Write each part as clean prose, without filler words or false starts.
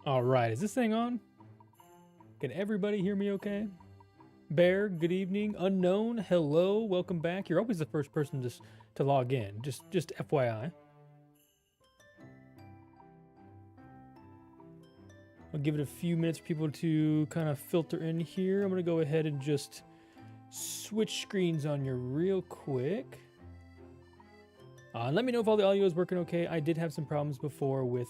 All right, is this thing on? Can everybody hear me okay? Bear, good evening. Unknown, hello, welcome back. You're always the first person to log in, just FYI. I'll give it a few minutes for people to kind of filter in here. I'm gonna go ahead and just switch screens on you real quick. Let me know if all the audio is working okay. I did have some problems before with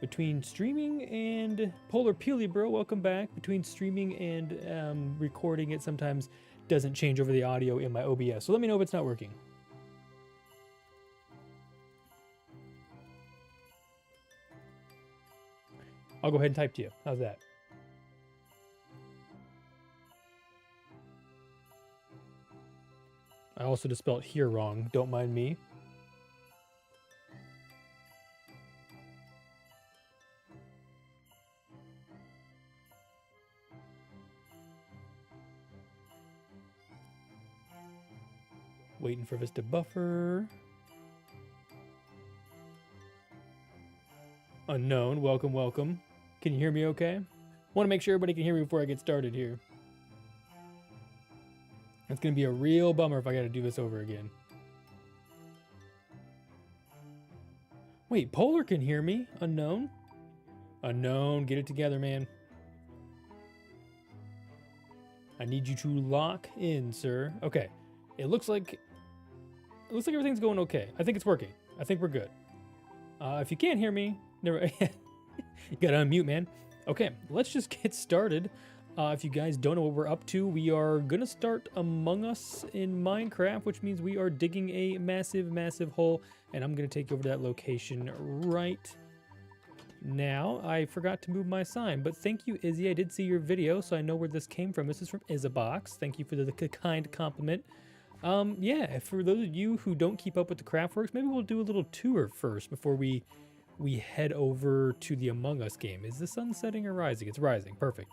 between streaming and Polar Peely, bro, welcome back. Between streaming and recording, it sometimes doesn't change over the audio in my OBS. So let me know if it's not working. I'll go ahead and type to you. How's that? I also just spelled here wrong. Don't mind me. Waiting for Vista buffer. Unknown, welcome, welcome. Can you hear me okay? Want to make sure everybody can hear me before I get started here. It's going to be a real bummer if I got to do this over again. Wait, Polar can hear me? Unknown? Unknown, get it together, man. I need you to lock in, sir. Okay, it looks like everything's going okay. I think it's working. I think we're good. If you can't hear me, never. You gotta unmute, man. Okay, let's just get started. If you guys don't know what we're up to, we are gonna start Among Us in Minecraft, which means we are digging a massive, massive hole, and I'm gonna take you over to that location right now. I forgot to move my sign, but thank you, Izzy. I did see your video, so I know where this came from. This is from Isabox. Thank you for the kind compliment. Yeah, for those of you who don't keep up with the CraftWorks, maybe we'll do a little tour first before we head over to the Among Us game. Is the sun setting or rising? It's rising. Perfect.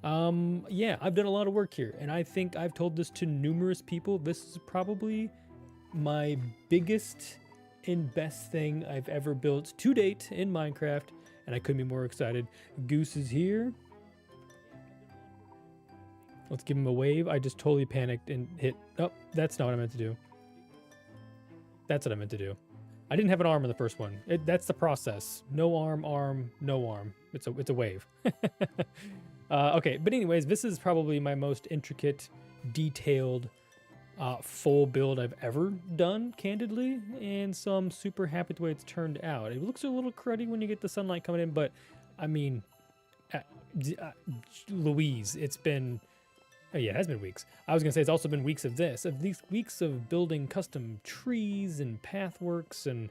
Yeah, I've done a lot of work here, and I think I've told this to numerous people. This is probably my biggest and best thing I've ever built to date in Minecraft, and I couldn't be more excited. Goose is here. Let's give him a wave. I just totally panicked and hit. Oh, that's not what I meant to do. That's what I meant to do. I didn't have an arm in the first one. That's the process. No arm, no arm. It's a wave. Okay, but anyways, this is probably my most intricate, detailed, full build I've ever done, candidly, and so I'm super happy with the way it's turned out. It looks a little cruddy when you get the sunlight coming in, but I mean, Louise, it's been... Oh yeah, it has been weeks. I was gonna say it's also been weeks of this, of these weeks of building custom trees and pathworks and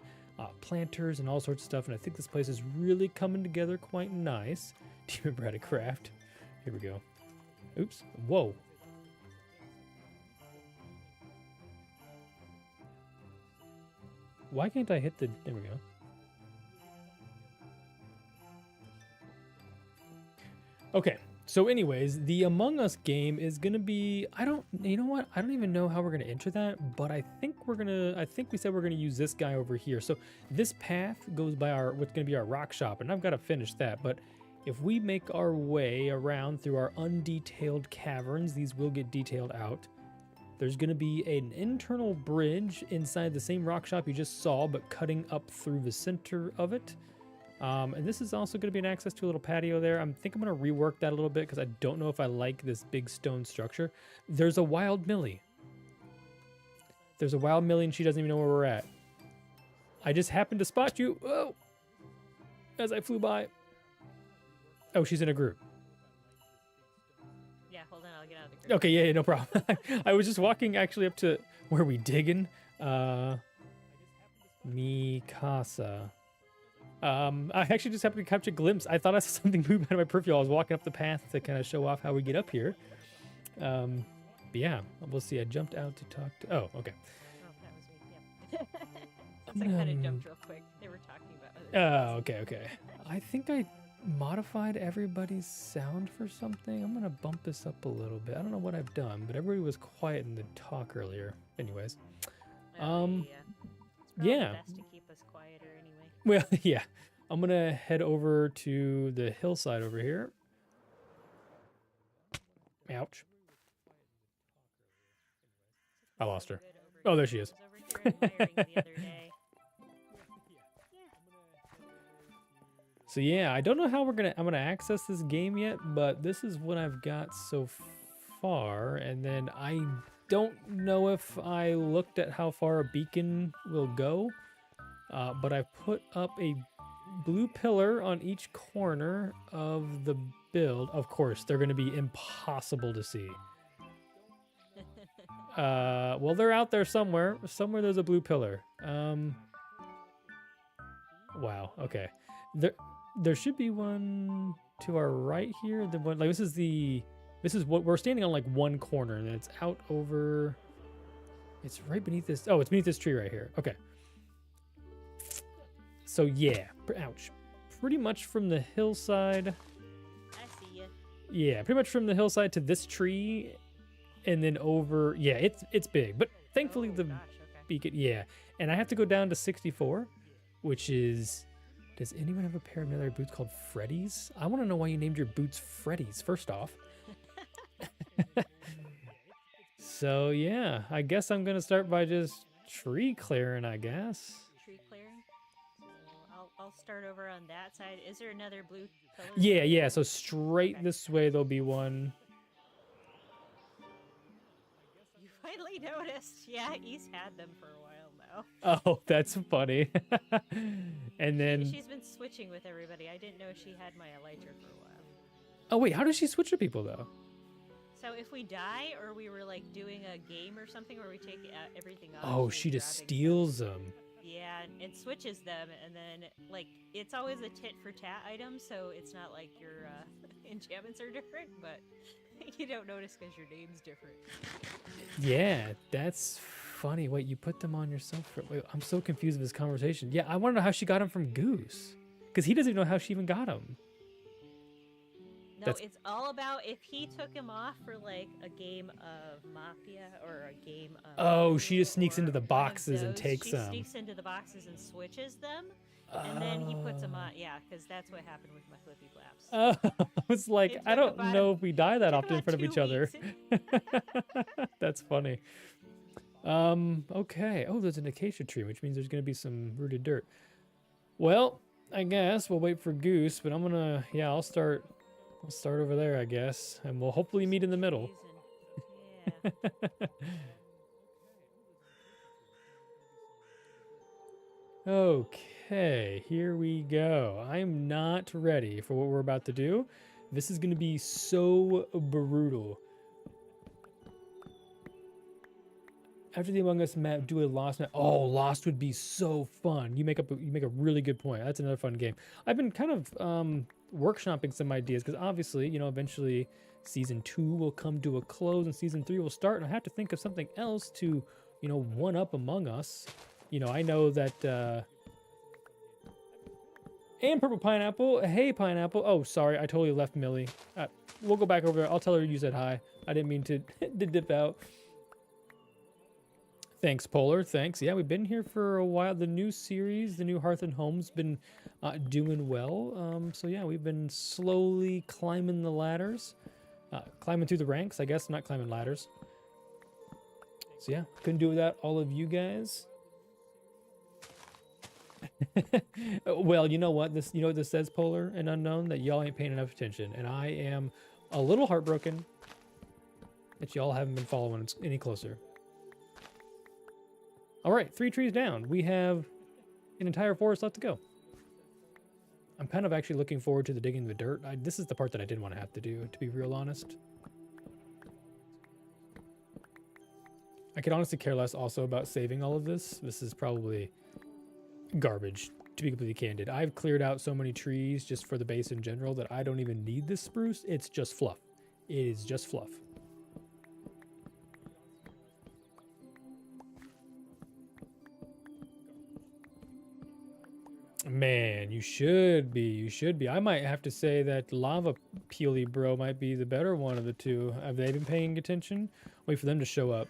planters and all sorts of stuff, and I think this place is really coming together quite nice. Do you remember how to craft? Here we go. Oops. Whoa. Why can't I hit the... There we go. Okay. So anyways, the Among Us game is going to be, you know what? I don't even know how we're going to enter that, but I think we said we're going to use this guy over here. So this path goes by what's going to be our rock shop, and I've got to finish that. But if we make our way around through our undetailed caverns, these will get detailed out. There's going to be an internal bridge inside the same rock shop you just saw, but cutting up through the center of it. And this is also going to be an access to a little patio there. I think I'm going to rework that a little bit because I don't know if I like this big stone structure. There's a wild Millie. There's a wild Millie and she doesn't even know where we're at. I just happened to spot you. Oh, as I flew by. Oh, she's in a group. Yeah, hold on, I'll get out of the group. Okay, yeah, no problem. I was just walking actually up to where we digging. Mikasa. I actually just happened to catch a glimpse. I thought I saw something move out of my peripheral. I was walking up the path to kind of show off how we get up here. But yeah, we'll see. I jumped out to talk to... Oh, okay. Oh, that was me, yeah. I kind of jumped real quick. They were talking about other things. Okay. I think I modified everybody's sound for something. I'm going to bump this up a little bit. I don't know what I've done, but everybody was quiet in the talk earlier. Anyways. Yeah. It's yeah. best to keep us quieter anyway. Well, yeah. I'm gonna head over to the hillside over here. Ouch. I lost her. Oh, there she is. I was over here admiring the other day. So yeah, I don't know how I'm gonna access this game yet, but this is what I've got so far, and then I don't know if I looked at how far a beacon will go, but I've put up a blue pillar on each corner of the build. Of course, they're gonna be impossible to see. Well, they're out there somewhere. Somewhere there's a blue pillar. Wow. Okay. There should be one to our right here. The one like this is what we're standing on, like one corner, and it's out over. It's right beneath this. Oh, it's beneath this tree right here. Okay. So yeah. Ouch. Pretty much from the hillside. I see you. Yeah, pretty much from the hillside to this tree, and then over. Yeah, it's big, but thankfully the beacon. Yeah, and I have to go down to 64, which is. Does anyone have a pair of military boots called Freddy's? I want to know why you named your boots Freddy's, first off. So, yeah, I guess I'm going to start by just tree clearing, I guess. Tree clearing? So I'll start over on that side. Is there another blue pillar? Yeah, so straight this way there'll be one. You finally noticed. Yeah, he's had them for a while now. Oh, that's funny. And then... She's been switching with everybody. I didn't know she had my elytra for a while. Oh, wait, how does she switch to people, though? So if we die, or we were like doing a game or something where we take everything off. Oh, she just steals them. Yeah, and switches them, and then like it's always a tit for tat item, so it's not like your enchantments are different, but you don't notice because your name's different. Yeah, that's funny. Wait, you put them on yourself? Wait, I'm so confused with this conversation. Yeah, I want to know how she got them from Goose, because he doesn't even know how she even got them. No, it's all about if he took him off for like a game of Mafia or a game of... Oh, she just sneaks into the boxes and takes them. She sneaks into the boxes and switches them, and then he puts them on. Yeah, because that's what happened with my Flippy Flaps. I was like, I don't know if we die that often in front of each other. That's funny. Okay. Oh, there's an acacia tree, which means there's going to be some rooted dirt. Well, I guess we'll wait for Goose, but I'm going to... Yeah, I'll start over there, I guess, and we'll hopefully meet in the middle. Yeah. Okay, here we go. I'm not ready for what we're about to do. This is going to be so brutal. After the Among Us map, do a Lost map. Oh, Lost would be so fun. You make a really good point. That's another fun game. I've been kind of workshopping some ideas because obviously, you know, eventually season 2 will come to a close and season 3 will start, and I have to think of something else to, you know, one up Among Us. You know, I know that and Purple Pineapple. Hey, Pineapple. Oh, sorry, I totally left Millie. We'll go back over there. I'll tell her you said hi. I didn't mean to dip out. Thanks, Polar. Thanks. Yeah, we've been here for a while. The new series, the new Hearth and Home's been doing well. So yeah, we've been slowly climbing the ladders, climbing through the ranks. I guess not climbing ladders. So yeah, couldn't do without all of you guys. Well, you know what this says, Polar and Unknown, that y'all ain't paying enough attention, and I am a little heartbroken that y'all haven't been following any closer. All right, 3 trees down. We have an entire forest left to go. I'm kind of actually looking forward to the digging the dirt. This is the part that I didn't want to have to do, to be real honest. I could honestly care less also about saving all of this. This is probably garbage, to be completely candid. I've cleared out so many trees just for the base in general that I don't even need this spruce. It's just fluff. It is just fluff. Man, you should be. I might have to say that Lava Peely Bro might be the better one of the two. Have they been paying attention? Wait for them to show up.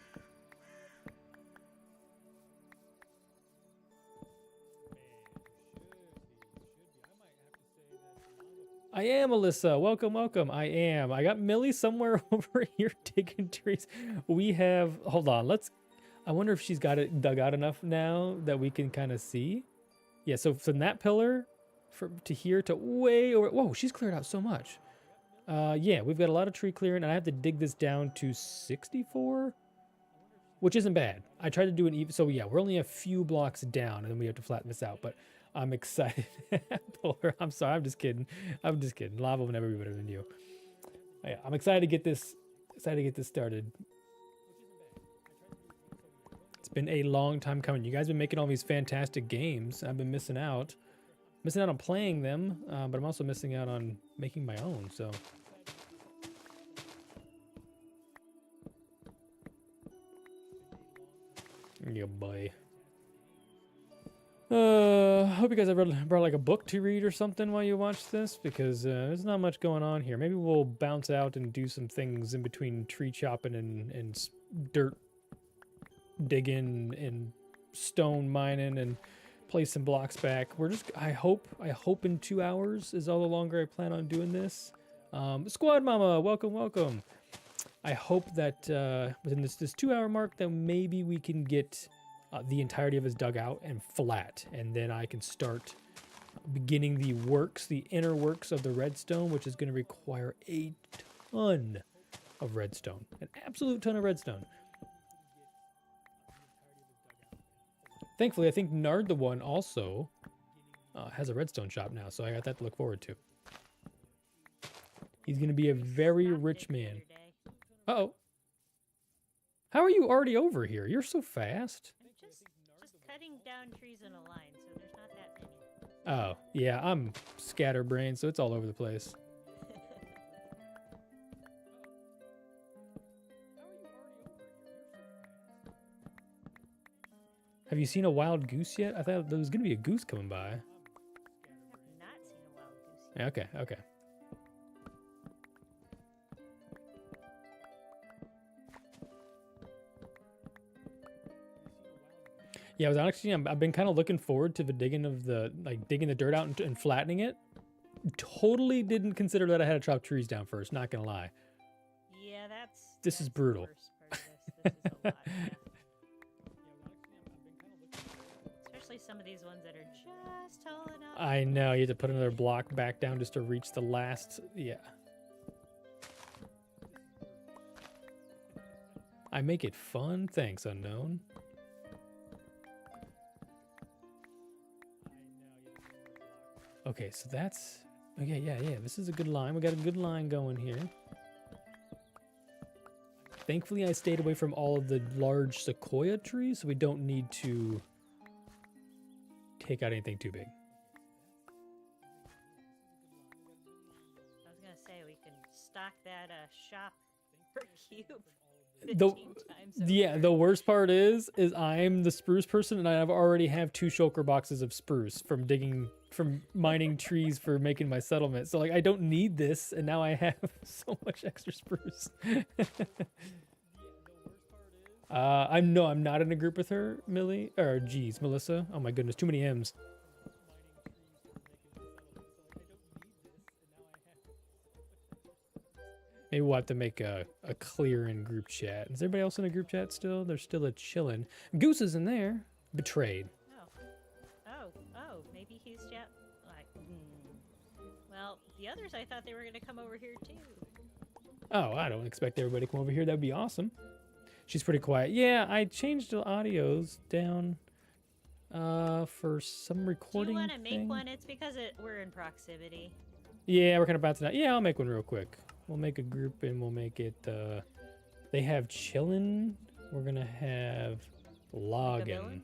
I am, Alyssa. Welcome, welcome. I am. I got Millie somewhere over here digging trees. We have, hold on, I wonder if she's got it dug out enough now that we can kind of see. Yeah, so from that pillar to here to way over, whoa, she's cleared out so much. Yeah, we've got a lot of tree clearing, and I have to dig this down to 64, which isn't bad. I tried to do an even, so yeah, we're only a few blocks down, and then we have to flatten this out, but I'm excited. I'm sorry, I'm just kidding. I'm just kidding. Lava will never be better than you. Yeah, I'm excited to get this started. It's been a long time coming. You guys have been making all these fantastic games. I've been missing out on playing them, but I'm also missing out on making my own, so. Yeah, boy. Hope you guys have brought like a book to read or something while you watch this, because there's not much going on here. Maybe we'll bounce out and do some things in between tree chopping and dirt digging and stone mining and place some blocks back. I hope in 2 hours is all the longer I plan on doing this. Squad Mama, welcome. I hope that within this 2 hour mark that maybe we can get the entirety of his dugout and flat, and then I can start beginning the inner works of the redstone, which is going to require a ton of redstone, an absolute ton of redstone. Thankfully, I think Nard the One also has a redstone shop now, so I got that to look forward to. He's going to be a very rich man. Uh-oh. How are you already over here? You're so fast. Just cutting down trees in a line, so there's not that many. Oh, yeah, I'm scatterbrained, so it's all over the place. Have you seen a wild goose yet? I thought there was going to be a goose coming by. I have not seen a wild goose yet. Okay. Yeah, I've been kind of looking forward to the digging of digging the dirt out and flattening it. Totally didn't consider that I had to chop trees down first, not gonna lie. Yeah, this is brutal. The worst part of this. This is a lot, yeah. Especially some of these ones that are just tall enough. I know, you have to put another block back down just to reach the last, yeah. I make it fun, thanks, Unknown. Okay, so that's, okay, yeah, this is a good line. We got a good line going here. Thankfully, I stayed away from all of the large sequoia trees, so we don't need to take out anything too big. I was gonna say we can stock that shop per cube. The worst part is I'm the spruce person, and I already have 2 shulker boxes of spruce from mining trees for making my settlement. So like I don't need this, and now I have so much extra spruce. I'm not in a group with her, Melissa. Oh my goodness, too many M's. Maybe we'll have to make a clear in group chat. Is everybody else in a group chat still? They're still chilling. Goose is in there. Betrayed. Oh, maybe he's just like, Well, the others, I thought they were going to come over here too. Oh, I don't expect everybody to come over here. That'd be awesome. She's pretty quiet. Yeah, I changed the audios down for some recording. Do you want to make one? It's because we're in proximity. Yeah, we're kind of bouncing out. Yeah, I'll make one real quick. We'll make a group and we'll make it, they have chillin'. We're going to have loggin'.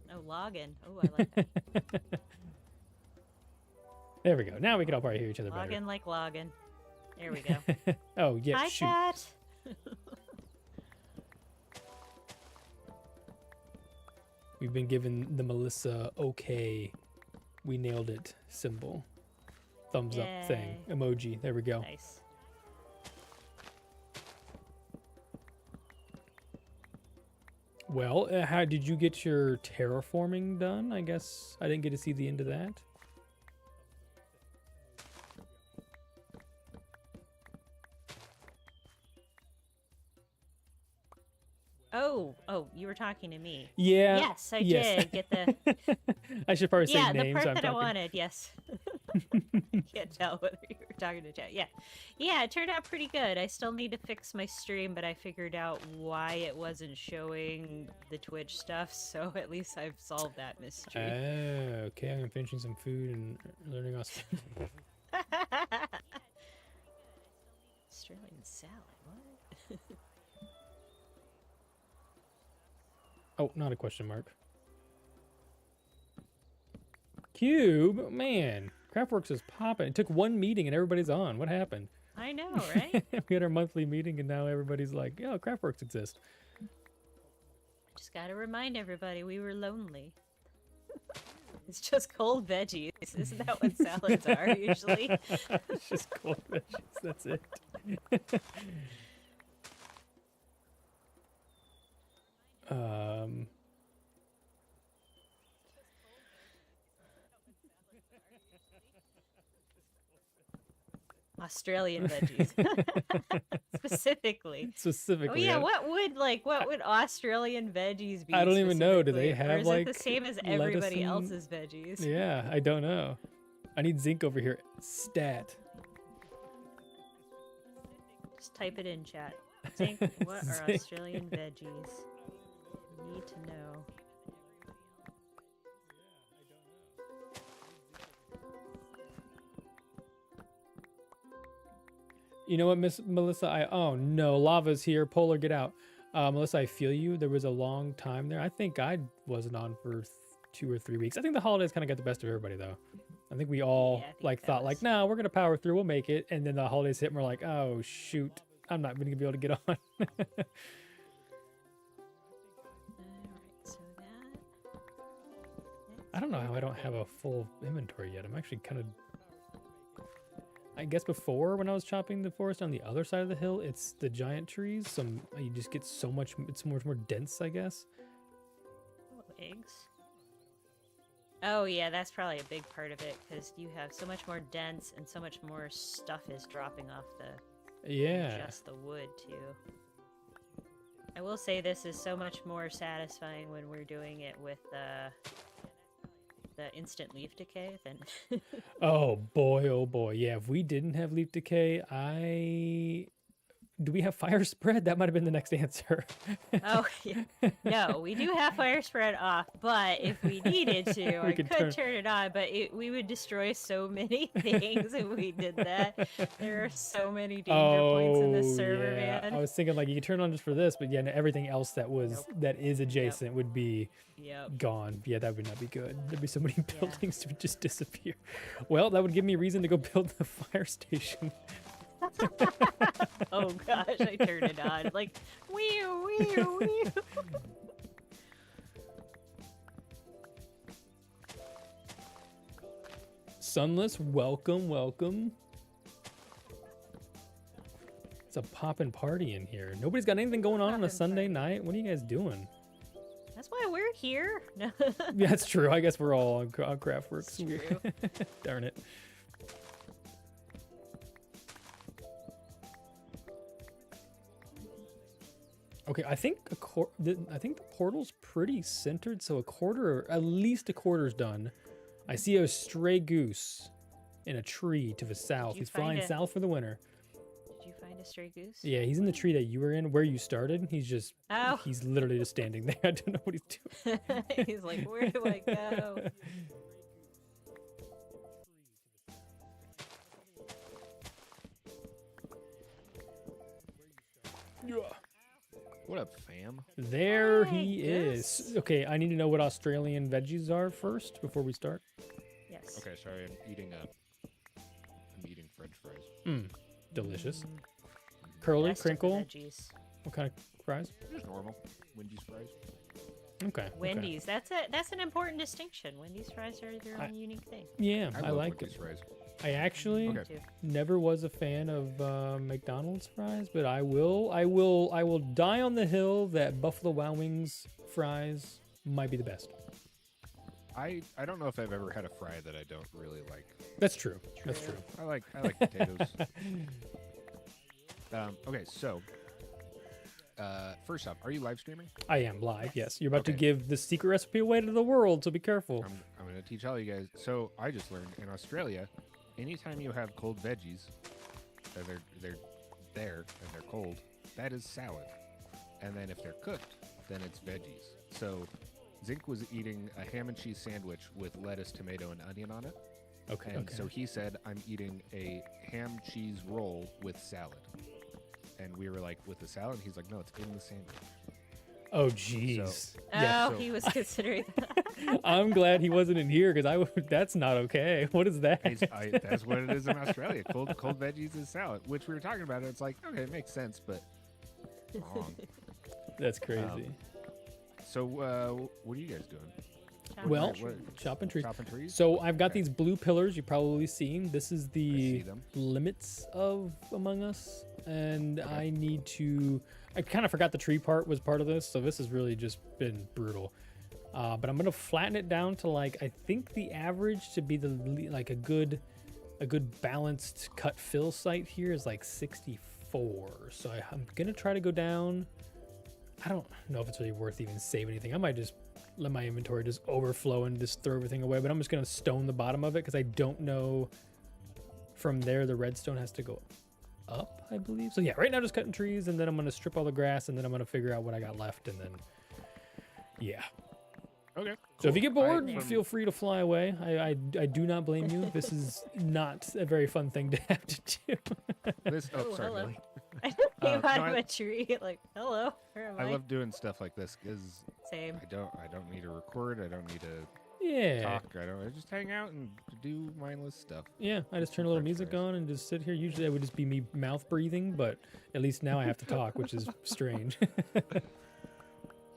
Oh, loggin'. Oh, I like that. There we go. Now we can all probably hear each other better. Loggin' like loggin'. There we go. Oh, yeah, Hi, shoot. Cat. We've been given the Melissa okay, we nailed it symbol. Thumbs up thing. Emoji. There we go. Nice. Well, how did you get your terraforming done? I guess I didn't get to see the end of that. Oh, you were talking to me. Yeah. Yes, I did get the. I should probably say Yeah, names. the part I'm that I talking. wanted. Yes. Can't tell whether you were talking to chat. Yeah, yeah, it turned out pretty good. I still need to fix my stream, but I figured out why it wasn't showing the Twitch stuff. So at least I've solved that mystery. Oh, okay. I'm finishing some food and learning Australian. Australian salad. What? Oh, not a question mark. Cube, man, CraftWorks is popping. It took one meeting and everybody's on. What happened? I know, right? We had our monthly meeting and now everybody's like, "Yo, CraftWorks exists." Just gotta remind everybody we were lonely. It's just cold veggies. Isn't that what salads are usually? It's just cold veggies. That's it. Australian veggies. Specifically. Specifically. Oh yeah, what would Australian veggies be? I don't even know. Do they specifically? have or is like it the same as lettuce everybody and- else's veggies? Yeah, I don't know. I need zinc over here. Stat. Just type it in chat. Think what are Zinc. Australian veggies? Need to know. You know what, Miss Melissa? Oh no, lava's here. Polar, get out. Melissa, I feel you. There was a long time there. I think I wasn't on for 2 or 3 weeks. I think the holidays kind of got the best of everybody, though. I think we all Yeah, I think like that thought was- like, nah, we're gonna power through. We'll make it. And then the holidays hit, and we're like, oh shoot, I'm not gonna be able to get on. Alright, so that. I don't know how I don't have a full inventory yet. I'm actually kind of. I guess before when I was chopping the forest on the other side of the hill, it's the giant trees. So you just get so much. It's much more dense, I guess. Oh, eggs. Oh yeah, that's probably a big part of it because you have so much more dense and so much more stuff is dropping off the Yeah. just the wood too. I will say this is so much more satisfying when we're doing it with the instant leaf decay than Oh boy, oh boy. Yeah, if we didn't have leaf decay, do we have fire spread? That might have been the next answer. Oh yeah. No, we do have fire spread off, but if we needed to, I could could turn it on, but we would destroy so many things if we did that. There are so many danger points in this server, yeah. man. I was thinking like you could turn it on just for this, but yeah, no, everything else that was Nope. that is adjacent would be Yep. gone. Yeah, that would not be good. There'd be so many buildings that would just disappear. Well, that would give me a reason to go build the fire station. Oh gosh, I turned it on. Like, wee wee wee. Sunless, welcome, welcome. It's a poppin' party in here. Nobody's got anything going on a Poppin' Sunday party. night. What are you guys doing? That's why we're here. No. Yeah, that's true. I guess we're all on CraftWorks. It's true. Darn it. Okay, I think I think the portal's pretty centered, so at least a quarter's done. I see a stray goose in a tree to the south. you He's find flying it? south for the winter. Did you find a stray goose? Yeah, he's in the tree that you were in, where you started. Oh. He's literally just standing there. I don't know what he's doing. He's like, where do I go? What up, fam? There Hey, he is. goose. Okay, I need to know what Australian veggies are first before we start. Yes. Okay, sorry, I'm eating French fries. Delicious. Curly, Best of the crinkle. veggies. What kind of fries? Just normal Wendy's fries. Okay. Wendy's. That's an important distinction. Wendy's fries are their I- own unique thing. Yeah, I love like Wendy's it. fries. I actually Okay. Too. never was a fan of McDonald's fries, but I will die on the hill that Buffalo Wild Wings fries might be the best. I don't know if I've ever had a fry that I don't really like. That's true. That's True. true. I like potatoes. Okay, so first off, are you live streaming? I am live. Yes, you're about to Okay. give the secret recipe away to the world, so be careful. I'm going to teach all you guys. So I just learned in Australia, anytime you have cold veggies, they're there and they're cold, that is salad. And then if they're cooked, then it's veggies. So Zink was eating a ham and cheese sandwich with lettuce, tomato, and onion on it. Okay. And Okay. so he said, I'm eating a ham cheese roll with salad. And we were like, with the salad? He's like, no, it's in the sandwich. Oh, jeez. Oh, Yeah. so- he was considering that. I'm glad he wasn't in here because I would. That's not okay. What is that? That's what it is in Australia. Cold veggies is salad, which we were talking about. It's like, okay, it makes sense, but wrong. That's crazy. So what are you guys doing? Well, what- chopping trees. Chopping trees? So I've got Okay. these blue pillars you've probably seen. This is see the them. limits of Among Us, and Okay. I need to. I kind of forgot the tree part was part of this, so this has really just been brutal. But I'm gonna flatten it down to like I think the average to be like a good balanced cut fill site here is like 64. So I'm gonna try to go down. I don't know if it's really worth even saving anything. I might just let my inventory just overflow and just throw everything away. But I'm just gonna stone the bottom of it because I don't know. From there, the redstone has to go up, I believe. So yeah, right now just cutting trees, and then I'm gonna strip all the grass, and then I'm gonna figure out what I got left, and then yeah. Okay. So if you get bored, from- feel free to fly away. I do not blame you. This is not a very fun thing to have to do. This, Oh, sorry, hello. Millie. I just came no, out I- of a tree. Like, hello, where am I? I love doing stuff like this because Same. I don't need to record. I don't need to Yeah. talk. I just hang out and do mindless stuff. Yeah, I just turn a little French music fries. on and just sit here. Usually it would just be me mouth breathing, but at least now I have to talk, which is strange.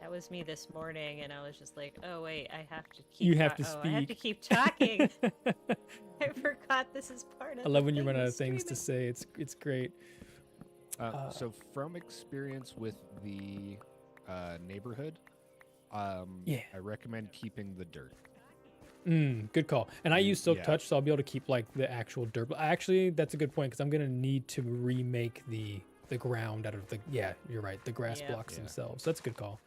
That was me this morning, and I was just like, "Oh wait, I have to keep. You have to I have to speak. keep talking. I forgot this is part of. I love the when you thing, run out the of things to streaming. say. It's great. So from experience with the neighborhood, Yeah. I recommend keeping the dirt. Good call. And I use Silk Yeah. Touch, so I'll be able to keep like the actual dirt. Actually, that's a good point because I'm gonna need to remake the ground out of the. Yeah, you're right. The grass Yeah. blocks Yeah. themselves. That's a good call.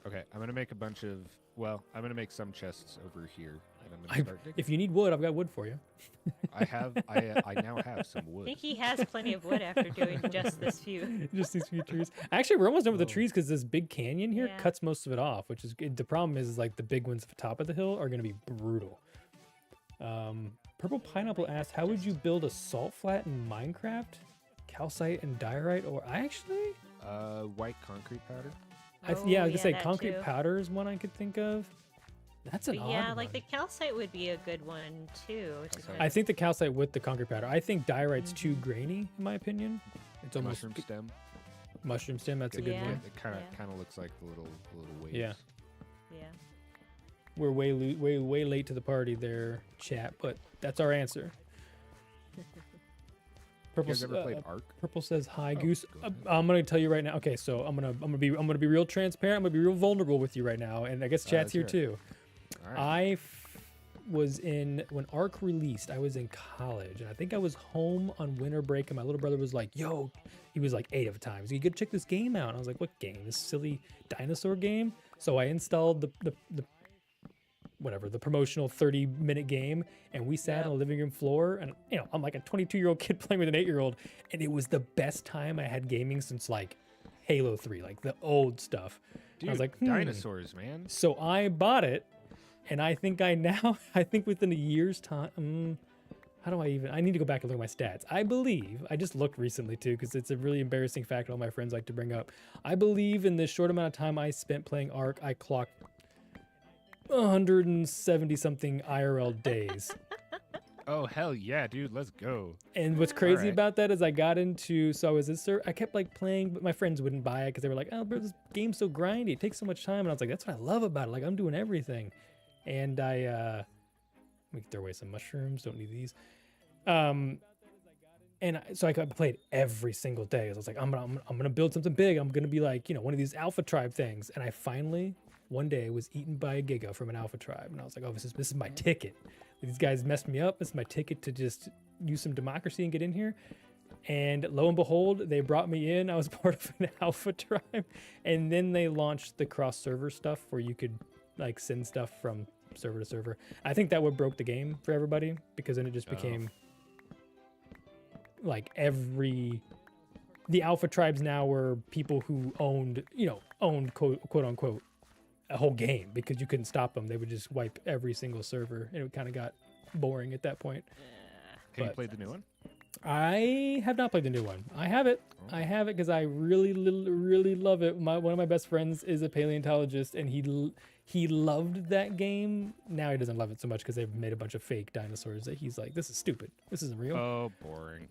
Okay, I'm gonna make a bunch of. Well, I'm gonna make some chests over here, and I'm gonna I, start digging. if you need wood, I've got wood for you. I now have some I wood. think he has plenty of wood after doing just this few. Just these few trees. Actually, we're almost done with the Whoa. trees because this big canyon here Yeah. cuts most of it off, which is the problem is like the big ones at the top of the hill are going to be brutal. Purple Pineapple asked, how would you build a salt flat in Minecraft? Calcite and diorite, or I actually, White concrete powder. yeah, I was gonna say that concrete too. powder is one I could think of. That's an But odd yeah, like one. the calcite would be a good one too. To Calcite. kind I of- think the calcite with the concrete powder. I think diorite's too grainy, in my opinion. It's almost Mushroom stem. mushroom stem. That's a It- good Yeah. one. It kind of Yeah. looks like the little waves. Yeah. yeah. We're way late to the party there, chat, but that's our answer. You Purple, guys ever played Ark? Purple says hi, Oh, Goose. go ahead. I'm gonna tell you right now. Okay, so I'm gonna be real transparent. I'm gonna be real vulnerable with you right now, and I guess chat's let's here hear too. All right. I was in when Ark released. I was in college, and I think I was home on winter break, and my little brother was like, "Yo," he was like 8 of the times. You gotta check this game out. And I was like, "What game? This silly dinosaur game?" So I installed the whatever, the promotional 30-minute game, and we sat Yep. on the living room floor, and I'm like a 22-year-old kid playing with an 8-year-old, and it was the best time I had gaming since like Halo 3, like the old stuff. Dude, I was like, dinosaurs, man. So I bought it, and I think I think within a year's time, how do I need to go back and look at my stats. I believe, I just looked recently too, because it's a really embarrassing fact all my friends like to bring up. I believe in the short amount of time I spent playing Ark, I clocked 170 something IRL days. Oh hell yeah, dude, let's go. And what's crazy Alright. about that is I got into, so I was I kept like playing, but my friends wouldn't buy it because they were like, "Oh, bro, this game's so grindy. It takes so much time." And I was like, "That's what I love about it. Like I'm doing everything." And let me throw away some mushrooms. Don't need these. So I played every single day. I was like, I'm gonna build something big. I'm gonna be like, one of these Alpha Tribe things. And I finally one day was eaten by a Giga from an Alpha Tribe, and I was like, oh, this is my ticket. These guys messed me up. This is my ticket to just use some democracy and get in here. And lo and behold, they brought me in. I was part of an alpha tribe, and then they launched the cross server stuff where you could like send stuff from server to server. I think that would broke the game for everybody because then it just became like the alpha tribes now were people who owned quote unquote a whole game because you couldn't stop them. They would just wipe every single server, and it kind of got boring at that point. Have you But- played the new one? I have not played the new one. I have it. I have it because I really love it. One of my best friends is a paleontologist, and he loved that game. Now he doesn't love it so much because they've made a bunch of fake dinosaurs that he's like, this is stupid. This isn't real. Oh, boring.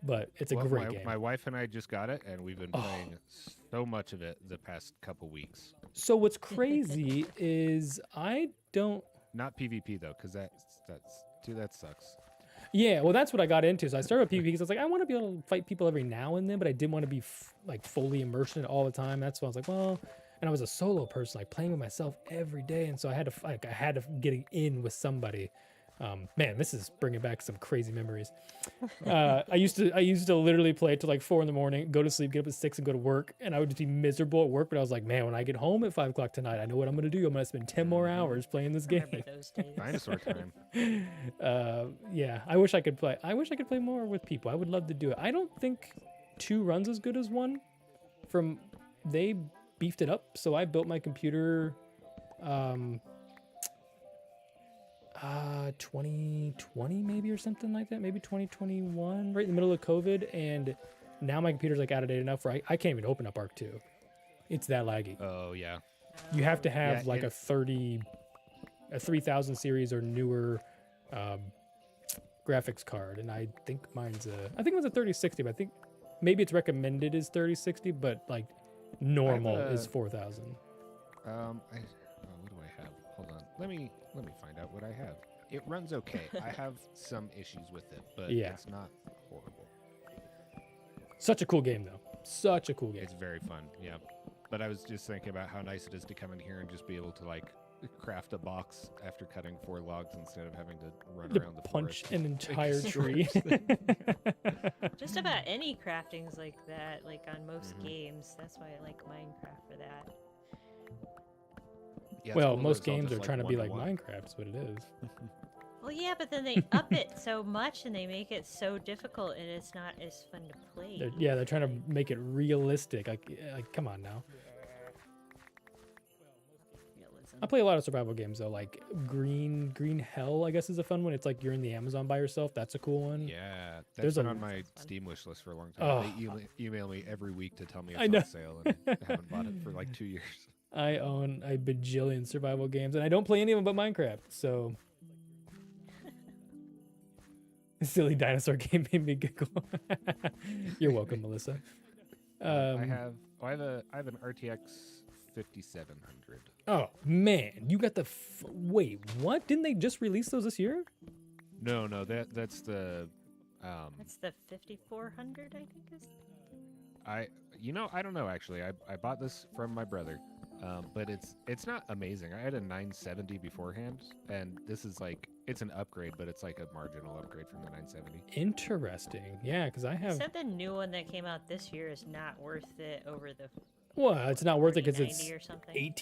But it's a Well, great my, game. my wife and I just got it, and we've been playing so much of it the past couple weeks. So what's crazy is I don't. Not PvP though, because that sucks. Yeah, well, that's what I got into. So I started with PvP because I was like, I want to be able to fight people every now and then, but I didn't want to be like fully immersed in it all the time. That's why I was like, well, and I was a solo person, like playing with myself every day, and so I had to get in with somebody. Man, this is bringing back some crazy memories. I used to literally play till like 4 a.m, go to sleep, get up at 6, and go to work, and I would just be miserable at work. But I was like, man, when I get home at 5 o'clock tonight, I know what I'm gonna do. I'm gonna spend 10 more hours playing this game. Remember those days. Dinosaur time. Yeah, I wish I could play. I wish I could play more with people. I would love to do it. I don't think 2 runs as good as 1. They beefed it up, so I built my computer 2020 maybe or something like that, maybe 2021, right in the middle of COVID, and now my computer's like out of date enough where I can't even open up Arc 2. It's that laggy. Oh yeah. You have to have Yeah, like a 3000 series or newer graphics card, and I think mine's a 3060, but I think maybe it's recommended is 3060, but like normal is 4000. What do I have? Hold on. Let me find out what I have. It runs okay. I have some issues with it, but Yeah. it's not horrible. Such a cool game though. Such a cool game. It's very fun. Yeah. But I was just thinking about how nice it is to come in here and just be able to like craft a box after cutting 4 logs instead of having to run To around the punch forest. an entire tree. Just about any crafting's like that, like on most games. That's why I like Minecraft for that. Yeah, it's Well, cool that most it's all games just, are trying to be like one-to-one. Minecraft, is what it is. Well, yeah, but then they up it so much and they make it so difficult, and it's not as fun to play. They're trying to make it realistic. Like come on now. Realism. I play a lot of survival games though, like Green Hell, I guess is a fun one. It's like you're in the Amazon by yourself. That's a cool one. Yeah, There's that's been a- on my Sounds fun. Steam wish list for a long time. Oh. They email me every week to tell me I it's know. on sale, and I haven't bought it for like 2 years. I own a bajillion survival games, and I don't play any of them but Minecraft. So, a silly dinosaur game made me giggle. You're welcome, Melissa. I have an RTX 5700. Oh man, you got the wait. What? Didn't they just release those this year? No, that's the That's the 5400, I think is. I don't know actually. I bought this from my brother. But it's not amazing. I had a 970 beforehand, and this is like it's an upgrade, but it's like a marginal upgrade from the 970. Interesting. Yeah, because I have. Except the new one that came out this year is not worth it over the Well, it's not worth it because it's 4090 or something.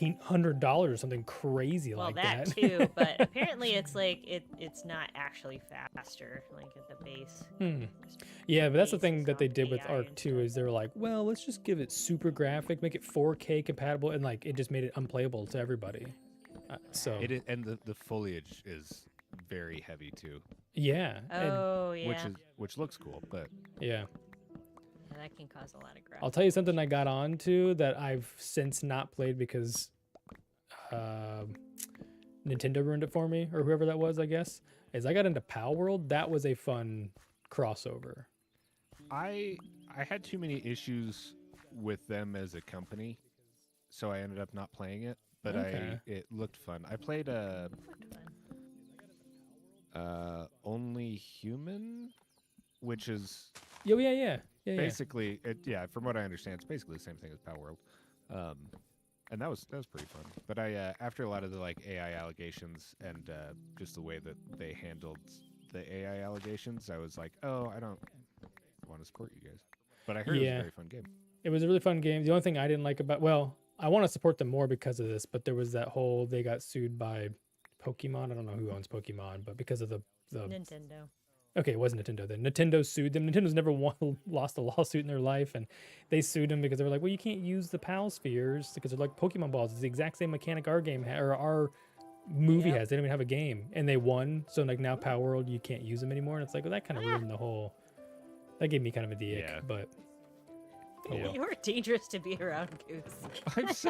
$1,800 or something crazy Well, like that that. too, but apparently it's like it's not actually faster, like at the base. Yeah, but that's the base thing is that they on did with AI Arc and 2 stuff. is they were like, well, let's just give it super graphic, make it 4K compatible, and like it just made it unplayable to everybody. So It is, and the foliage is very heavy too, yeah, and- Oh yeah, which looks cool, but yeah. and that can cause a lot of graphics. I'll tell you something I got onto that I've since not played because Nintendo ruined it for me, or whoever that was, I guess. Is I got into Pal World. That was a fun crossover. I had too many issues with them as a company, so I ended up not playing it. But Okay. it looked fun. I played Only Human, which is Yo, yeah. basically from what I understand, it's basically the same thing as Power World, and that was pretty fun. But I after a lot of the like AI allegations and just the way that they handled the AI allegations, I was like, oh, want to support you guys. But I heard it was a very fun game. It was a really fun game. The only thing I didn't like about, well, I want to support them more because of this, but there was that whole, they got sued by Pokemon. I don't know who owns Pokemon, but because of the Nintendo. Okay, it wasn't Nintendo then. Nintendo sued them. Nintendo's never lost a lawsuit in their life, and they sued them because they were like, well, you can't use the PAL spheres because they're like Pokemon balls. It's the exact same mechanic our game or our movie has. They don't even have a game, and they won. So like now Power World, you can't use them anymore, and it's like, well, that kind of ruined the whole. That gave me kind of a ick, but. Oh, well. You were dangerous to be around, Goose.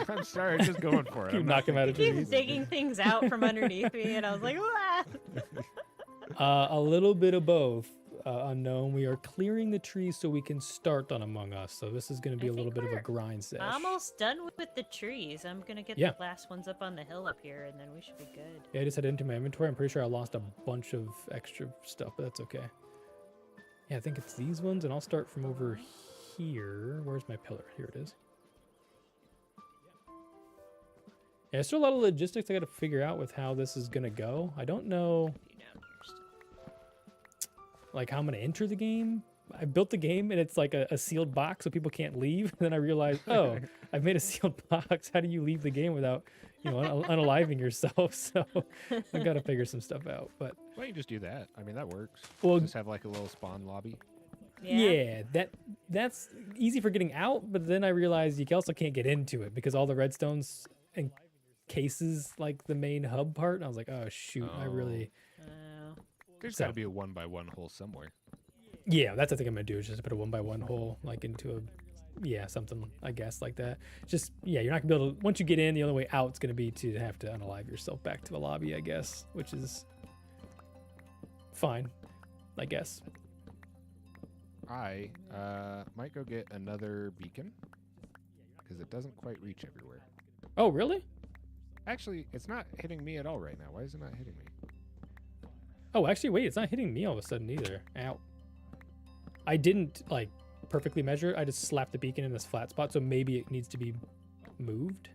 I'm sorry, I'm just going for it. You knock him out of He trees. keeps digging things out from underneath me, and I was like, "Wah!" A little bit of both. Unknown. We are clearing the trees so we can start on Among Us. So this is going to be a little bit of a grind sesh. Almost done with the trees. I'm gonna get the last ones up on the hill up here, and then we should be good. Yeah, I just headed into my inventory. I'm pretty sure I lost a bunch of extra stuff, but that's okay. Yeah, I think it's these ones, and I'll start from over here. Where's my pillar? Here it is. Yeah, there's still a lot of logistics I got to figure out with how this is going to go. I don't know like how I'm going to enter the game. I built the game and it's like a sealed box so people can't leave. And then I realized, oh, I've made a sealed box. How do you leave the game without, unaliving yourself? So I got to figure some stuff out. But well, you just do that. I mean, that works. Well, just have like a little spawn lobby. Yeah, that's easy for getting out. But then I realized you also can't get into it because all the redstones encases like the main hub part. And I was like, oh shoot, I really. There's got to be a 1x1 hole somewhere. Yeah, that's the thing I'm gonna do is just put a 1x1 hole like into something I guess like that. Just you're not gonna be able to. Once you get in, the only way out's gonna be to have to unalive yourself back to the lobby, I guess, which is fine, I guess. I might go get another beacon because it doesn't quite reach everywhere. Oh, really? Actually, it's not hitting me at all right now. Why is it not hitting me? Oh, actually, wait, it's not hitting me all of a sudden either. Ow. I didn't, like, perfectly measure it. I just slapped the beacon in this flat spot, so maybe it needs to be moved.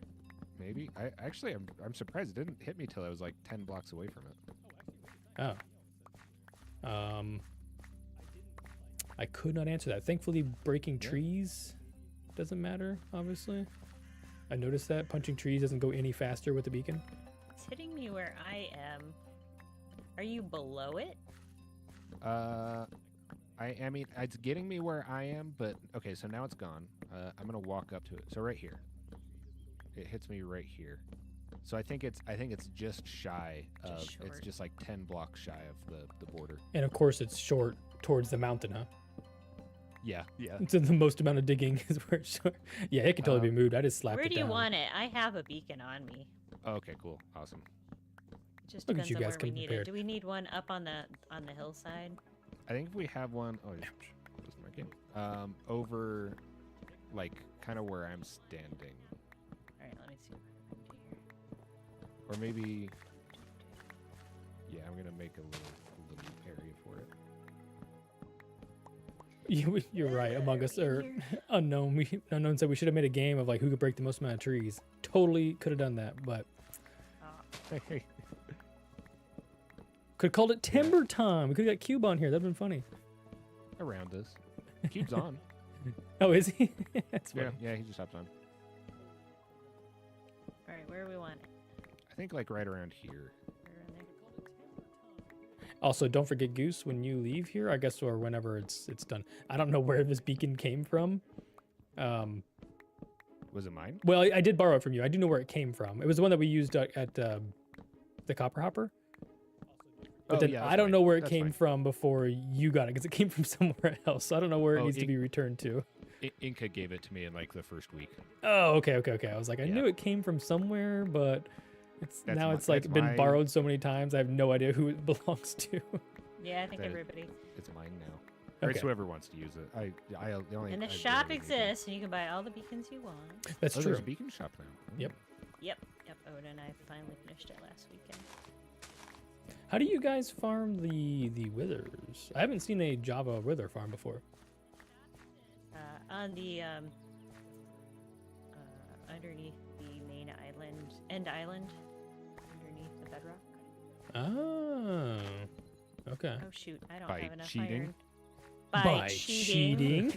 Maybe. I'm surprised it didn't hit me till I was, like, 10 blocks away from it. Oh. I could not answer that. Thankfully, breaking trees doesn't matter, obviously. I noticed that. Punching trees doesn't go any faster with the beacon. It's hitting me where I am. Are you below it? I mean, it's getting me where I am, but okay, so now it's gone. I'm gonna walk up to it. So right here, it hits me right here. So I think it's just shy of. It's just like 10 blocks shy of the border. And of course, it's short towards the mountain, huh? Yeah. It's the most amount of digging is where it's short. Yeah, it can totally be moved. I just slapped it down. Where do you want it? I have a beacon on me. Oh, okay, cool, awesome. Just Look at depends you on guys where we come need it. prepared. Do we need one up on the hillside? I think if we have one, just marking, over, like, kind of where I'm standing. All right, let me see. Or maybe, yeah, I'm gonna make a little area for it. You're right. Among Us or Unknown. Unknown said we should have made a game of like who could break the most amount of trees. Totally could have done that, but Hey. could have called it Timber Time. We could have got Cube on here. That'd been funny. Around us. Cube's on. Oh, is he? That's funny. Yeah, he just hops on. All right, where do we want it? I think like right around here. Around there? Also, don't forget Goose when you leave here. I guess or whenever it's done. I don't know where this beacon came from. Was it mine? Well, I did borrow it from you. I do know where it came from. It was the one that we used at the Copper Hopper. But then I don't know where it came from before you got it because it came from somewhere else. So I don't know where it needs to be returned to. Inca gave it to me in like the first week. Oh, okay. I was like, I knew it came from somewhere, but it's been borrowed so many times. I have no idea who it belongs to. Yeah, I think everybody. It's mine now. Or it's whoever wants to use it. And the shop exists, and you can buy all the beacons you want. That's true. There's a beacon shop now. Yep. Oda and I finally finished it last weekend. How do you guys farm the withers? I haven't seen a Java wither farm before. On the underneath the main end island, underneath the bedrock. Oh, okay. Oh shoot, I don't By have enough cheating? iron. by cheating.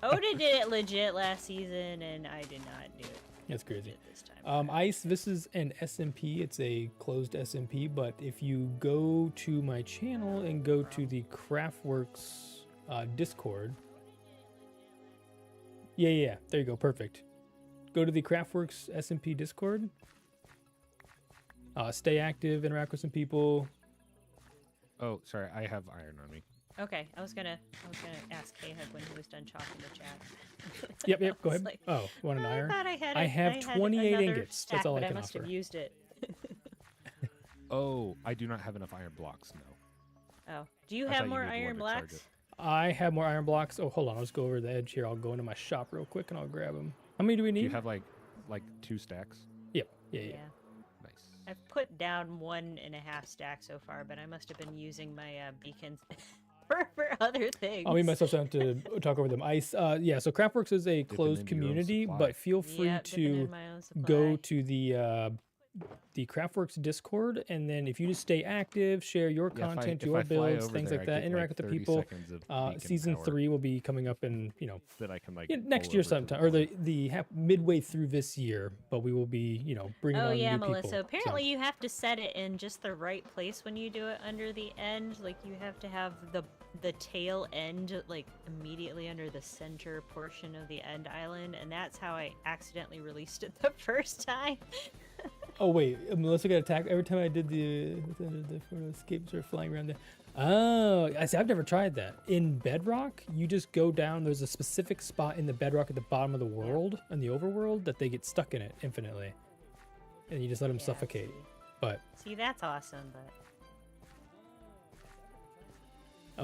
Oda did it legit last season, and I did not do it. That's crazy. This time. Ice, this is an SMP. It's a closed SMP, but if you go to my channel and go to the CraftWorks Discord. Yeah. There you go. Perfect. Go to the CraftWorks SMP Discord. Stay active, interact with some people. Oh, sorry, I have iron on me. Okay, I was gonna ask Kahug when he was done chopping the chat. Yep. Go I was ahead. like, Oh, you want an I iron? thought I had. I have had 28 another ingots. stack, That's all I but can I must offer. have used it. Oh, I do not have enough iron blocks, no. Oh, do you I have thought more you would want iron to charge blocks? it. I have more iron blocks. Oh, hold on. Let's go over the edge here. I'll go into my shop real quick and I'll grab them. How many do we Do need? you have like 2 stacks? Yep. Yeah. Nice. I've put down 1.5 stacks so far, but I must have been using my beacons for other things. I'll leave myself down to talk over them. Ice. Yeah. So CraftWorks is a closed into your own community, supply. but feel free Yep, dipping to in my own go supply. to the CraftWorks Discord, and then if you just stay active, share your Yeah, content, if your I fly builds, over things there, like I that, get, interact like, with the 30 people. seconds of beacon Season power 3 will be coming up in that I can like next pull year over to sometime, or midway through this year. But we will be bringing Oh on yeah, new Melissa. people. Apparently you have to set it in just the right place when you do it under the end. Like you have to have the tail end like immediately under the center portion of the end island, and that's how I accidentally released it the first time. Oh wait, Melissa got attacked every time I did the escapes are flying around there. Oh, I see. I've never tried that. In Bedrock, you just go down. There's a specific spot in the Bedrock at the bottom of the world, in the overworld, that they get stuck in it infinitely, and you just let them Yeah, suffocate. But See, that's awesome,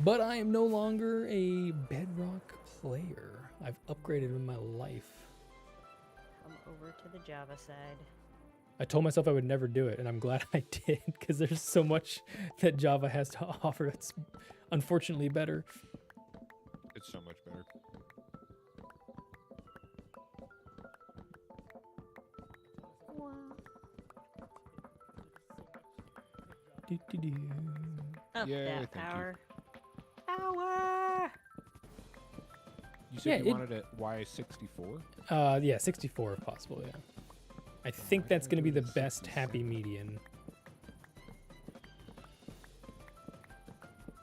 but I am no longer a Bedrock player. I've upgraded in my life. come over to the Java side. I told myself I would never do it, and I'm glad I did, because there's so much that Java has to offer. It's unfortunately better. It's so much better. Do-do-do. Up Yay, that thank you. power. Power! You said Yeah, you it- wanted it Y64? Yeah, 64 if possible, yeah. I think that's going to be the best happy median.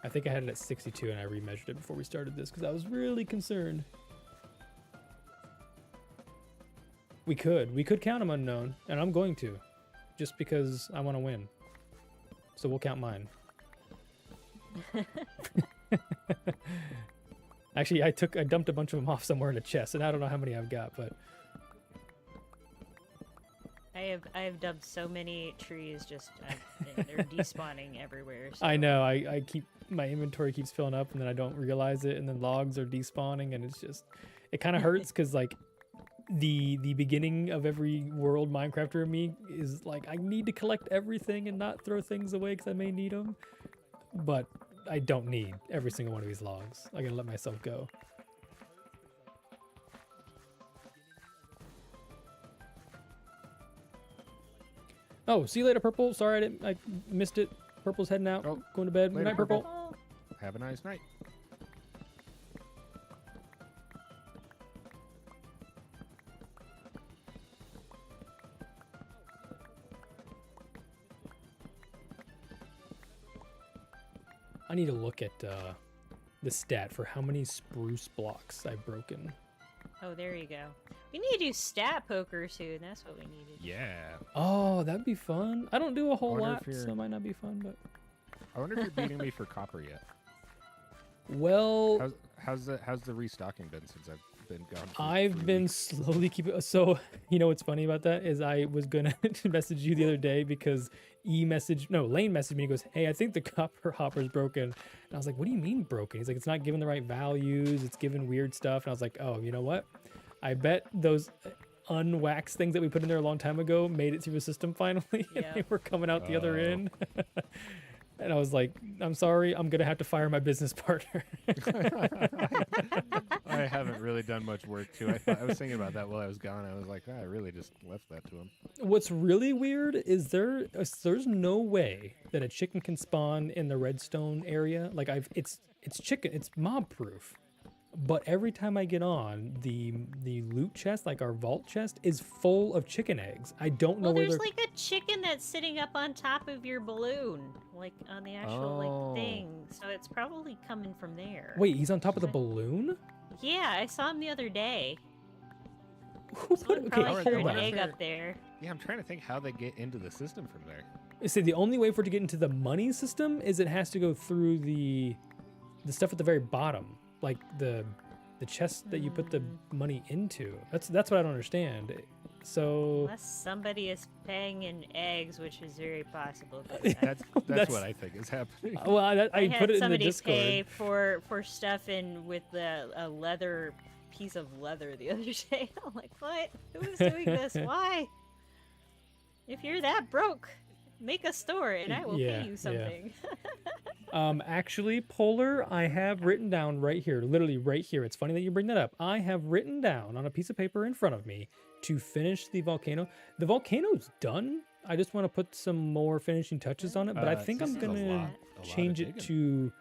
I think I had it at 62 and I remeasured it before we started this because I was really concerned. We could count them unknown, and I'm going to, just because I want to win. So we'll count mine. Actually, I dumped a bunch of them off somewhere in a chest, and I don't know how many I've got, but I have dubbed so many trees, just they're despawning everywhere. So. I know I keep my inventory keeps filling up, and then I don't realize it, and then logs are despawning, and it's just it kind of hurts because like the beginning of every world Minecrafter in me is like I need to collect everything and not throw things away because I may need them, but I don't need every single one of these logs. I gotta let myself go. Oh, see you later, Purple. Sorry I missed it. Purple's heading out. Oh, Going to bed. Good later, night, Purple. Oh, Have a nice night. I need to look at the stat for how many spruce blocks I've broken. oh, there you go. We need to do stat poker soon. That's what we need to do. Yeah. Oh, that'd be fun. I don't do a whole Wonder lot, if you're- so it might not be fun, but I wonder if you're beating me for copper yet. well, How's the restocking been since I've been gone? for I've 3 been weeks? slowly keeping. So you know what's funny about that is I was gonna message you the other day because Lane messaged me. He goes, "Hey, I think the copper hopper's broken." And I was like, "What do you mean broken?" He's like, "It's not giving the right values. It's giving weird stuff." And I was like, "Oh, you know what? I bet those unwaxed things that we put in there a long time ago made it through the system finally, and Yeah. they were coming out the other Oh. end." And I was like, I'm sorry, I'm gonna have to fire my business partner. I haven't really done much work too. I was thinking about that while I was gone. I was like, I really just left that to him. What's really weird is there's no way that a chicken can spawn in the redstone area. Like it's chicken, it's mob proof. But every time I get on, the loot chest, like our vault chest, is full of chicken eggs. I don't know Well, where there's they're. like a chicken that's sitting up on top of your balloon, like on the actual Oh. like thing. So it's probably coming from there. Wait, he's on top of the balloon? Yeah, I saw him the other day. Who put? Someone Okay, probably Alright, threw I an wonder egg if up there. Yeah, I'm trying to think how they get into the system from there. See, the only way for it to get into the money system is it has to go through the stuff at the very bottom, like the chest that you put the money into. That's what I don't understand. So Unless somebody is paying in eggs, which is very possible. 'cause That's That's- what I think is happening. well, I I put had it in the somebody Discord. pay for stuff in with a leather piece of leather the other day. I'm like, what? Who is doing this? Why? If you're that broke, make a store and I will Yeah, pay yeah. you something. Actually, Polar, I have written down right here, literally right here. It's funny that you bring that up. I have written down on a piece of paper in front of me to finish the volcano. The volcano's done. I just want to put some more finishing touches on it, but I think I'm this is a gonna lot of change it digging. to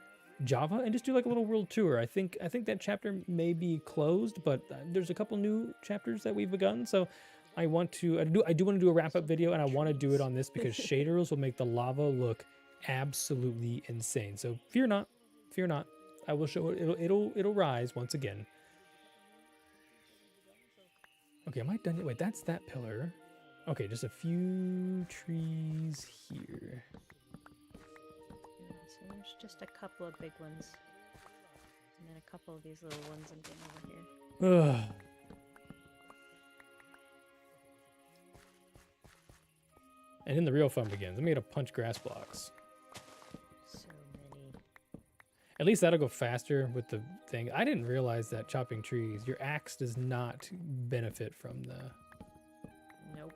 Java and just do like a little world tour. I think that chapter may be closed, but there's a couple new chapters that we've begun. So I want to I do want to do a wrap up video, and I want to do it on this because shaders will make the lava look absolutely insane. So fear not. I will show it. It'll rise once again. Okay, am I done yet? Wait, that's that pillar. Okay, just a few trees here. So there's just a couple of big ones. And then a couple of these little ones I'm getting over here. Ugh. And then the real fun begins. I'm gonna punch grass blocks. So many. At least that'll go faster with the thing. I didn't realize that chopping trees, your axe does not benefit from the. Nope.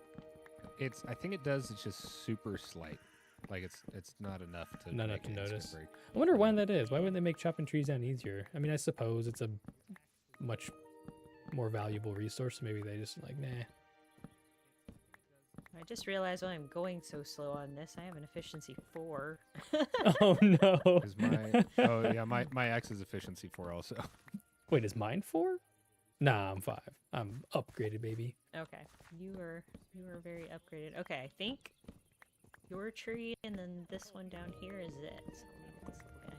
I think it does. It's just super slight. Like it's not enough to Not enough make to an instant notice. break. I wonder why that is. Why wouldn't they make chopping trees down easier? I mean, I suppose it's a much more valuable resource. So maybe they just like, nah. I just realized why I'm going so slow on this. I have an efficiency 4. Oh no. Is my axe is efficiency 4 also. Wait, is mine 4? Nah, I'm 5. I'm upgraded, baby. Okay, you are very upgraded. Okay, I think your tree and then this one down here is it. So maybe this little guy.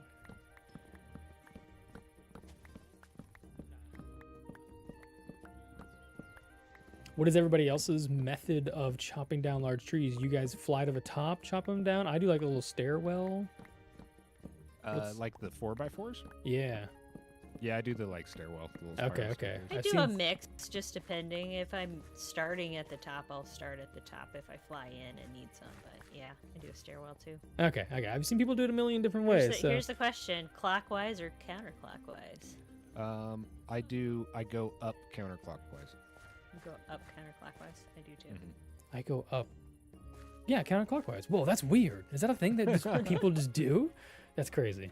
What is everybody else's method of chopping down large trees? You guys fly to the top, chop them down? I do like a little stairwell. What's- Like the 4x4s? Yeah. Yeah, I do the like stairwell. the little Okay, spiral okay. stairs. I I've do seen- a mix, just depending. If I'm starting at the top, I'll start at the top. If I fly in and need some, but yeah, I do a stairwell too. Okay. I've seen people do it a million different ways. So. Here's the question: clockwise or counterclockwise? I go up counterclockwise. You go up counterclockwise. I do too. Mhm. I go up. Yeah, counterclockwise. Whoa, that's weird. Is that a thing that just people just do? That's crazy.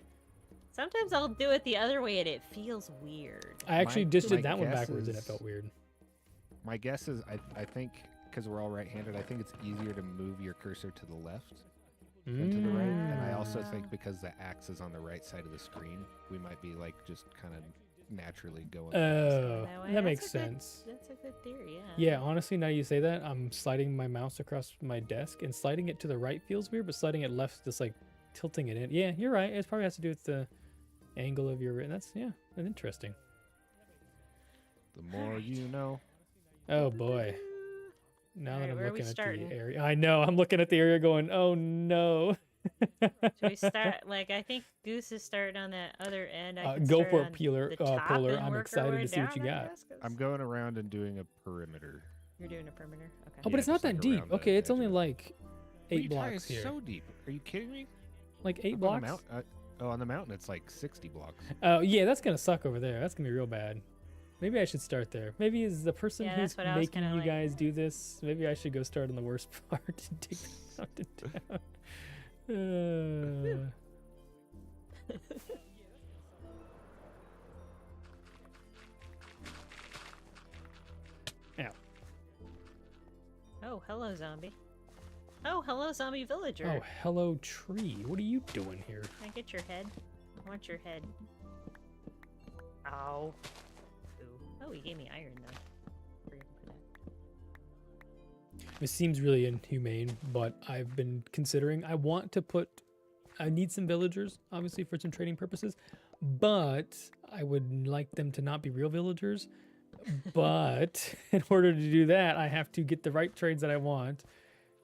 Sometimes I'll do it the other way and it feels weird. I actually My- just my did that one guess backwards and it is- felt weird. My guess is I think because we're all right-handed, I think it's easier to move your cursor to the left than to the right. And I also Mm. think because the axe is on the right side of the screen, we might be like just kind of naturally going. Oh, That way. that That's makes a good- sense. That's a good theory, yeah. Yeah, honestly, now you say that, I'm sliding my mouse across my desk, and sliding it to the right feels weird, but sliding it left, just like tilting it in. Yeah, you're right. It probably has to do with the angle of your. That's interesting. The more you know. Oh boy. Now Alright, that I'm where are we looking at starting? the area, I know I'm looking at the area, going, oh no. Should we start? Like, I think Goose is starting on that other end. I can Go start for it, on Peeler. the top Polar. and I'm work our excited way to see what you down, I got. guess, 'cause I'm going around and doing a perimeter. You're doing a perimeter. Okay. Oh, but Yeah, it's not just, like, that deep. around the Okay, it's edge only of it. like What are 8 you talking- blocks it's here. so deep. Are you kidding me? Like 8 Up blocks. On the on the mountain, it's like 60 blocks. Oh yeah, that's gonna suck over there. That's gonna be real bad. Maybe I should start there. Maybe as the person Yeah, who's that's what I was making kinda you like. guys do this, maybe I should go start on the worst part and take the mountain down. Ow. Oh, hello, zombie. Oh, hello, zombie villager. Oh, hello, tree. What are you doing here? Can I get your head? I want your head. Ow. Ooh. Oh, he gave me iron, though. Where you gonna put that? This seems really inhumane, but I've been considering. I need some villagers, obviously, for some trading purposes, but I would like them to not be real villagers. But in order to do that, I have to get the right trades that I want,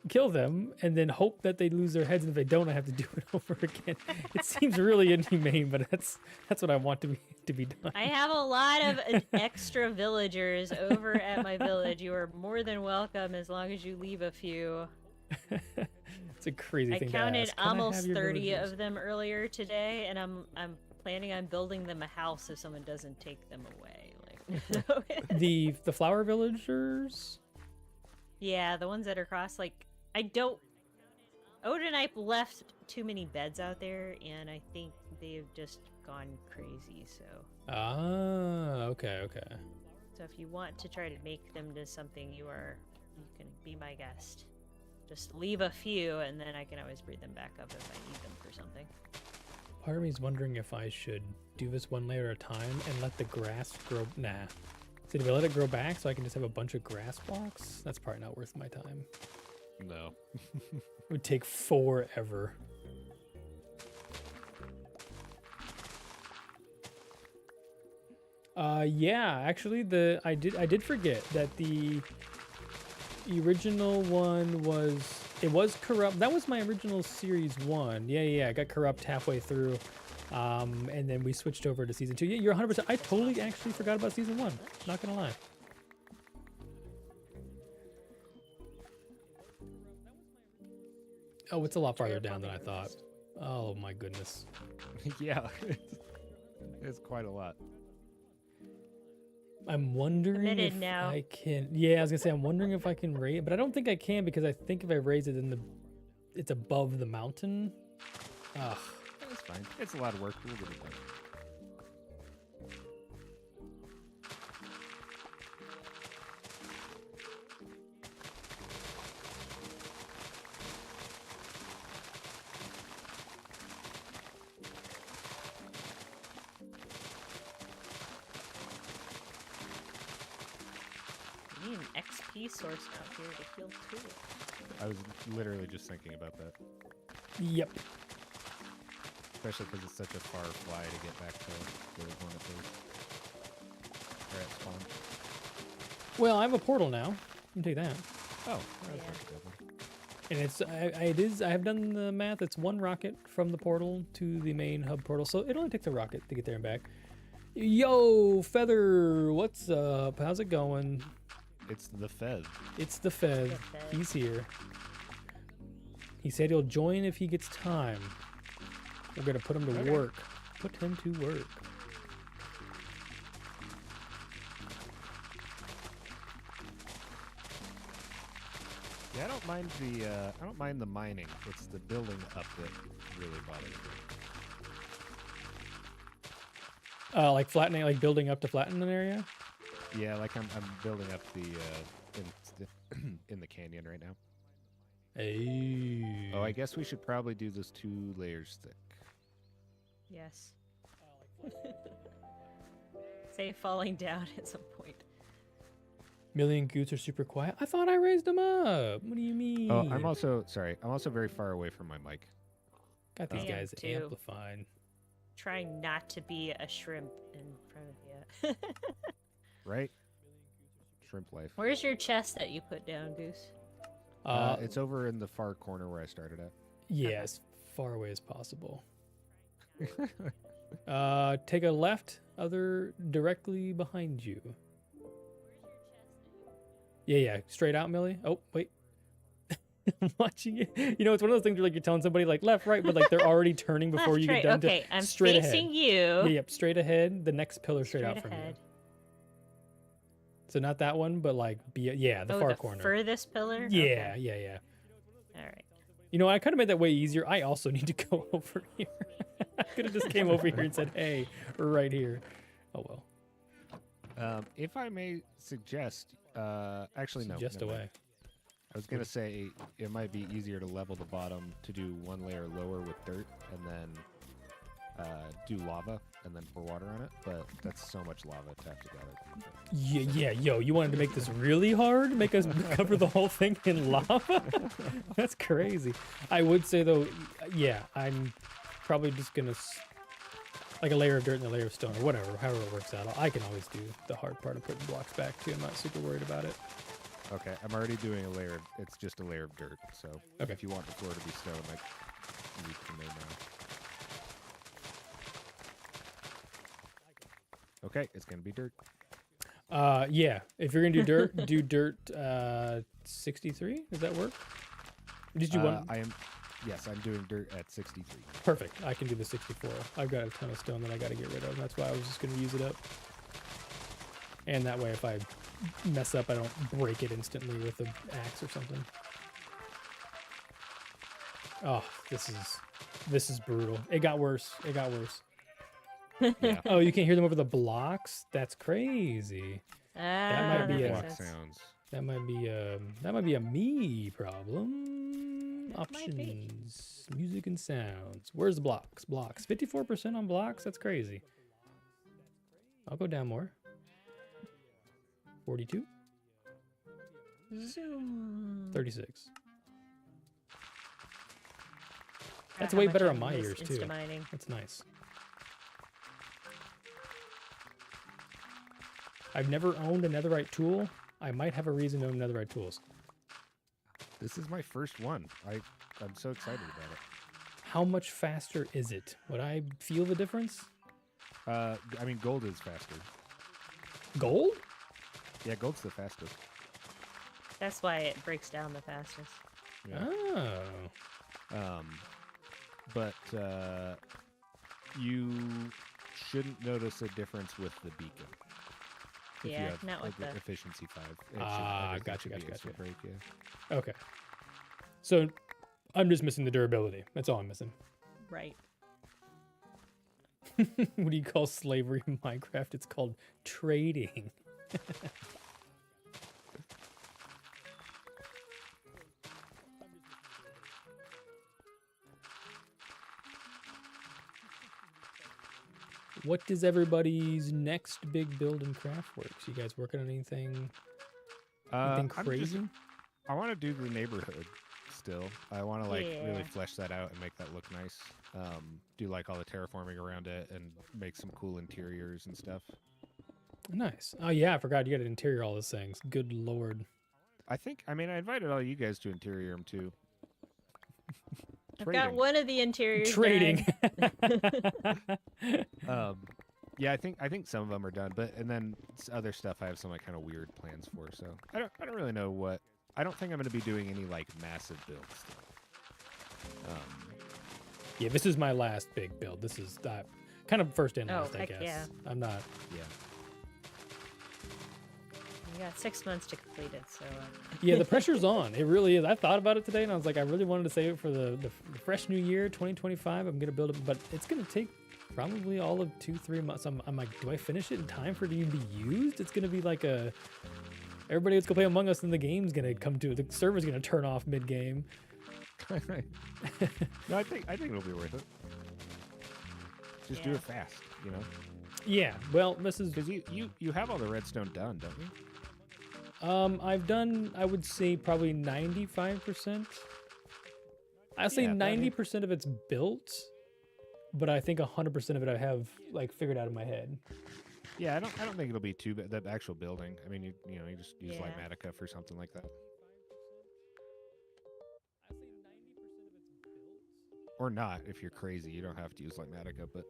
kill them, and then hope that they lose their heads. And if they don't, I have to do it over again. It seems really inhumane, but that's what I want to be done. I have a lot of extra villagers over at my village. You are more than welcome as long as you leave a few. It's a crazy I thing counted to ask. Can I have almost your 30 villagers? of them earlier today, and I'm planning on building them a house if someone doesn't take them away. Like, The flower villagers. yeah, the ones that are crossed. Like, I don't. Odinipe left too many beds out there, and I think they've just gone crazy. So Okay. if you want to try to make them to something, you can be my guest. Just leave a few, and then I can always breed them back up if I need them for something. Part of me is wondering if I should do this one layer at a time and let the grass grow. Nah. So do I let it grow back so I can just have a bunch of grass blocks? That's probably not worth my time. No. It would take forever. Yeah, actually, I did forget that the original one was corrupt. That was my original series 1. Yeah, I got corrupt halfway through. And then we switched over to season 2. Yeah, you're 100%. I totally actually forgot about season 1. Not gonna lie. Oh, it's a lot farther down than I thought. Oh my goodness. Yeah. It's quite a lot. I'm wondering Committed if now. I can. Yeah, I was gonna say I'm wondering if I can raise, but I don't think I can because I think if I raise it, then it's above the mountain. Ugh. That's fine. It's a lot of work. We'll get it done. You need an XP source out here to kill tools. I was literally just thinking about that. Yep. Especially because it's such a far fly to get back to where we want to be. Or at spawn. Well, I have a portal now. I can take that. Oh, Yeah. that's a good one. And I have done the math. It's 1 rocket from the portal to the main hub portal, so it only takes a rocket to get there and back. Yo, Feather, what's up? How's it going? It's the Fez. It's the Fez. The Fez. He's here. He said he'll join if he gets time. We're gonna put him to Okay. work. Put him to work. Yeah, I don't mind the mining. It's the building up that really bothers me. Like flattening, like building up to flatten an area. Yeah, like I'm building up the in the canyon right now. Hey. Oh, I guess we should probably do this 2 layers thick. Yes. Say falling down at some point. Million Goots are super quiet. I thought I raised them up. What do you mean? Oh, I'm also very far away from my mic. got these I am guys too. amplified. Trying not to be a shrimp in front of you. Right? Shrimp life. Where's your chest that you put down, Goose? It's over in the far corner where I started at. Yeah, as far away as possible. Take a left, other directly behind you. Yeah, straight out, Millie. Oh, wait. I'm watching it. You know, it's one of those things where like you're telling somebody like left, right, but like they're already turning before Left, you right. get done. Okay, to I'm straight facing ahead. you. Yeah, yep, straight ahead. The next pillar straight out from ahead. you. So not that one, but like the far the corner. furthest pillar? Yeah, Okay. yeah. All right. You know, I kind of made that way easier. I also need to go over here. I could have just came over here and said, hey, we're right here. Oh, well. If I may suggest, actually, no. Suggest never away. mind. I was going to say it might be easier to level the bottom to do one layer lower with dirt and then do lava and then pour water on it, but that's so much lava to have together. Yeah, yo, you wanted to make this really hard? Make us cover the whole thing in lava? That's crazy. I would say, though, yeah, I'm probably just going to, like a layer of dirt and a layer of stone or whatever, however it works out. I can always do the hard part of putting blocks back, too. I'm not super worried about it. Okay, I'm already doing a layer. It's just a layer of dirt, so Okay. if you want the floor to be stone, like, you can know now. Okay, it's going to be dirt. Yeah, if you're gonna do dirt, do dirt 63. Does that work? Did you want? Yes, I'm doing dirt at 63. Perfect. I can do the 64. I've got a ton of stone that I got to get rid of. That's why I was just gonna use it up. And that way, if I mess up, I don't break it instantly with an axe or something. Oh, this is brutal. It got worse. It got worse. Yeah. Oh, you can't hear them over the blocks? That's crazy. Ah, might be that a- makes Block sense. sounds. That might be a me problem. It might be. Options, music and sounds. Where's the blocks? Blocks. 54% on blocks. That's crazy. I'll go down more. 42, Zoom. 36. Forgot That's how way much better I on my miss ears, too. Insta-mining. That's nice. I've never owned a netherite tool. I might have a reason to own netherite tools. This is my first one. I'm so excited about it. How much faster is it? Would I feel the difference? I mean, gold is faster. Gold? Yeah, gold's the fastest. That's why it breaks down the fastest. Yeah. Oh. But you shouldn't notice a difference with the beacon. If Yeah, you have not with like, the- efficiency 5. Ah, everything gotcha, should be gotcha. instant break, yeah. Okay. So I'm just missing the durability. That's all I'm missing. Right. What do you call slavery in Minecraft? It's called trading. What is everybody's next big build in CraftWorks? You guys working on anything I'm crazy? I want to do the neighborhood still. I want to like really Yeah. flesh that out and make that look nice. Do like all the terraforming around it and make some cool interiors and stuff. Nice. Oh yeah, I forgot you got to interior all those things. Good lord. I invited all you guys to interior them too. I've got one of the interiors Trading. done. Yeah, I think some of them are done, but and then other stuff I have some like kind of weird plans for. So I don't really know what. I don't think I'm going to be doing any like massive builds. Still. Yeah, this is my last big build. This is kind of first and Oh, last, I heck guess. yeah. I'm not. Yeah. You got 6 months to complete it, so. Yeah, the pressure's on. It really is. I thought about it today, and I was like, I really wanted to save it for the fresh new year, 2025. I'm gonna build it, but it's gonna take probably all of 2-3 months. I'm like, do I finish it in time for it to even be used? It's gonna be like everybody that's gonna play Among Us in the game's gonna come to the server's gonna turn off mid game. No, I think it'll be worth it. Just do Yeah. it fast, you know. Yeah. Well, this is. Because you have all the redstone done, don't you? I've done, I would say, probably 95%. I'll say Yeah, that is- 90% of it's built, but I think 100% of it I have like figured out in my head. Yeah, I don't think it'll be too bad. The actual building. I mean, you just use Yeah. Ligmatica for something like that, or not if you're crazy. You don't have to use Ligmatica, but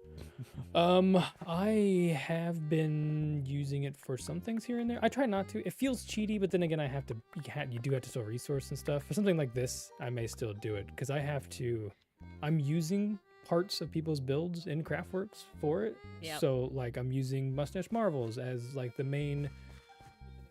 I have been using it for some things here and there. I try not to. It feels cheaty, but then again, I have to. You do have to store resource and stuff. For something like this, I may still do it because I have to. I'm using parts of people's builds in CraftWorks for it. Yep. So like I'm using Mustache Marvels as like the main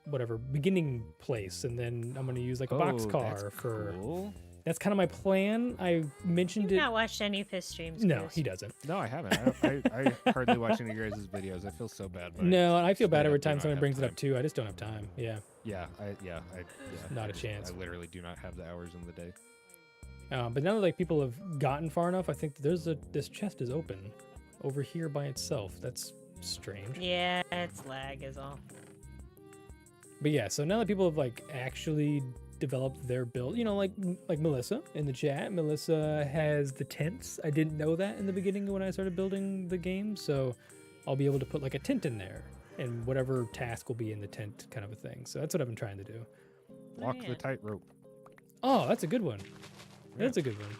whatever beginning place, and then I'm gonna use like a that's boxcar for cool. That's kind of my plan. I mentioned You've it. not watched any of his streams. No, Goose. he doesn't. No, I haven't. I hardly watch any of your guys' videos. I feel so bad. But No, and I feel bad straight every up do time not someone have brings it time. up too. I just don't have time. Yeah. Yeah. Not a just- chance. I literally do not have the hours in the day. But now that like people have gotten far enough, I think this chest is open over here by itself. That's strange. Yeah, it's lag is all. But yeah, so now that people have like actually developed their build, you know, like Melissa in the chat. Melissa has the tents. I didn't know that in the beginning when I started building the game, so I'll be able to put like a tent in there, and whatever task will be in the tent, kind of a thing. So that's what I've been trying to do. Walk yeah. the tightrope. Oh, that's a good one. That's a good one.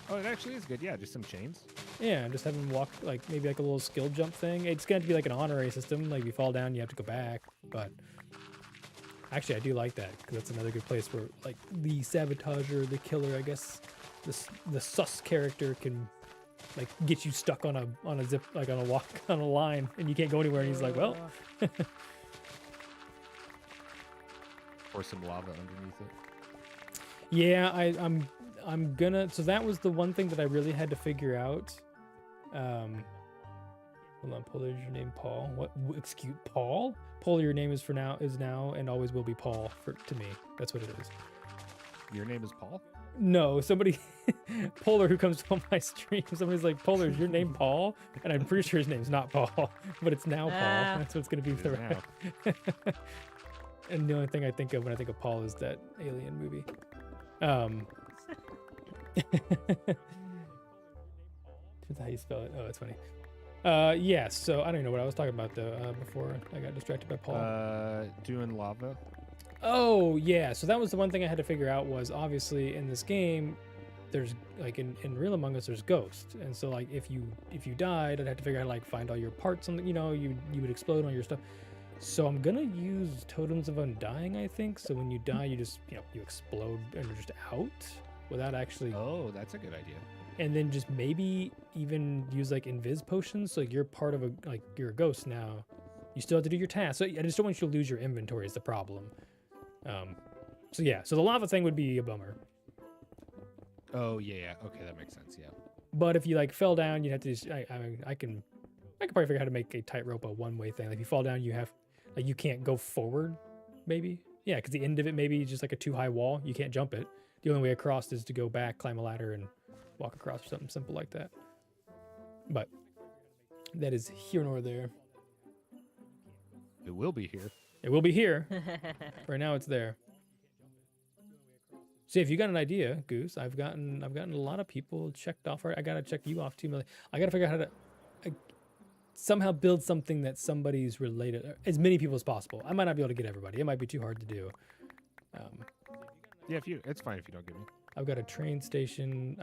Oh, it actually is good. Yeah, just some chains. Yeah, and just have him walk like maybe like a little skill jump thing. It's going to be like an honorary system. Like if you fall down, you have to go back. But actually, I do like that because that's another good place where like the sabotager, the killer, I guess, the sus character can like get you stuck on a zip, like on a walk on a line, and you can't go anywhere. And he's like, well, Pour some lava underneath it. yeah, I'm gonna. So that was the one thing that I really had to figure out. Hold on, Polar, is your name Paul? What? Excuse Paul? Polar, your name is now and always will be Paul to me. That's what it is. Your name is Paul? No, somebody, Polar, who comes on my stream, somebody's like, Polar, is your name Paul? And I'm pretty sure his name's not Paul, but it's now Paul. That's what it's gonna be It for is the now. And the only thing I think of when I think of Paul is that Alien movie. That's how you spell it. Oh, that's funny. Yeah, so I don't even know what I was talking about though before I got distracted by Paul. Doing lava. Oh, yeah. So that was the one thing I had to figure out was obviously in this game, there's like in Real Among Us, there's ghosts. And so like if you died, I'd have to figure out how to like find all your parts on the, you would explode all your stuff. So I'm gonna use Totems of Undying, I think. So when you die, you just, you explode and you're just out without actually. Oh, that's a good idea. And then just maybe even use like invis potions. So you're part of you're a ghost now. You still have to do your tasks. So I just don't want you to lose your inventory is the problem. So yeah, so the lava thing would be a bummer. Oh yeah. Okay, that makes sense. Yeah. But if you like fell down, you'd have to just, I can probably figure out how to make a tightrope a one-way thing. Like if you fall down, you have, like you can't go forward, maybe. Yeah, because the end of it maybe just like a too high wall. You can't jump it. The only way across is to go back, climb a ladder, and walk across or something simple like that. But that is here nor there. It will be here. It will be here. Right now it's there. See, if you got an idea, Goose, I've gotten a lot of people checked off. I gotta check you off too, Millie. I gotta figure out how to somehow build something that somebody's related, as many people as possible. I might not be able to get everybody. It might be too hard to do. Yeah, it's fine if you don't get me. I've got a train station.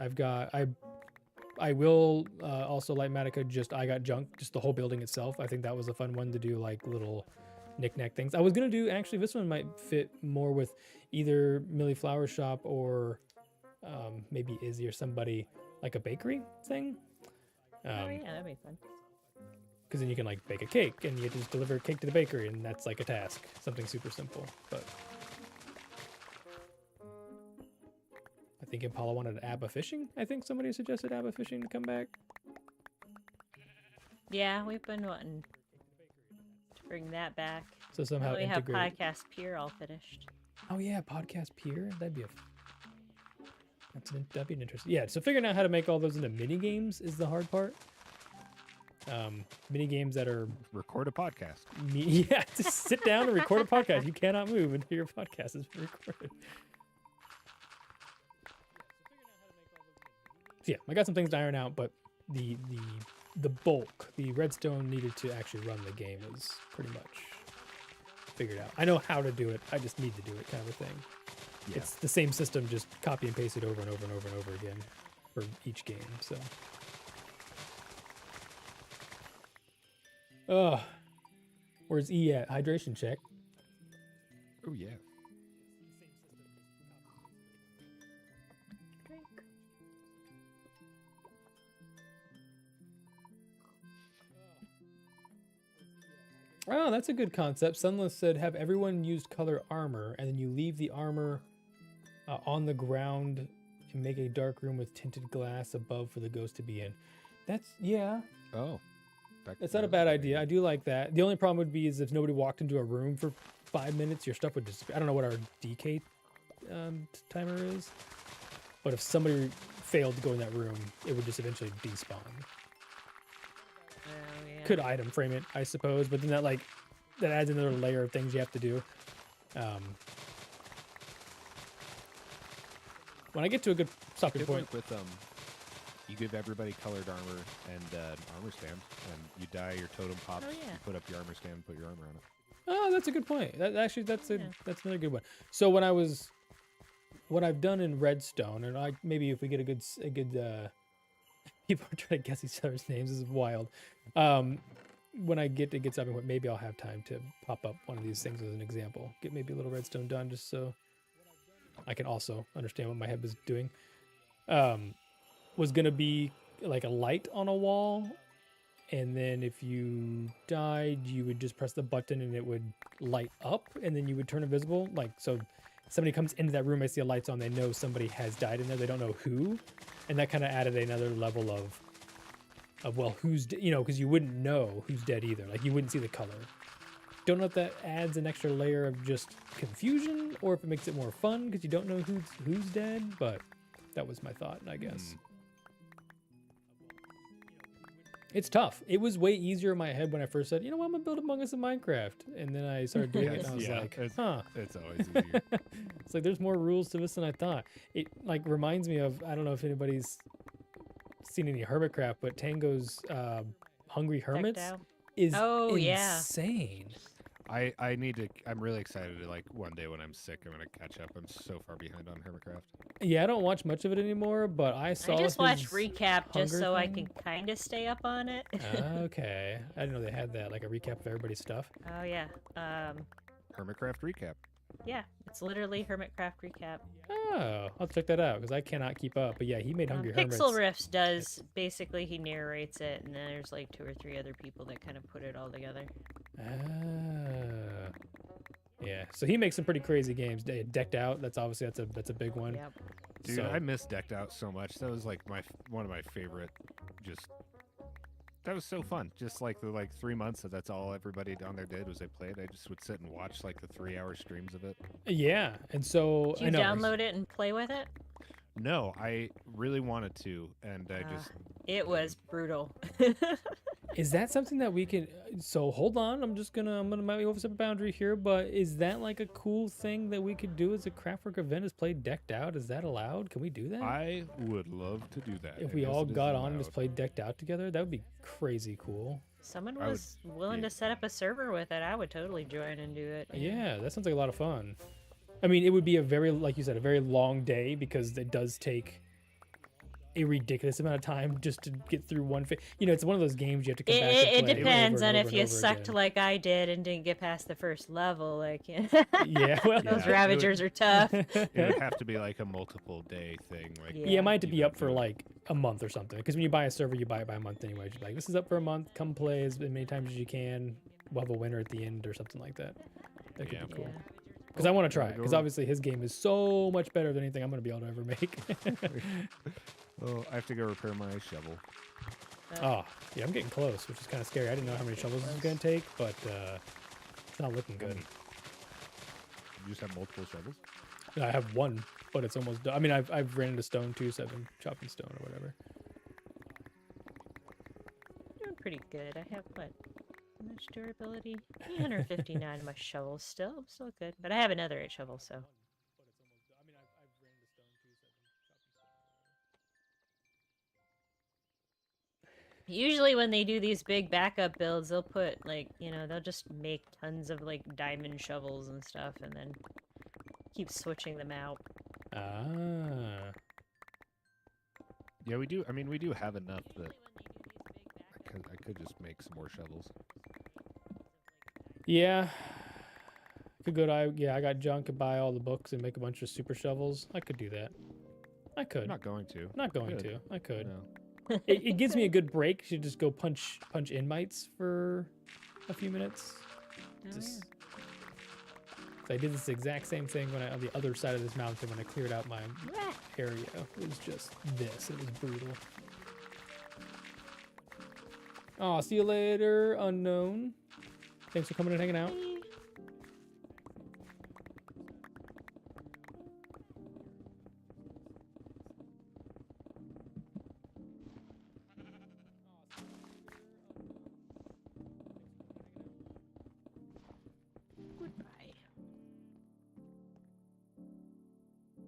I will also like Matica. I got junk, just the whole building itself. I think that was a fun one to do, like little knick-knack things. I was gonna do, actually, this one might fit more with either Millie Flower Shop or maybe Izzy or somebody, like a bakery thing. Oh yeah, that'd be fun. Because then you can like bake a cake and you just deliver a cake to the bakery, and that's like a task, something super simple. But I think Impala wanted Abba fishing. I think somebody suggested Abba fishing to come back. Yeah, we've been wanting to bring that back. So somehow Now we have integrate. Podcast Pier all finished. Oh yeah, podcast Pier. That'd be that'd be an interesting. Yeah, so figuring out how to make all those into mini games is the hard part. Mini games that are Record a podcast. yeah, just sit down and record a podcast. You cannot move until your podcast is recorded. So yeah, I got some things to iron out, but the bulk, the redstone needed to actually run the game is pretty much figured out. I know how to do it. I just need to do it, kind of a thing. Yeah. It's the same system, just copy and paste it over and over and over and over again for each game. So, where's E at? Hydration check. Oh yeah. Oh, that's a good concept. Sunless said, have everyone used color armor, and then you leave the armor on the ground and make a dark room with tinted glass above for the ghost to be in. That's, yeah, Oh. that's not a bad idea. I do like that. The only problem would be is if nobody walked into a room for 5 minutes, your stuff would disappear. I don't know what our decay timer is, but if somebody failed to go in that room, it would just eventually despawn. Oh, yeah. Could item frame it, I suppose, but then that adds another layer of things you have to do. When I get to a good stopping Good point, work with you give everybody colored armor and armor stand, and you die, your totem pops. Oh, yeah. You put up your armor stand, put your armor on it. oh, that's a good point. That's Yeah. another good one. So what I've done in Redstone, and maybe if we get a good people are trying to guess each other's names. This is wild. When I get to get stopping point, maybe I'll have time to pop up one of these things as an example. Get maybe a little redstone done, just so I can also understand what my head was doing. Was gonna be like a light on a wall, and then if you died, you would just press the button and it would light up, and then you would turn invisible. Like, so somebody comes into that room, they see the lights on, they know somebody has died in there, they don't know who, and that kind of added another level of well, who's because you wouldn't know who's dead either. Like, you wouldn't see the color. Don't know if that adds an extra layer of just confusion or if it makes it more fun because you don't know who's dead, but that was my thought, I guess. It's tough. It was way easier in my head when I first said, I'm gonna build Among Us in Minecraft, and then I started doing it, and I was like, huh. It's always easier. It's like there's more rules to this than I thought. It reminds me of, I don't know if anybody's seen any Hermitcraft, but Tango's Hungry Hermits is insane. I'm really excited to, one day when I'm sick, I'm gonna catch up. I'm so far behind on Hermitcraft. Yeah, I don't watch much of it anymore, but I saw I just watch his recap just Hunger so I thing. can kind of stay up on it. Okay. I didn't know they had that, like a recap of everybody's stuff. Oh yeah. Hermitcraft recap. Yeah, it's literally Hermitcraft recap. Oh, I'll check that out because I cannot keep up. But yeah, he made Hungry Hermits. Pixel Riffs does, basically he narrates it, and then there's like 2 or 3 other people that kind of put it all together. Ah. Yeah, so he makes some pretty crazy games. Decked Out, that's a big one. Yep. Dude, So- I miss Decked Out so much. That was one of my favorite. That was so fun. Just like the 3 months that's all everybody down there did was they played. I just would sit and watch the 3-hour streams of it. Yeah, and so Did you I know. download it and play with it? No, I really wanted to, and I just It was brutal. Is that something that we can? So hold on, I'm gonna might overstep a boundary here, but is that like a cool thing that we could do as a Craftwork event? Is play Decked Out? Is that allowed? Can we do that? I would love to do that. If I we guess all it is got on and just allowed. played Decked Out together, that would be crazy cool. Someone I would- was willing yeah. to set up a server with it. I would totally join and do it. Yeah, that sounds like a lot of fun. I mean, it would be a very, like you said, a very long day because it does take a ridiculous amount of time just to get through one phase. It's one of those games you have to come back and It play depends over and on over if and you over sucked again. like I did and didn't get past the first level. Yeah, well, Those Yeah, Ravagers are tough. It would have to be like a multiple day thing. yeah, it might have to you be know, up for like a month or something. Because when you buy a server, you buy it by a month anyway. You're like, this is up for a month. Come play as many times as you can. We'll have a winner at the end or something like that. That could Yeah. be cool. Yeah. Because I want to try it. Go Because on. obviously his game is so much better than anything I'm going to be able to ever make. Oh, I have to go repair my shovel. Oh, yeah, I'm getting close, which is kind of scary. I didn't know how many shovels this was going to take, but it's not looking good. You just have multiple shovels? I have one, but it's almost done. I mean, I've ran into stone too, so I've been chopping stone or whatever. Doing pretty good. I have what? How much durability? 359 of my shovels still. I'm still good. But I have another 8 shovels, so. Usually when they do these big backup builds, they'll put they'll just make tons of diamond shovels and stuff and then keep switching them out. Ah. Yeah, we do. I mean, we do have enough that I could just make some more shovels. Yeah. Could go to I got junk and buy all the books and make a bunch of super shovels. I could do that. I could. I'm not going to. Not going Good. to. I could. No. It gives me a good break to just go punch invites for a few minutes. Oh, Just- I did this exact same thing when on the other side of this mountain when I cleared out my Wah. area. It was just this. It was brutal. Oh, see you later, unknown. Thanks for coming and hanging out. Goodbye.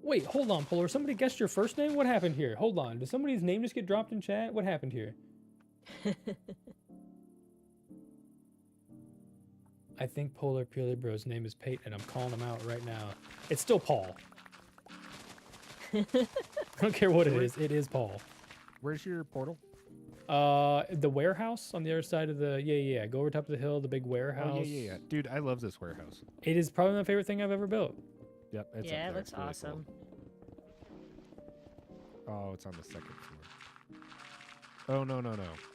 Wait, hold on, Polar. Somebody guessed your first name? What happened here? Hold on. Did somebody's name just get dropped in chat? What happened here? I think Polar Purely Bro's name is Peyton, and I'm calling him out right now. It's still Paul. I don't care what it is. It is Paul. Where's your portal? The warehouse on the other side of the yeah. Go over top of the hill, the big warehouse. Oh, yeah. Dude, I love this warehouse. It is probably my favorite thing I've ever built. Yep, it's Yeah, up it there. looks It's really awesome. cool. Oh, it's on the second floor. Oh, no.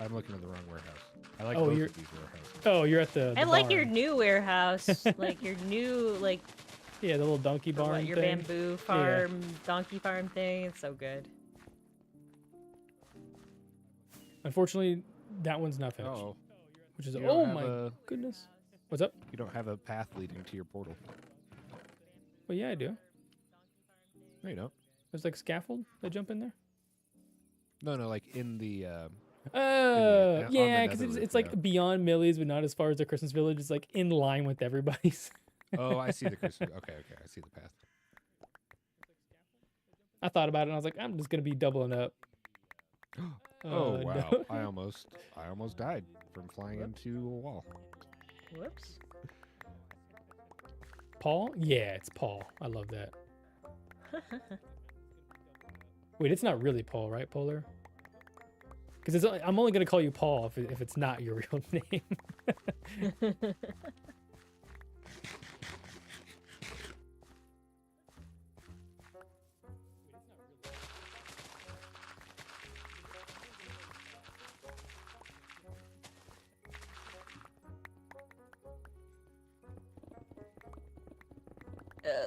I'm looking at the wrong warehouse. I like Oh, both you're- of these warehouses. Oh, you're at the I like barn. your new warehouse, like your new Yeah, the little donkey or what, barn your thing. bamboo farm, donkey farm thing. It's so good. Unfortunately, that one's not finished. Oh, Which is you don't oh have my goodness. What's up? you don't have a path leading to your portal. Well, yeah, I do. No, you don't. There's like scaffold. I jump in there. No, like in the. Oh, on the yeah, because nether it's roof, like yeah. beyond Millie's, but not as far as the Christmas Village. It's like in line with everybody's. Oh, I see the Christmas. Okay, I see the path. I thought about it and I was like, I'm just gonna be doubling up. Oh no. wow! I almost died from flying into a wall. Whoops. Paul? Yeah, it's Paul. I love that. Wait, it's not really Paul, right, Polar? Because I'm only gonna call you Paul if it's not your real name.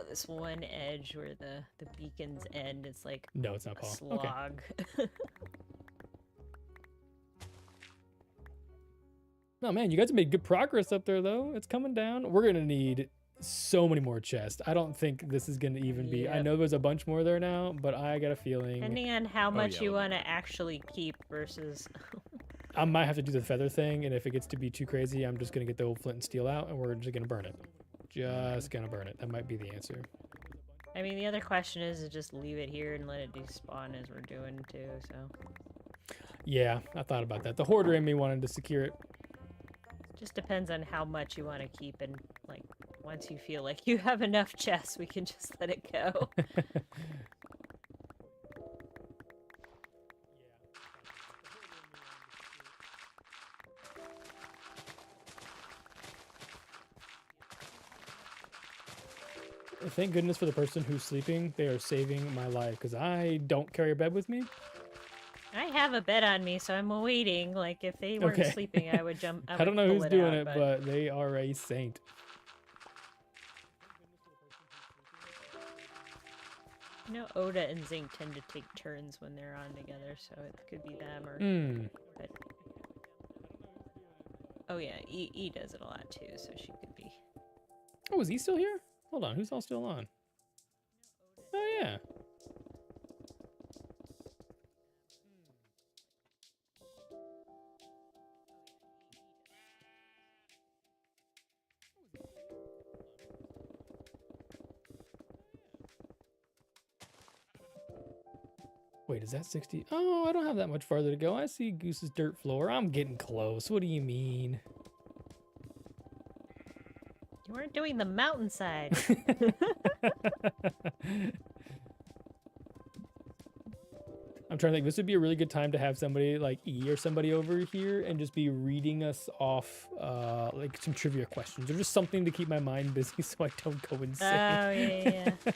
This one edge where the beacons end, it's like No, it's not a Paul. Okay. slog. No, man, you guys have made good progress up there, though. It's coming down. We're gonna need so many more chests. I don't think this is gonna even be. I Yep. know there's a bunch more there now, but I got a feeling Depending on how much yeah, you let want to actually keep versus. I might have to do the feather thing, and if it gets to be too crazy, I'm just gonna get the old flint and steel out, and we're just gonna burn it. Just gonna burn it. That might be the answer. I mean, the other question is to just leave it here and let it despawn as we're doing too. So Yeah, I thought about that. The hoarder in me wanted to secure it. just depends on how much you want to keep, and like once you feel like you have enough chests, we can just let it go. Thank goodness for the person who's sleeping. They are saving my life because I don't carry a bed with me. I have a bed on me, so I'm waiting. Like if they weren't Okay. sleeping, I would jump. I don't know who's doing it, but they are a saint. you know, Oda and Zinc tend to take turns when they're on together, so it could be them or. Hmm. But... Oh yeah, E does it a lot too, so she could be. Oh, is he still here? Hold on, who's all still on? Oh yeah. Wait, is that 60? Oh, I don't have that much farther to go. I see Goose's dirt floor. I'm getting close. What do you mean? You weren't doing the mountainside. I'm trying to think. This would be a really good time to have somebody like E or somebody over here and just be reading us off like some trivia questions or just something to keep my mind busy so I don't go Oh insane. yeah.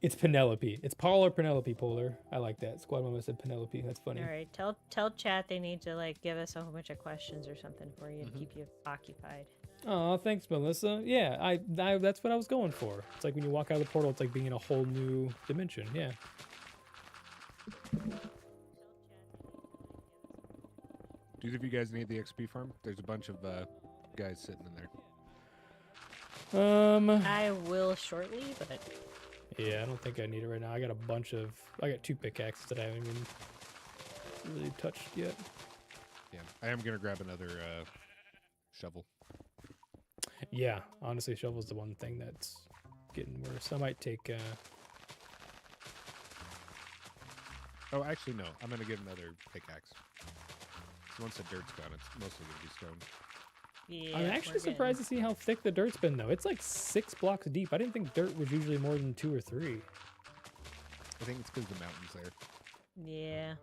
It's Penelope. It's Paul or Penelope Polar. I like that. Squad Mama said Penelope. That's funny. All right, tell chat they need to like give us a whole bunch of questions or something for you to keep you occupied. Oh, thanks, Melissa. Yeah, I that's what I was going for. It's like when you walk out of the portal, it's like being in a whole new dimension. Yeah. Do either of you guys need the XP farm? There's a bunch of guys sitting in there. I will shortly, but Yeah, I don't think I need it right now. I got I got 2 pickaxes that I haven't even really touched yet. Yeah, I am gonna grab another shovel. Yeah, honestly, shovel's the one thing that's getting worse. I might take. Oh, actually, no. I'm gonna get another pickaxe. So once the dirt's gone, it's mostly gonna be stone. yeah. I'm we're actually surprised to see how thick the dirt's been, though. It's like 6 blocks deep. I didn't think dirt was usually more than 2 or 3. I think it's because the mountain's there. getting- Yeah.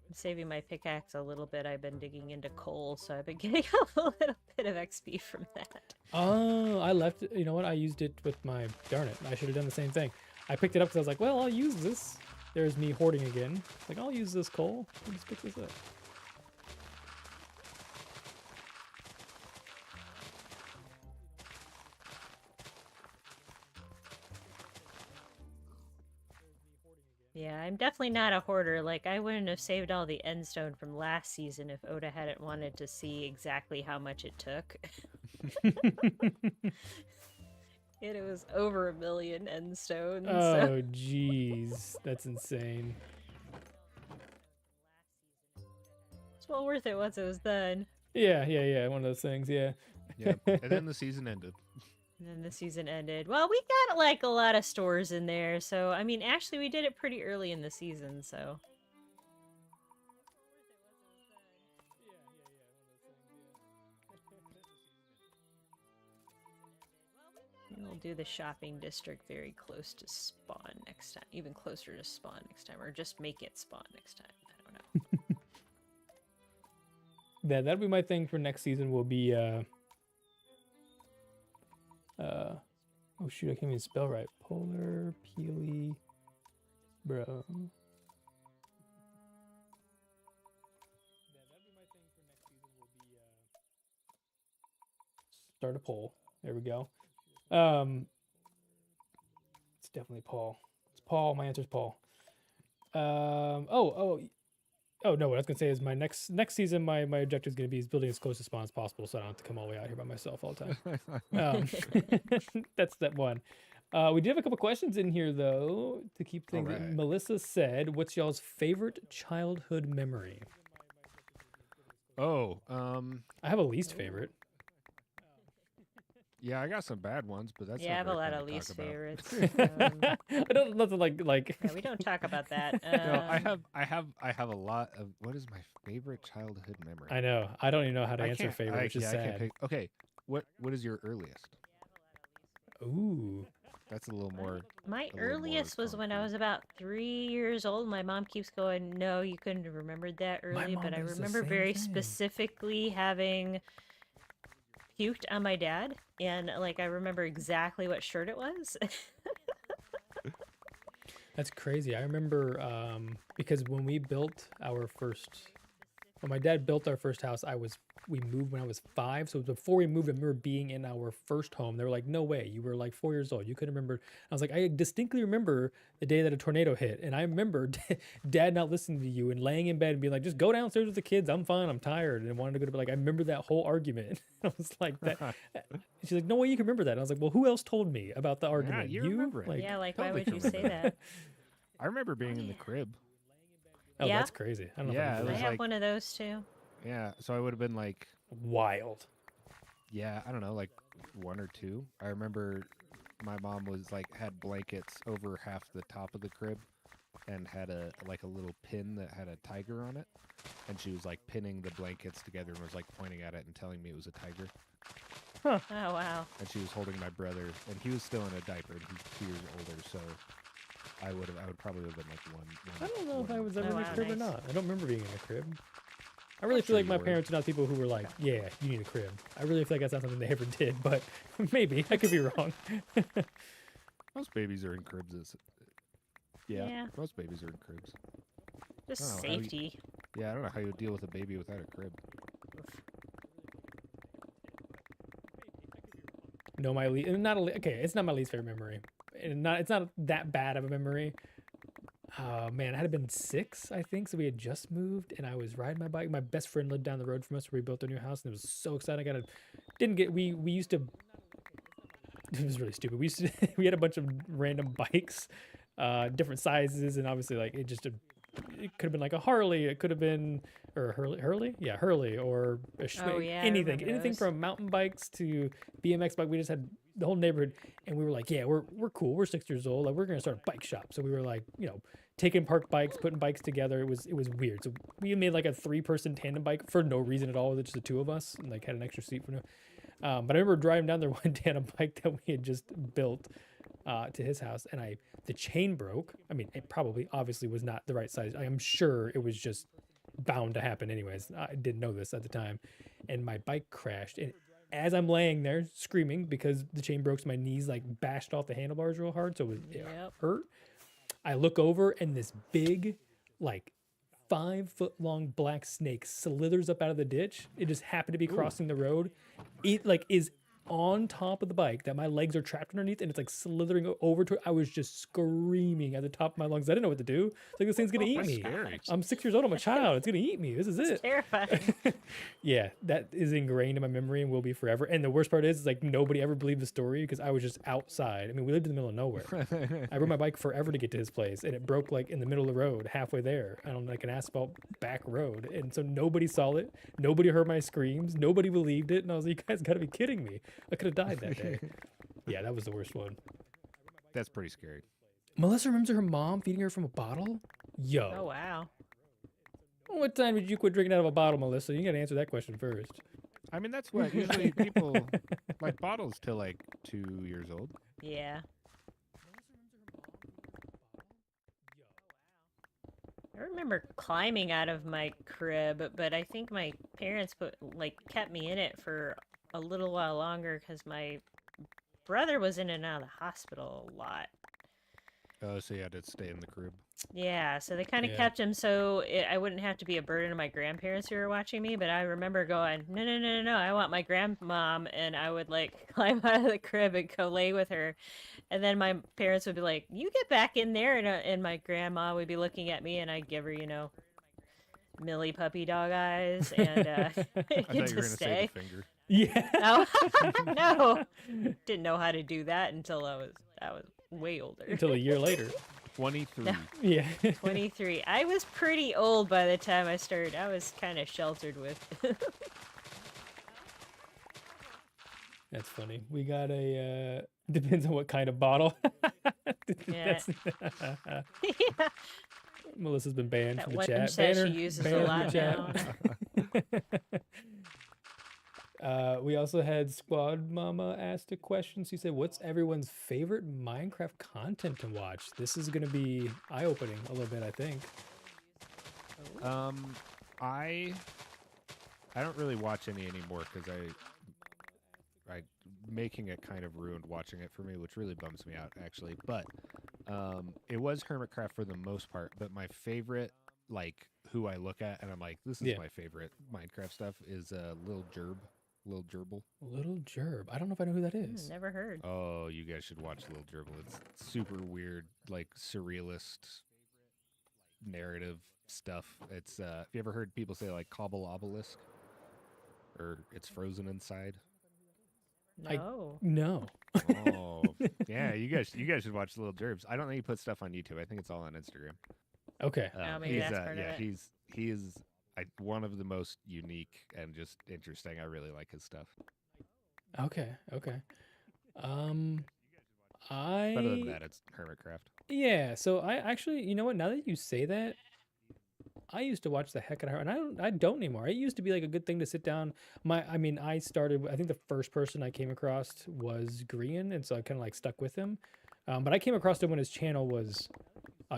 I'm saving my pickaxe a little bit. I've been digging into coal, so I've been getting a little bit of XP from that. Oh, I left it. You know what? I used it with my. Darn it. I should have done the same thing. I picked it up because I was like, well, I'll use this. There's me hoarding again. Like, I'll use this coal. I'll just pick this up. Yeah, I'm definitely not a hoarder. Like, I wouldn't have saved all the end stone from last season if Oda hadn't wanted to see exactly how much it took. And it was over 1 million end stones. So. Oh, jeez. That's insane. It's well worth it once it was done. Yeah. One of those things, yeah. Yeah, and then the season ended. And then the season ended. Well, we got like a lot of stores in there, so I mean, actually, we did it pretty early in the season, so. We'll do the shopping district very close to spawn next time, even closer to spawn next time, or just make it spawn next time. I don't know. Yeah, that'll be my thing for next season. Will be oh shoot, I can't even spell right. Polar Peely, bro. Start a poll. There we go. It's definitely Paul. It's Paul. My answer's Paul. Oh no, what I was gonna say is my next season, my objective is gonna be building as close to spawn as possible, so I don't have to come all the way out here by myself all the time. That's step one. We did have a couple questions in here though to keep things. Alright. Melissa said, "What's y'all's favorite childhood memory?" Oh, I have a least favorite. yeah, I got some bad ones, but that's Yeah, I have a not lot very of fun to least talk about. favorites. I don't nothing like. Yeah, we don't talk about that. No, I have a lot of. What is my favorite childhood memory? I know. I don't even know how to I answer can't- favorite, which is I can't sad. pick. Okay, what is your earliest? Ooh. That's a little more. My a little more earliest was when I was concrete. about 3 years old. My mom keeps going, "No, you couldn't have remembered that early," mom but I does the remember same very thing. specifically having puked on my dad, and like I remember exactly what shirt it was. That's crazy. I remember because when we built our first, when my dad built our first house, we moved when I was 5. So before we moved, I remember being in our first home. They were like, "No way, you were like 4 years old. You couldn't remember." I was like, I distinctly remember the day that a tornado hit, and I remember Dad not listening to you and laying in bed and being like, "Just go downstairs with the kids. I'm fine. I'm tired," and wanted to go to bed. Like I remember that whole argument. I was like, "That." She's like, "No way, you can remember that." And I was like, "Well, who else told me about the argument? you remember it. Like, Yeah, like why totally would you remember say that. that? I remember being in the crib. oh, Yeah? that's crazy. I don't know. Yeah, if I it I remember was that. have like- one of those too. Yeah, so I would have been like, Wild. yeah, I don't know, like 1 or 2. I remember my mom was like had blankets over half the top of the crib, and had a little pin that had a tiger on it, and she was like pinning the blankets together and was like pointing at it and telling me it was a tiger. Oh wow. And she was holding my brother, and he was still in a diaper, and he's 2 years older, so I would probably have been like one. I don't know if I was Oh, ever in a wow, crib or nice. not. I don't remember being in a crib. I really I'm feel sure like you my were. parents are not people who were like, yeah, you need a crib. I really feel like that's not something they ever did, but maybe I could be wrong. Most babies are in cribs. Yeah. Most babies are in cribs. Just Oh, how you- safety. Yeah, I don't know how you deal with a baby without a crib. No, my least, not a, okay, it's not my least favorite memory. And it's not that bad of a memory. Oh man, I had been 6, I think, so we had just moved, and I was riding my bike. My best friend lived down the road from us, where we built our new house, and it was so exciting. We used to. It was really stupid. We had a bunch of random bikes, different sizes, and obviously like it could have been like a Harley, it could have been or Hurley, yeah, Hurley or a Oh, yeah, I anything, remember anything those. from mountain bikes to BMX bike. We just had the whole neighborhood, and we were like, yeah, we're cool. We're 6 years old. Like we're gonna start a bike shop. So we were like, taking park bikes, putting bikes together. It was weird. So we made like a 3-person tandem bike for no reason at all. It was just the 2 of us, and like had an extra seat for no. But I remember driving down there one day on a bike that we had just built to his house, and the chain broke. I mean, it probably obviously was not the right size. I am sure it was just bound to happen anyways. I didn't know this at the time, and my bike crashed. And as I'm laying there screaming because the chain broke, so my knees like bashed off the handlebars real hard, so it Yep. hurt. I look over, and this big, like 5-foot-long black snake slithers up out of the ditch. It just happened to be crossing the road. It like is on top of the bike that my legs are trapped underneath, and it's like slithering over to it. I was just screaming at the top of my lungs. I didn't know what to do. It's like, this thing's gonna eat That's me. scary. I'm 6 years old. I'm a child. It's gonna eat me. This is it. Terrifying. Yeah, that is ingrained in my memory and will be forever. And the worst part is like nobody ever believed the story because I was just outside. I mean, we lived in the middle of nowhere. I rode my bike forever to get to his place, and it broke like in the middle of the road, halfway there, on like an asphalt back road. And so nobody saw it. Nobody heard my screams. Nobody believed it. And I was like, you guys got to be kidding me. I could have died that day. Yeah, that was the worst one. That's pretty scary. Melissa remembers her mom feeding her from a bottle. Yo, Oh, wow. what time did you quit drinking out of a bottle, Melissa? You got to answer that question first. I mean, that's what usually people like bottles till like 2 years old. Yeah. I remember climbing out of my crib, but I think my parents kept me in it for a little while longer because my brother was in and out of the hospital a lot. Oh, so you had to stay in the crib. Yeah, so they kind of Yeah. kept him so I wouldn't have to be a burden to my grandparents who were watching me. But I remember going, no, no, no, no, no, I want my grandmom, and I would like climb out of the crib and go lay with her, and then my parents would be like, "You get back in there," and my grandma would be looking at me, and I'd give her, Millie puppy dog eyes, and I get thought you to were gonna say stay. the finger. Yeah. No, no, didn't know how to do that until I was way older. Until a year later. 23. No. Yeah. 23. I was pretty old by the time I started. I was kind of sheltered with. That's funny. We got a depends on what kind of bottle. Yeah. That's- Yeah, Melissa's been banned that from the one chat. set Ban she her. uses Ban a her lot from now. the chat. We also had Squad Mama asked a question. She said, "What's everyone's favorite Minecraft content to watch?" This is going to be eye-opening a little bit, I think. I don't really watch any anymore because I making it kind of ruined watching it for me, which really bums me out actually. But it was Hermitcraft for the most part. But my favorite, like who I look at and I'm like, this is Yeah. my favorite Minecraft stuff is Lil Gerbil. Little Gerb. I don't know if I know who that is. Never heard. Oh, you guys should watch Lil Gerbil. It's super weird, like surrealist narrative stuff. It's have you ever heard people say like cobble obelisk? Or it's frozen inside? I- No. No. Oh, yeah, you guys should watch Little Gerbs. I don't think he puts stuff on YouTube. I think it's all on Instagram. Okay. Oh, maybe he's, that's part of yeah, it. he is one of the most unique and just interesting. I really like his stuff. Okay. Other than that, it's Hermitcraft. Yeah, so I actually, you know what? Now that you say that, I used to watch the heck out of her, and I don't anymore. It used to be like a good thing to sit down. I started. I think the first person I came across was Grian, and so I kind of like stuck with him. But I came across him when his channel was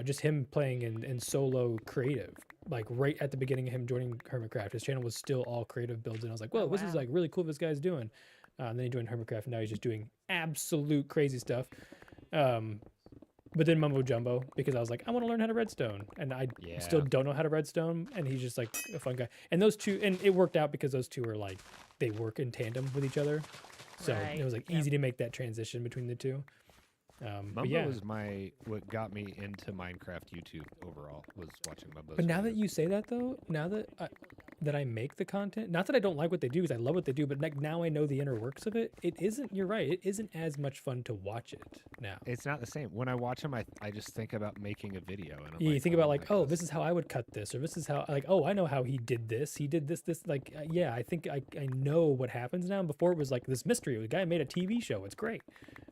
just him playing in solo creative, like right at the beginning of him joining Hermitcraft. His channel was still all creative builds, and I was like, whoa, Oh, this is wow. like really cool. What this guy's doing. And then he joined Hermitcraft, and now he's just doing absolute crazy stuff. But then Mumbo Jumbo, because I was like, I want to learn how to redstone, and I still Yeah. don't know how to redstone, and he's just like a fun guy. And those two, and it worked out because those two are like they work in tandem with each other, so Right, it was like yep. easy to make that transition between the two. But Mumbo yeah, was what got me into Minecraft YouTube overall was watching Mumbo's but now that videos. you say that though, now that I make the content, not that I don't like what they do, because I love what they do, but like now I know the inner works of it. It isn't. You're right. It isn't as much fun to watch it now. It's not the same. When I watch him, I just think about making a video, and I'm Yeah, you like, think about oh like, my oh, goodness. this is how I would cut this, or this is how like, oh, I know how he did this. He did this. Like, yeah, I think I know what happens now. Before it was like this mystery. The guy made a TV show. It's great,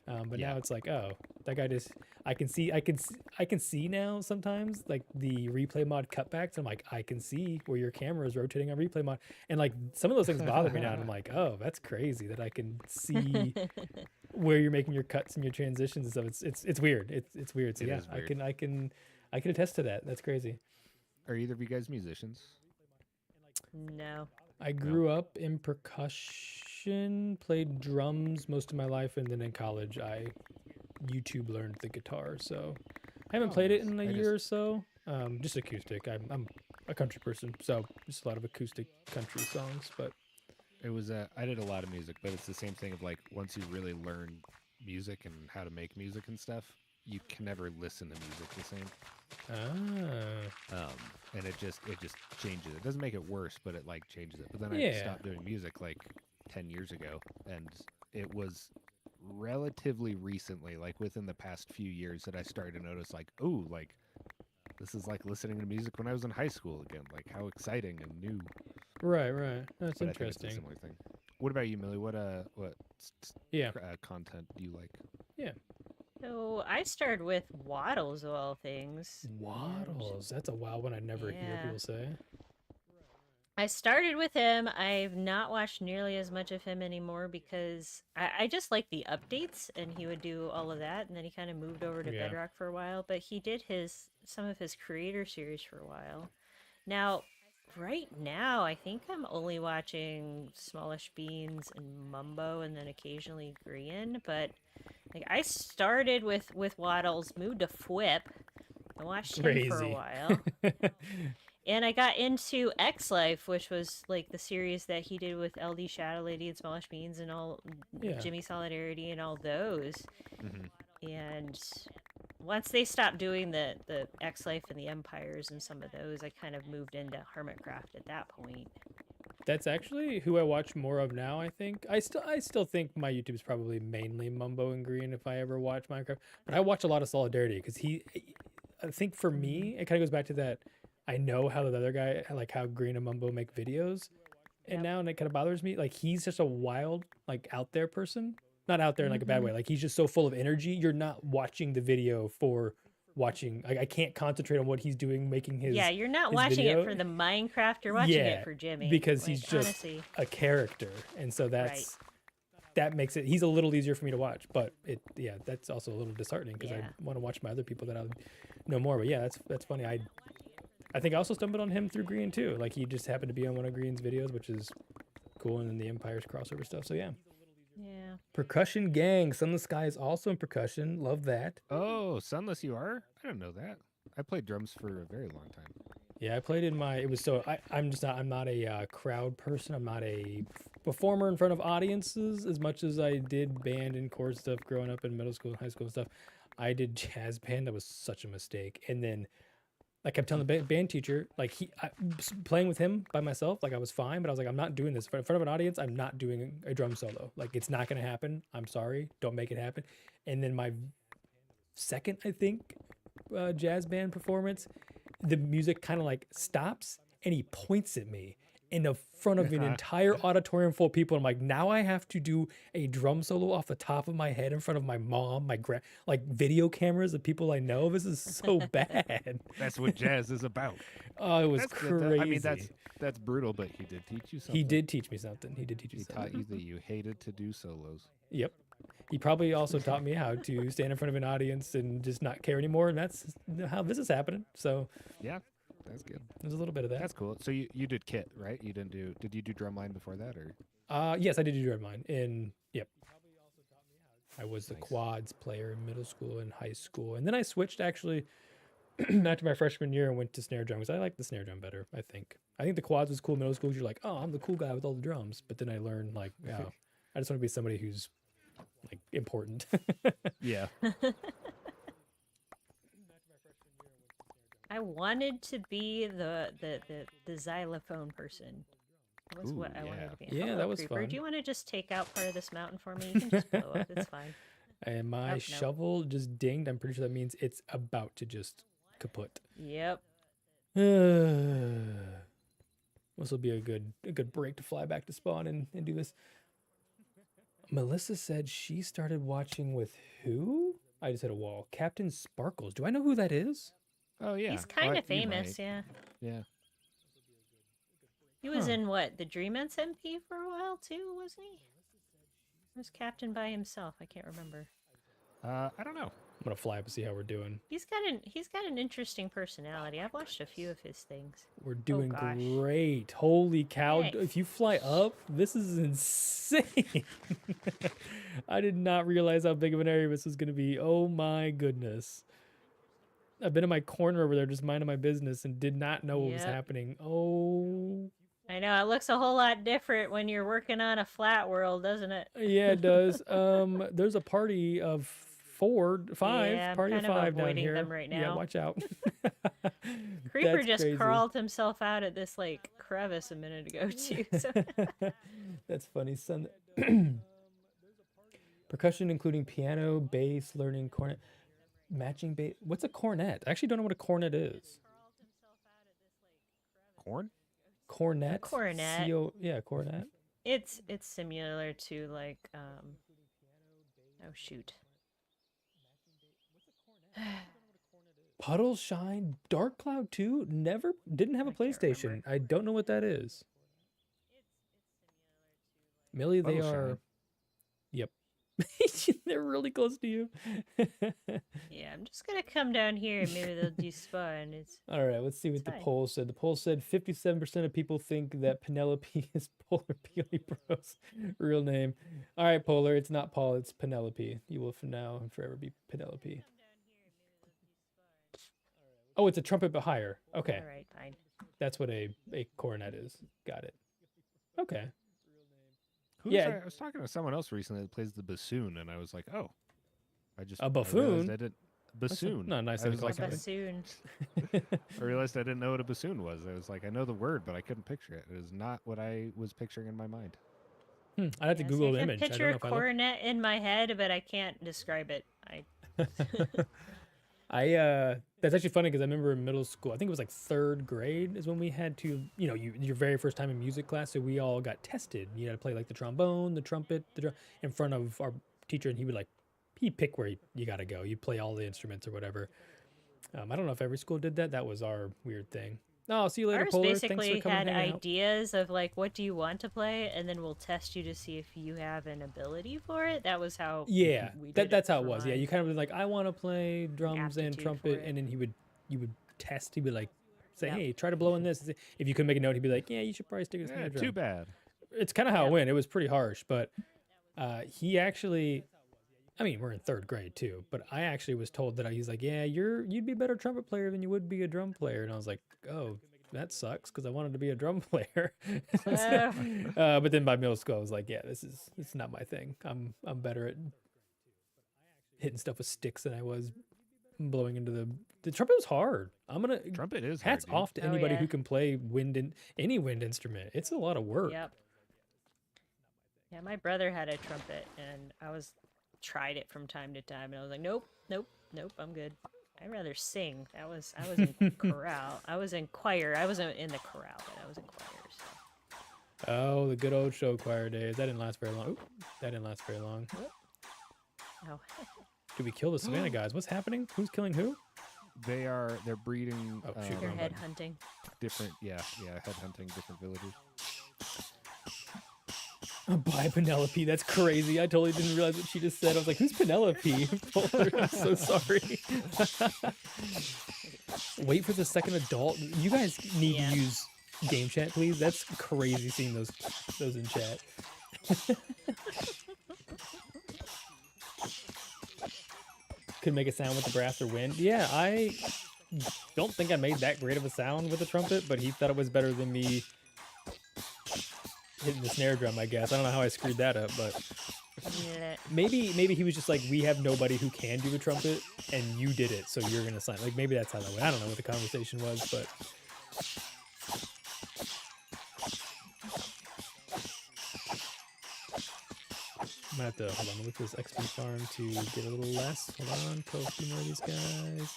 but Yeah. now it's like, oh, that guy just. I can see now sometimes like the replay mod cutbacks. I'm like, I can see where your camera is rotating on replay mod, and like some of those things bother me now. And I'm like, oh, that's crazy that I can see where you're making your cuts and your transitions and stuff. It's weird. It's weird. So It yeah, is weird. I can attest to that. That's crazy. Are either of you guys musicians? No. I grew up in percussion, played drums most of my life, and then in college I YouTube learned the guitar. So I haven't Oh, played it nice. in a I year or so. Just acoustic. I'm a country person, so just a lot of acoustic country songs. But It was I did a lot of music, but it's the same thing of like once you really learn music and how to make music and stuff, you can never listen to music the same. And it just changes. It doesn't make it worse, but it like changes it. But then I Yeah. stopped doing music like 10 years ago, and it was relatively recently, like within the past few years, that I started to notice like, oh, like this is like listening to music when I was in high school again. Like how exciting and new. right, that's But I think it's a interesting. similar thing. What about you, Millie? What Yeah, content do you like? So I started with Waddles of all things. and Waddles. That's a wild one. I never hear Yeah. people say. I started with him. I've not watched nearly as much of him anymore because I just like the updates, and he would do all of that, and then he kind of moved over to Yeah. Bedrock for a while. But he did some of his creator series for a while. Now, right now, I think I'm only watching Smallish Beans and Mumbo, and then occasionally Grian. But like I started with Waddles, moved to Fwip, and watched him for a Crazy. while. And I got into X Life, which was like the series that he did with LD Shadow Lady and Smallish Beans and all Yeah. Jimmy Solidarity and all those. Mm-hmm. And once they stopped doing the X Life and the Empires and some of those, I kind of moved into Hermitcraft at that point. That's actually who I watch more of now. I think I still think my YouTube is probably mainly Mumbo and Green if I ever watch Minecraft. But I watch a lot of Solidarity because I think for me it kind of goes back to that. I know how the other guy, like how Green and Mumbo make videos, and Yep. it kind of bothers me. Like he's just a wild, like out there person. Not out there in like a bad way. Like he's just so full of energy. You're not watching the video for watching. Like I can't concentrate on what he's doing, making his Yeah, you're not his watching video. it for the Minecraft. You're watching Yeah, it for Jimmy. because Like, he's just honestly, a character, and so that makes it. He's a little easier for me to watch, but that's also a little disheartening because Yeah. I want to watch my other people that I know more. But yeah, that's funny. I think I also stumbled on him through Green too. Like he just happened to be on one of Green's videos, which is cool, and then the Empire's crossover stuff. So yeah. yeah. Percussion Gang. Sunless Sky is also in percussion. Love that. Oh, Sunless, you are? I didn't know that. I played drums for a very long time. Yeah, I played in I'm not a crowd person. I'm not a performer in front of audiences as much as I did band and chord stuff growing up in middle school and high school and stuff. I did jazz band. That was such a mistake. And then I kept telling the band teacher, like playing with him by myself, like I was fine, but I was like, I'm not doing this in front of an audience. I'm not doing a drum solo. Like it's not going to happen. I'm sorry. Don't make it happen. And then my second, I think, jazz band performance, the music kind of like stops and he points at me in the front of an entire auditorium full of people. I'm like, now I have to do a drum solo off the top of my head in front of my mom, like video cameras of people I know. This is so bad. That's what jazz is about. Oh, it was That's good, though. crazy. I mean, that's brutal, but he did teach you something. He did teach me something. He did teach me He something. taught you that you hated to do solos. Yep. He probably also taught me how to stand in front of an audience and just not care anymore. And that's how this is happening. So Yeah. That's good. There's a little bit of that. That's cool. So you did kit, right? You didn't do. Did you do drumline before that, or? Yes, I did do drumline. Yep. I was the Nice. quads player in middle school and high school, and then I switched actually after my freshman year and went to snare drum because I like the snare drum better. I think the quads was cool in middle school. 'Cause you're like, oh, I'm the cool guy with all the drums. But then I learned like, oh, I just want to be somebody who's like important. Yeah. I wanted to be the xylophone person. That was what I wanted to be. Yeah, Hello, that was Creeper. fun. Do you want to just take out part of this mountain for me? You can just blow up. It's fine. And my Oh, no. shovel just dinged. I'm pretty sure that means it's about to just kaput. Yep. This will be a good break to fly back to spawn and do this. Melissa said she started watching with who? I just hit a wall. Captain Sparkles. Do I know who that is? Oh yeah. He's kind of you famous, might. yeah. Yeah. He was Huh. in what, the Dream SMP for a while too, wasn't he? He was captain by himself. I can't remember. I don't know. I'm gonna fly up and see how we're doing. He's got an interesting personality. I've watched a few of his things. We're doing gosh. great. Holy cow. Yay. If you fly up, this is insane. I did not realize how big of an area this was going to be. Oh my goodness. I've been in my corner over there just minding my business and did not know what was Yep. happening. Oh, I know, it looks a whole lot different when you're working on a flat world, doesn't it? yeah, it does. There's a party of 5, Yeah, I'm party of kind of 5 down avoiding here. them right Yeah, now. watch out. Creeper That's just crazy. crawled himself out at this like crevice a minute ago too. So That's funny. Son. Percussion including piano, bass, learning cornet, matching bass. What's a cornet? I actually don't know what a cornet is. Corn? Cornet. cornet. Yeah, cornet. it's similar to like oh shoot. Puddle Shine, Dark Cloud 2. Didn't have a I can't PlayStation. remember. I don't know what that is. Millie, they Puddle are. Shine. Yep. They're really close to you. Yeah, I'm just gonna come down here and maybe they'll despawn. It's All right, let's see what the fine. poll said. The poll said 57% of people think that Penelope is Polar Peely Bros' real name. All right, Polar, it's not Paul, it's Penelope. You will for now and forever be Penelope. Oh, it's a trumpet but higher. Okay, all right, fine. that's what a cornet is. Got it. Okay. Who's Yeah. I was talking to someone else recently that plays the bassoon, and I was like, oh. I A I realized buffoon? I didn't. That's Bassoon. not a nice I thing was to like, call A something. bassoon. I realized I didn't know what a bassoon was. I was like, I know the word, but I couldn't picture it. It is not what I was picturing in my mind. I'd have to Yeah, see, Google I the can image. I picture don't know a if I look. cornet in my head, but I can't describe it. That's actually funny because I remember in middle school, I think it was like 3rd grade is when we had to, your very first time in music class. So we all got tested. You had to play like the trombone, the trumpet, the drum in front of our teacher, and he'd pick where you got to go. You play all the instruments or whatever. I don't know if every school did that. That was our weird thing. No, I'll see you later, Ours Polar. Thanks basically for coming had and hanging out. ideas of like, what do you want to play, and then we'll test you to see if you have an ability for it. That was how. Yeah, we did that's how it for was. Yeah, mine. you kind of was like, I want to play drums and Aptitude for trumpet, it. and then you would test. He'd be like, say, Yep. hey, try to blow in this. If you could make a note, he'd be like, yeah, you should probably stick with Yeah, snare drum. too bad. It's kind of how it Yep. went. It was pretty harsh, but he actually, I mean, we're in 3rd grade too, but I actually was told that he's like, yeah, you'd be a better trumpet player than you would be a drum player, and I was like, oh, that sucks because I wanted to be a drum player. But then by middle school, I was like, yeah, it's not my thing. I'm better at hitting stuff with sticks than I was blowing into the trumpet was hard. Trumpet is hats hard, dude. off to Oh, anybody yeah. who can play any wind instrument. It's a lot of work. Yep. Yeah, my brother had a trumpet, and I tried it from time to time, and I was like, nope, I'm good. I'd rather sing. I was in chorale. I was in choir. I wasn't in the chorale, but I was in choir. So. Oh, the good old show choir days. That didn't last very long. Oop, that didn't last very long. Oh. Did we kill the Savannah guys? What's happening? Who's killing who? They're breeding Oh, shoot, You're wrong head button. hunting. different, head hunting different villages. Bye, Penelope. That's crazy. I totally didn't realize what she just said. I was like, who's Penelope? I'm so sorry. Wait for the second adult. You guys need Yeah. to use game chat, please. That's crazy seeing those in chat. Could make a sound with the brass or wind. Yeah, I don't think I made that great of a sound with the trumpet, but he thought it was better than me hitting the snare drum, I guess. I don't know how I screwed that up, but Yeah. maybe he was just like, we have nobody who can do a trumpet, and you did it, so you're gonna sign. Like maybe that's how that went. I don't know what the conversation was, but I'm gonna have to hold on. Look for this XP farm to get a little less. Hold on, kill a few more of these guys.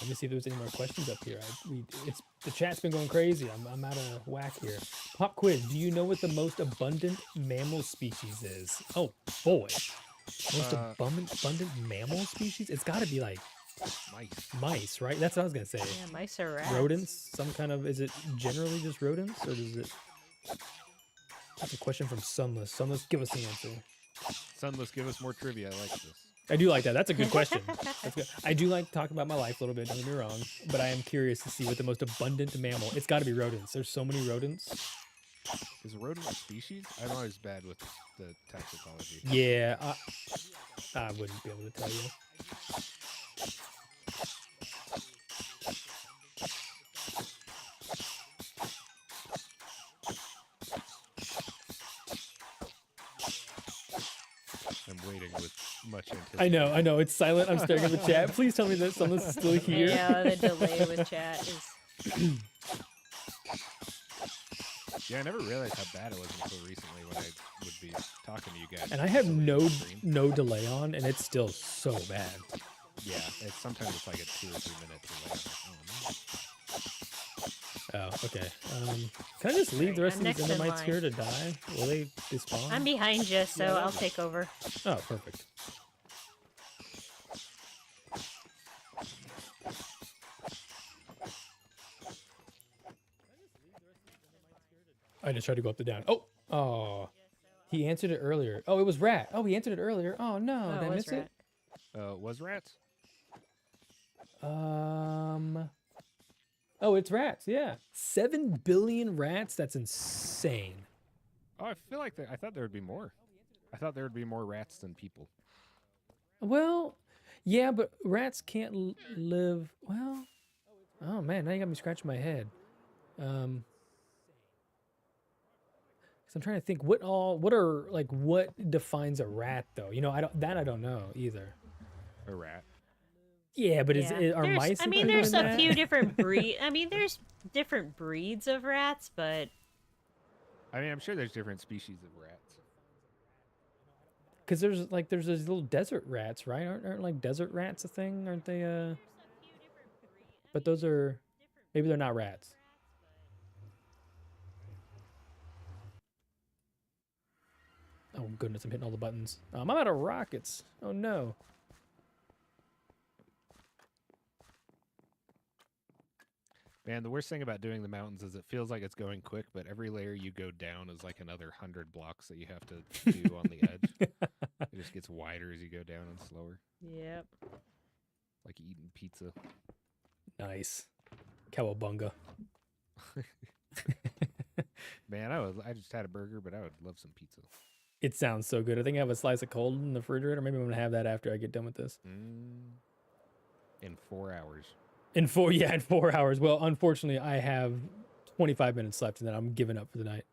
Let me see if there's any more questions up here. The chat's been going crazy. I'm out of whack here. Pop quiz. Do you know what the most abundant mammal species is? Oh boy, most abundant mammal species. It's got to be like mice, right? That's what I was gonna say. Yeah, mice or rats. Rodents. Some kind of. Is it generally just rodents, or does it? That's a question from Sunless. Sunless, give us the answer. Sunless, give us more trivia. I like this. I do like that. That's a good question. That's good. I do like talking about my life a little bit, don't get me wrong, but I am curious to see what the most abundant mammal. It's got to be rodents. There's so many rodents. Is a rodent a species? I'm always bad with the toxicology. Yeah, I wouldn't be able to tell you. I'm waiting with much anticipation. I know. It's silent. I'm staring at the chat. Please tell me that someone's still here. Yeah, the delay with chat is. Yeah, I never realized how bad it was until recently when I would be talking to you guys. And I have so late no on the stream. delay on, and it's still so bad. Yeah, sometimes it's like a 2 or 3 minute delay. I'm like, oh, Oh, okay. Can I just leave the rest I'm of these next in endermites line. here to die? Will they despawn? I'm behind you, so I'll take over. Oh, perfect. I just tried to go up the down. Oh, he answered it earlier. Oh, it was rat. Oh, he answered it earlier. Oh no, Oh, did I it was miss it? rat. was rats? Oh, it's rats. Yeah, 7 billion rats. That's insane. Oh, I feel like I thought there would be more. I thought there would be more rats than people. Well, yeah, but rats can't live. Well, oh man, now you got me scratching my head. Because I'm trying to think what defines a rat though? You know, I don't know either. A rat. Yeah, but Yeah. are There's- mice? I mean, included there's in a that? few different there's different breeds of rats, but I mean, I'm sure there's different species of rats. Because there's those little desert rats, right? Aren't like desert rats a thing? Aren't they? But those are maybe they're not rats. Oh goodness, I'm hitting all the buttons. I'm out of rockets. Oh no. Man, the worst thing about doing the mountains is it feels like it's going quick, but every layer you go down is like another 100 blocks that you have to do on the edge. It just gets wider as you go down and slower, yep. like eating pizza. Nice. Cowabunga. Man, I just had a burger, but I would love some pizza. It sounds so good. I think I have a slice of cold in the refrigerator. Maybe I'm gonna have that after I get done with this. In 4 hours. In 4 hours. Well, unfortunately, I have 25 minutes left, and then I'm giving up for the night.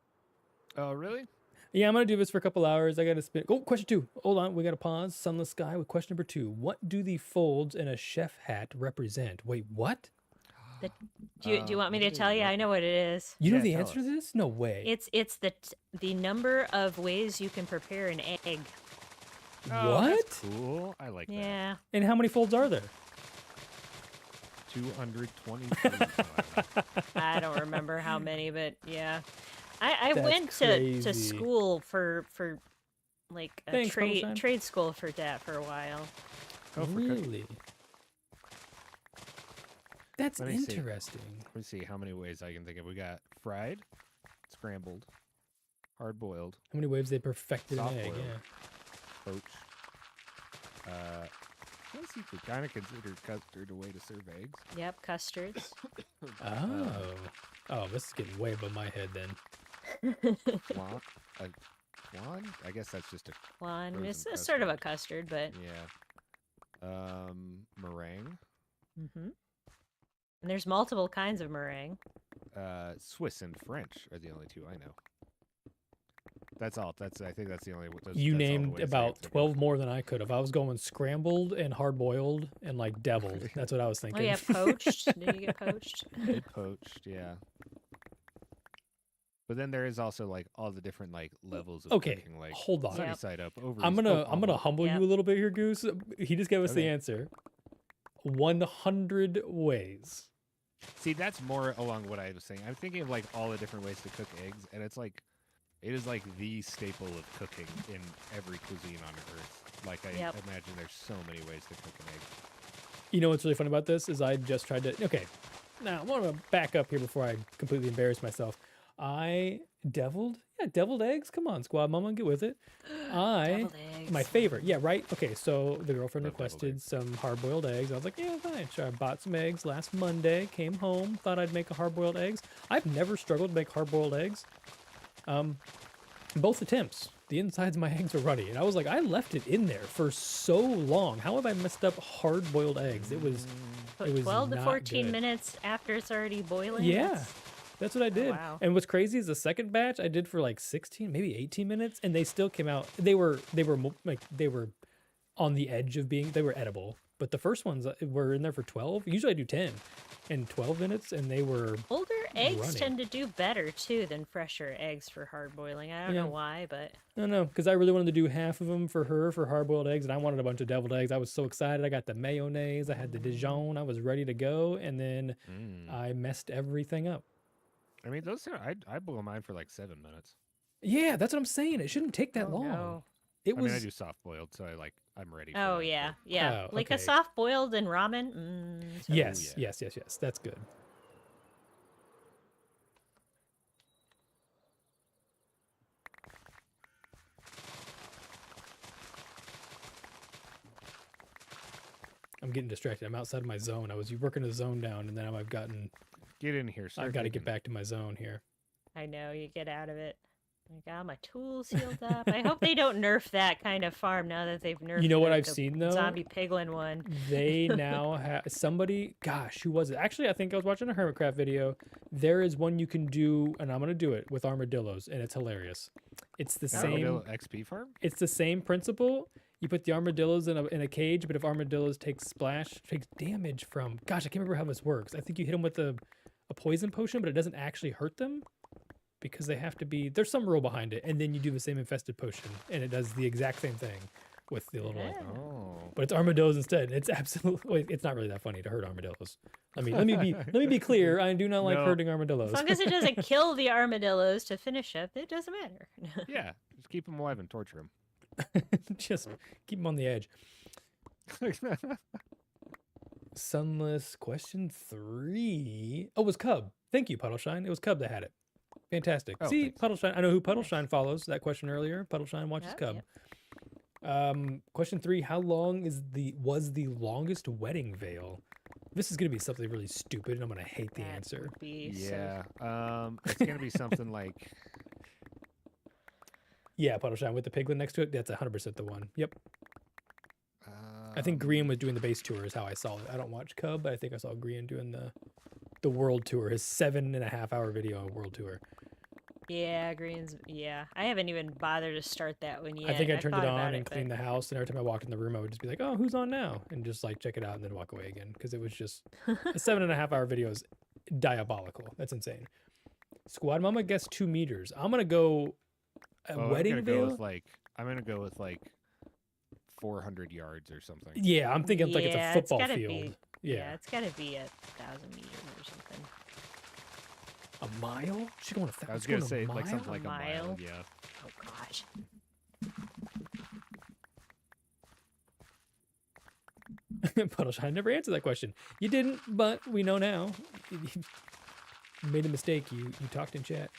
Oh, really? Yeah, I'm gonna do this for a couple hours. I gotta spin. Oh, question 2. Hold on, we gotta pause. Sunless sky with question number 2. What do the folds in a chef hat represent? Wait, what? Do you want me to tell you? I know what it is. You know Yeah, the tell answer to us. this? No way. It's the number of ways you can prepare an egg. Oh, What? that's cool. I like that. Yeah. And how many folds are there? 223. I don't remember how many, but yeah. I That's went to crazy. school for like a Thanks, Hummelstein. trade school for that for a while. Oh, for cooking. Really? That's Let me see. interesting. Let me see how many ways I can think of. We got fried, scrambled, hard boiled, How many waves they perfected an Soft egg? boiled. Yeah. poached, guess you could kind of consider custard a way to serve eggs. Yep, custards. Oh, this is getting way above my head then. Flan? Flan? I guess that's just a Flan. Frozen It's a sort of a custard. custard, but. yeah. Meringue. And there's multiple kinds of meringue. Swiss and French are the only two I know. That's all. I think that's the only. You that's all the named ways I about have to 12 more than I could have. I was going scrambled and hard boiled and like deviled. That's what I was Oh thinking. yeah, poached. Did you get poached? go. Poached, yeah. But then there is also like all the different like levels of Okay, cooking, like hold on. sunny Yep. side up, over. I'm gonna humble Yep. you a little bit here, Goose. He just gave us the Okay. answer. 100 ways. See, that's more along what I was saying. I'm thinking of like all the different ways to cook eggs, and it's like, it is like the staple of cooking in every cuisine on earth. Like I Yep. imagine there's so many ways to cook an egg. You know what's really funny about this is I just tried to. Okay, now I want to back up here before I completely embarrass myself. I deviled eggs. Come on, squad mama, get with it. Deviled My eggs. favorite. Yeah, right. Okay, so the girlfriend Love deviled requested some hard-boiled eggs. I was like, yeah, fine. Sure. I bought some eggs last Monday. Came home, thought I'd make a hard-boiled eggs. I've never struggled to make hard-boiled eggs. Both attempts, the insides of my eggs were runny, and I was like, I left it in there for so long. How have I messed up hard-boiled eggs? It was But it was 12 to not 14 good. minutes after it's already boiling. Yeah. That's what I did. wow. And what's crazy is the second batch I did for like 16, maybe 18 minutes, and they still came out. They were on the edge of being. They were edible, but the first ones were in there for 12. Usually I do 10 and 12 minutes, and they were. Older eggs runny. tend to do better too than fresher eggs for hard boiling. I don't Yeah. know why, but No, because I really wanted to do half of them for her for hard-boiled eggs, and I wanted a bunch of deviled eggs. I was so excited. I got the mayonnaise. I had the Dijon. I was ready to go, and then I messed everything up. I mean, those are, I boil mine for like 7 minutes. Yeah, that's what I'm saying. It shouldn't take that Oh, long. no. It I was. mean, I do soft boiled, so I'm ready. For oh that, yeah, but- yeah, Oh, like okay. a soft boiled and ramen. So Yes, yeah. yes. That's good. I'm getting distracted. I'm outside of my zone. I was working a zone down, and then I've Get in here. Start I've got to get digging. back to my zone here. I know you get out of it. I got my tools healed up. I hope they don't nerf that kind of farm now that they've nerfed. You know what the I've seen, though? Zombie piglin one. They now have somebody. Gosh, who was it? Actually, I think I was watching a Hermitcraft video. There is one you can do, and I'm gonna do it with armadillos, and it's hilarious. It's the Armadillo same. XP farm? It's the same principle. You put the armadillos in a cage, but if armadillos takes damage from. Gosh, I can't remember how this works. I think you hit them with a poison potion, but it doesn't actually hurt them because they have to be. There's some rule behind it, and then you do the same infested potion, and it does the exact same thing with the little. Yeah. Oh. But it's armadillos instead. It's absolutely. It's not really that funny to hurt armadillos. Let me be clear. I do not like No. hurting armadillos. As long as it doesn't kill the armadillos to finish up, it doesn't matter. Yeah, just keep them alive and torture them. Just keep them on the edge. Sunless question 3. Oh, it was Cub. Thank you, Puddleshine. It was Cub that had it. Fantastic. Oh, See, thanks. Puddleshine. I know who Puddleshine follows. That question earlier. Puddleshine watches Oh, Cub. Question 3. How long was the longest wedding veil? This is gonna be something really stupid, and I'm gonna hate the That answer. would be so- Yeah. It's gonna be something like. Yeah, Puddleshine with the piglin next to it. That's 100% the one. Yep. I think um, Grian was doing the base tour is how I saw it. I don't watch Cub, but I think I saw Grian doing the world tour, his 7.5-hour video on world tour. Yeah, greens. Yeah, I haven't even bothered to start that one yet. I think I turned it thought about on and cleaned the house, and every time I walked in the room, I would just be like, "Oh, who's on now?" and just like check it out and then walk away again because it was just a 7.5-hour video is diabolical. That's insane. Squad Mama guessed 2 meters. I'm gonna go a wedding I'm veil. gonna go with like 400 yards or something. Yeah, I'm thinking like it's a Yeah, football gotta field. be- Yeah. it's got to be 1,000 meters or something. A mile? She's going I was gonna say like something like a mile. mile? Yeah. Oh gosh. Puddleshine never answered that question. You didn't, but we know now. You made a mistake. You talked in chat.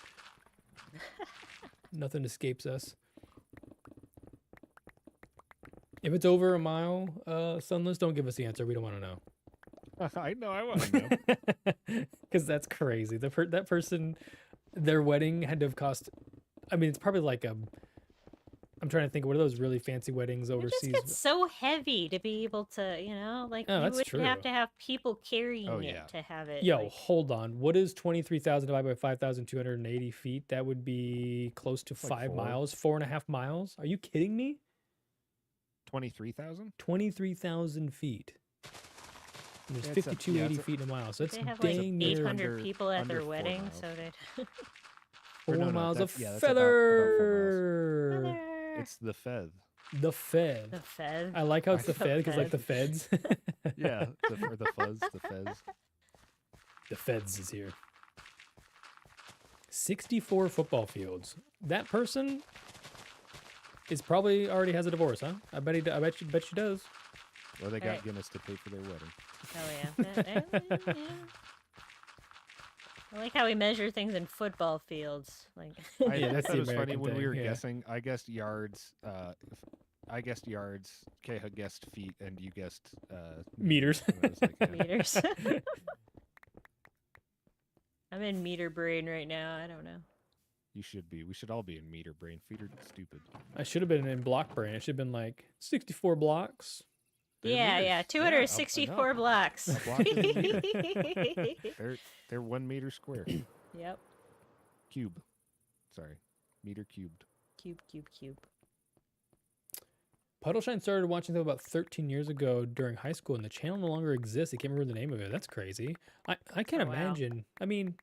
Nothing escapes us. If it's over a mile, Sunless, don't give us the answer. We don't want to know. I know. I want to know. Because that's crazy. That person, their wedding had to have cost. I mean, it's probably like a. I'm trying to think. What are those really fancy weddings It just overseas? gets so heavy to be able to, like Oh, you that's would have true. to have people carrying Oh, it yeah. to have it. Yo, like- hold on. What is 23,000 divided by 5,280 feet? That would be close to Like 5 4. miles, 4.5 miles. Are you kidding me? 23,000? 23,000 feet. And there's It's a- 5280 it's a- feet in a mile. So that's they have like dang near 800 under- people at under their 4 wedding, miles. so they. 4 Or no, miles of that's- yeah, that's about 4 feather. Feather. It's the Fed. The Fed. The Fed. I like how it's the The Fed because like the Fed. feds. Yeah, the fuzz, the fez. The feds is here. 64 football fields. That person is probably already has a divorce, huh? I bet she does. Or they got Alright. Guinness to pay for their wedding. Oh yeah. I like how we measure things in football fields. Like Yeah, that's thought the it was funny American when we thing, were yeah. guessing. I guessed yards. I guessed yards. Keha guessed feet, and you guessed Meters. and I was like, yeah. meters. I'm in meter brain right now. I don't know. You should be. We should all be in meter brain. Feet are stupid. I should have been in block brain. It should have been like 64 blocks. They're Yeah, meters. yeah. Yeah, 264 up- blocks. A block is a meter. They're 1 meter square. Yep. Cube. Sorry, meter cubed. Cube. Puddleshine started watching them about 13 years ago during high school, and the channel no longer exists. I can't remember the name of it. That's crazy. I can't Oh, wow. imagine. I mean,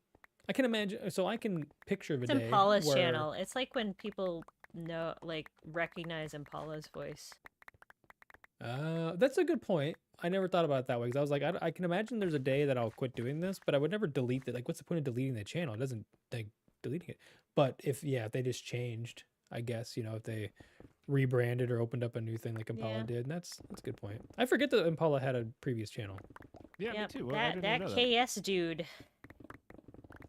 I can imagine. So I can picture of a It's day Impala's where- channel. It's like when people recognize Impala's voice. That's a good point. I never thought about it that way because I was like, I can imagine there's a day that I'll quit doing this, but I would never delete it. Like, what's the point of deleting the channel? It doesn't like deleting it. But if they just changed, I guess if they rebranded or opened up a new thing like Impala Yeah. did, that's a good point. I forget that Impala had a previous channel. Yeah, Yep, me too. Well, I That didn't even know KS dude.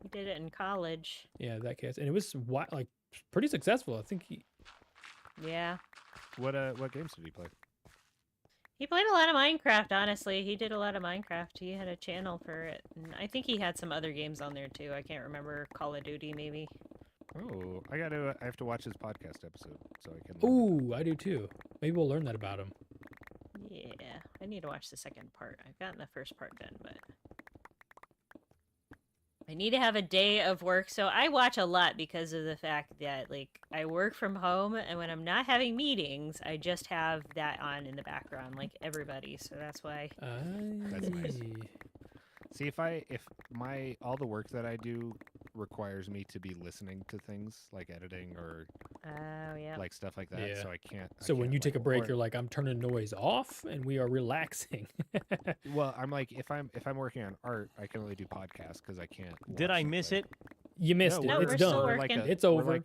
He did it in college. Yeah, that case, and it was like pretty successful. I think Yeah. What games did he play? He played a lot of Minecraft, honestly. He did a lot of Minecraft. He had a channel for it. And I think he had some other games on there too. I can't remember. Call of Duty, maybe. Oh, I have to watch his podcast episode so I can. learn Ooh, I do too. Maybe we'll learn that about him. Yeah. I need to watch the second part. I've gotten the first part done, but I need to have a day of work. So I watch a lot because of the fact that I work from home, and when I'm not having meetings, I just have that on in the background like everybody. So that's why. That's nice. Aye. See if all the work that I do requires me to be listening to things like editing or Oh, yeah. like stuff like that. Yeah. So I can't. So when you take a break, or- you're like, I'm turning noise off, and we are relaxing. well, I'm like if I'm working on art, I can only do podcasts because I can't. Did watch I miss something. it? You missed No, it. we're It's still done. working. It's over.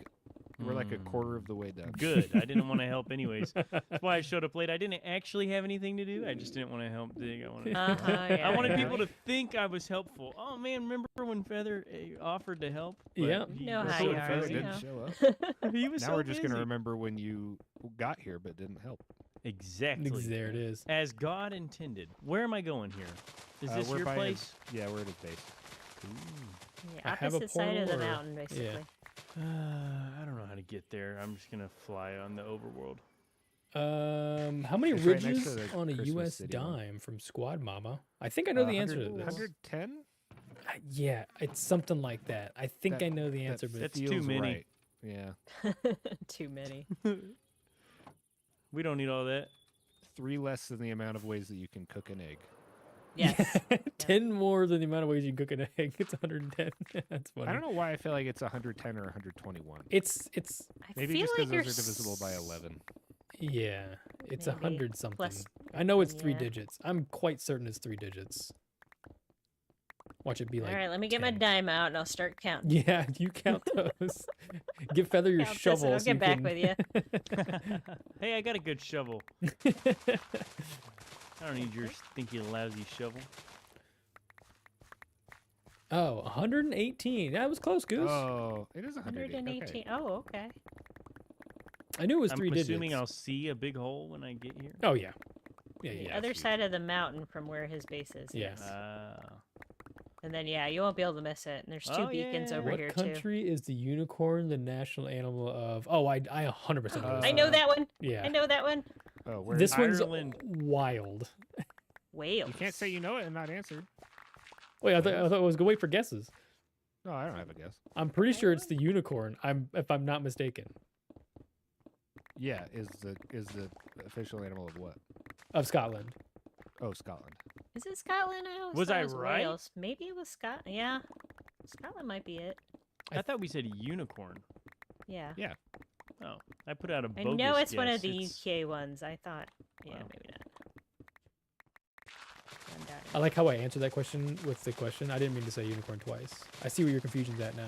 We're like a quarter of the way done. Good. I didn't want to help anyways. That's why I showed up late. I didn't actually have anything to do. I just didn't want to help. Yeah, I wanted yeah. people to think I was helpful. Oh man, remember when Feather offered to help? But Yeah. he know was how so you Feather are, busy. you didn't know. show up. He was Now so we're just gonna busy. remember when you got here but didn't help. Exactly. There it is. As God intended. Where am I going here? Is this We're your by place? Yeah, we're at his base. Yeah, I have a opposite side of the portal or- mountain, basically. yeah. I don't know how to get there. I'm just gonna fly on the overworld. How many It's right next ridges to the on a Christmas U.S. City one. dime from Squad Mama? I think I know the answer to this. 110? Yeah, it's something like that. I think That- I know the answer, but That's too feels many. Right. Yeah. Too many. We don't need all that. 3 less than the amount of ways that you can cook an egg. Yes. 10 more than the amount of ways you can cook an egg. It's 110. That's funny. I don't know why I feel like it's 110 or 121. It's I Maybe feel just like because you're those are divisible by 11. yeah, it's Maybe 100 something. plus- I know it's 3 yeah. digits. I'm quite certain it's 3 digits. Watch it be like All right, let me get my 10. dime out and I'll start counting. Yeah, you count those. Give Feather your Count this shovel. and I'll so get you back can- with you. Hey, I got a good shovel. I don't need your stinky lousy shovel. Oh, 118. That was close, Goose. Oh, it is 118. 118. Okay. Oh, okay. I knew it was I'm 3 digits. assuming I'll see a big hole when I get here. Oh yeah. Yeah, The yeah. other sweet. side of the mountain from where his base is. Yeah. Yes. Ah. And then yeah, you won't be able to miss it. And there's 2 Oh, beacons yeah. over What here too. country is the unicorn the national animal of? Oh, I 100% know this. I know one. that one. Yeah. I know that one. Oh, where This is one's Ireland. wild. Wales. You can't say you know it and not answer. Wait, I thought I was gonna wait for guesses. No, I don't have a guess. I'm pretty sure it's the unicorn. If I'm not mistaken. Yeah, is the official animal of what? Of Scotland. Oh, Scotland. Is it Scotland? I always Was thought I it was right? Wales. Maybe it was Scotland. Yeah. Scotland might be it. I thought we said unicorn. Yeah. Oh, I put out a I bogus know it's one guess. of the It's- UK ones. I thought. Yeah, Wow. maybe not. I'm doubting. I like how I answered that question with the question. I didn't mean to say unicorn twice. I see where your confusion's at now.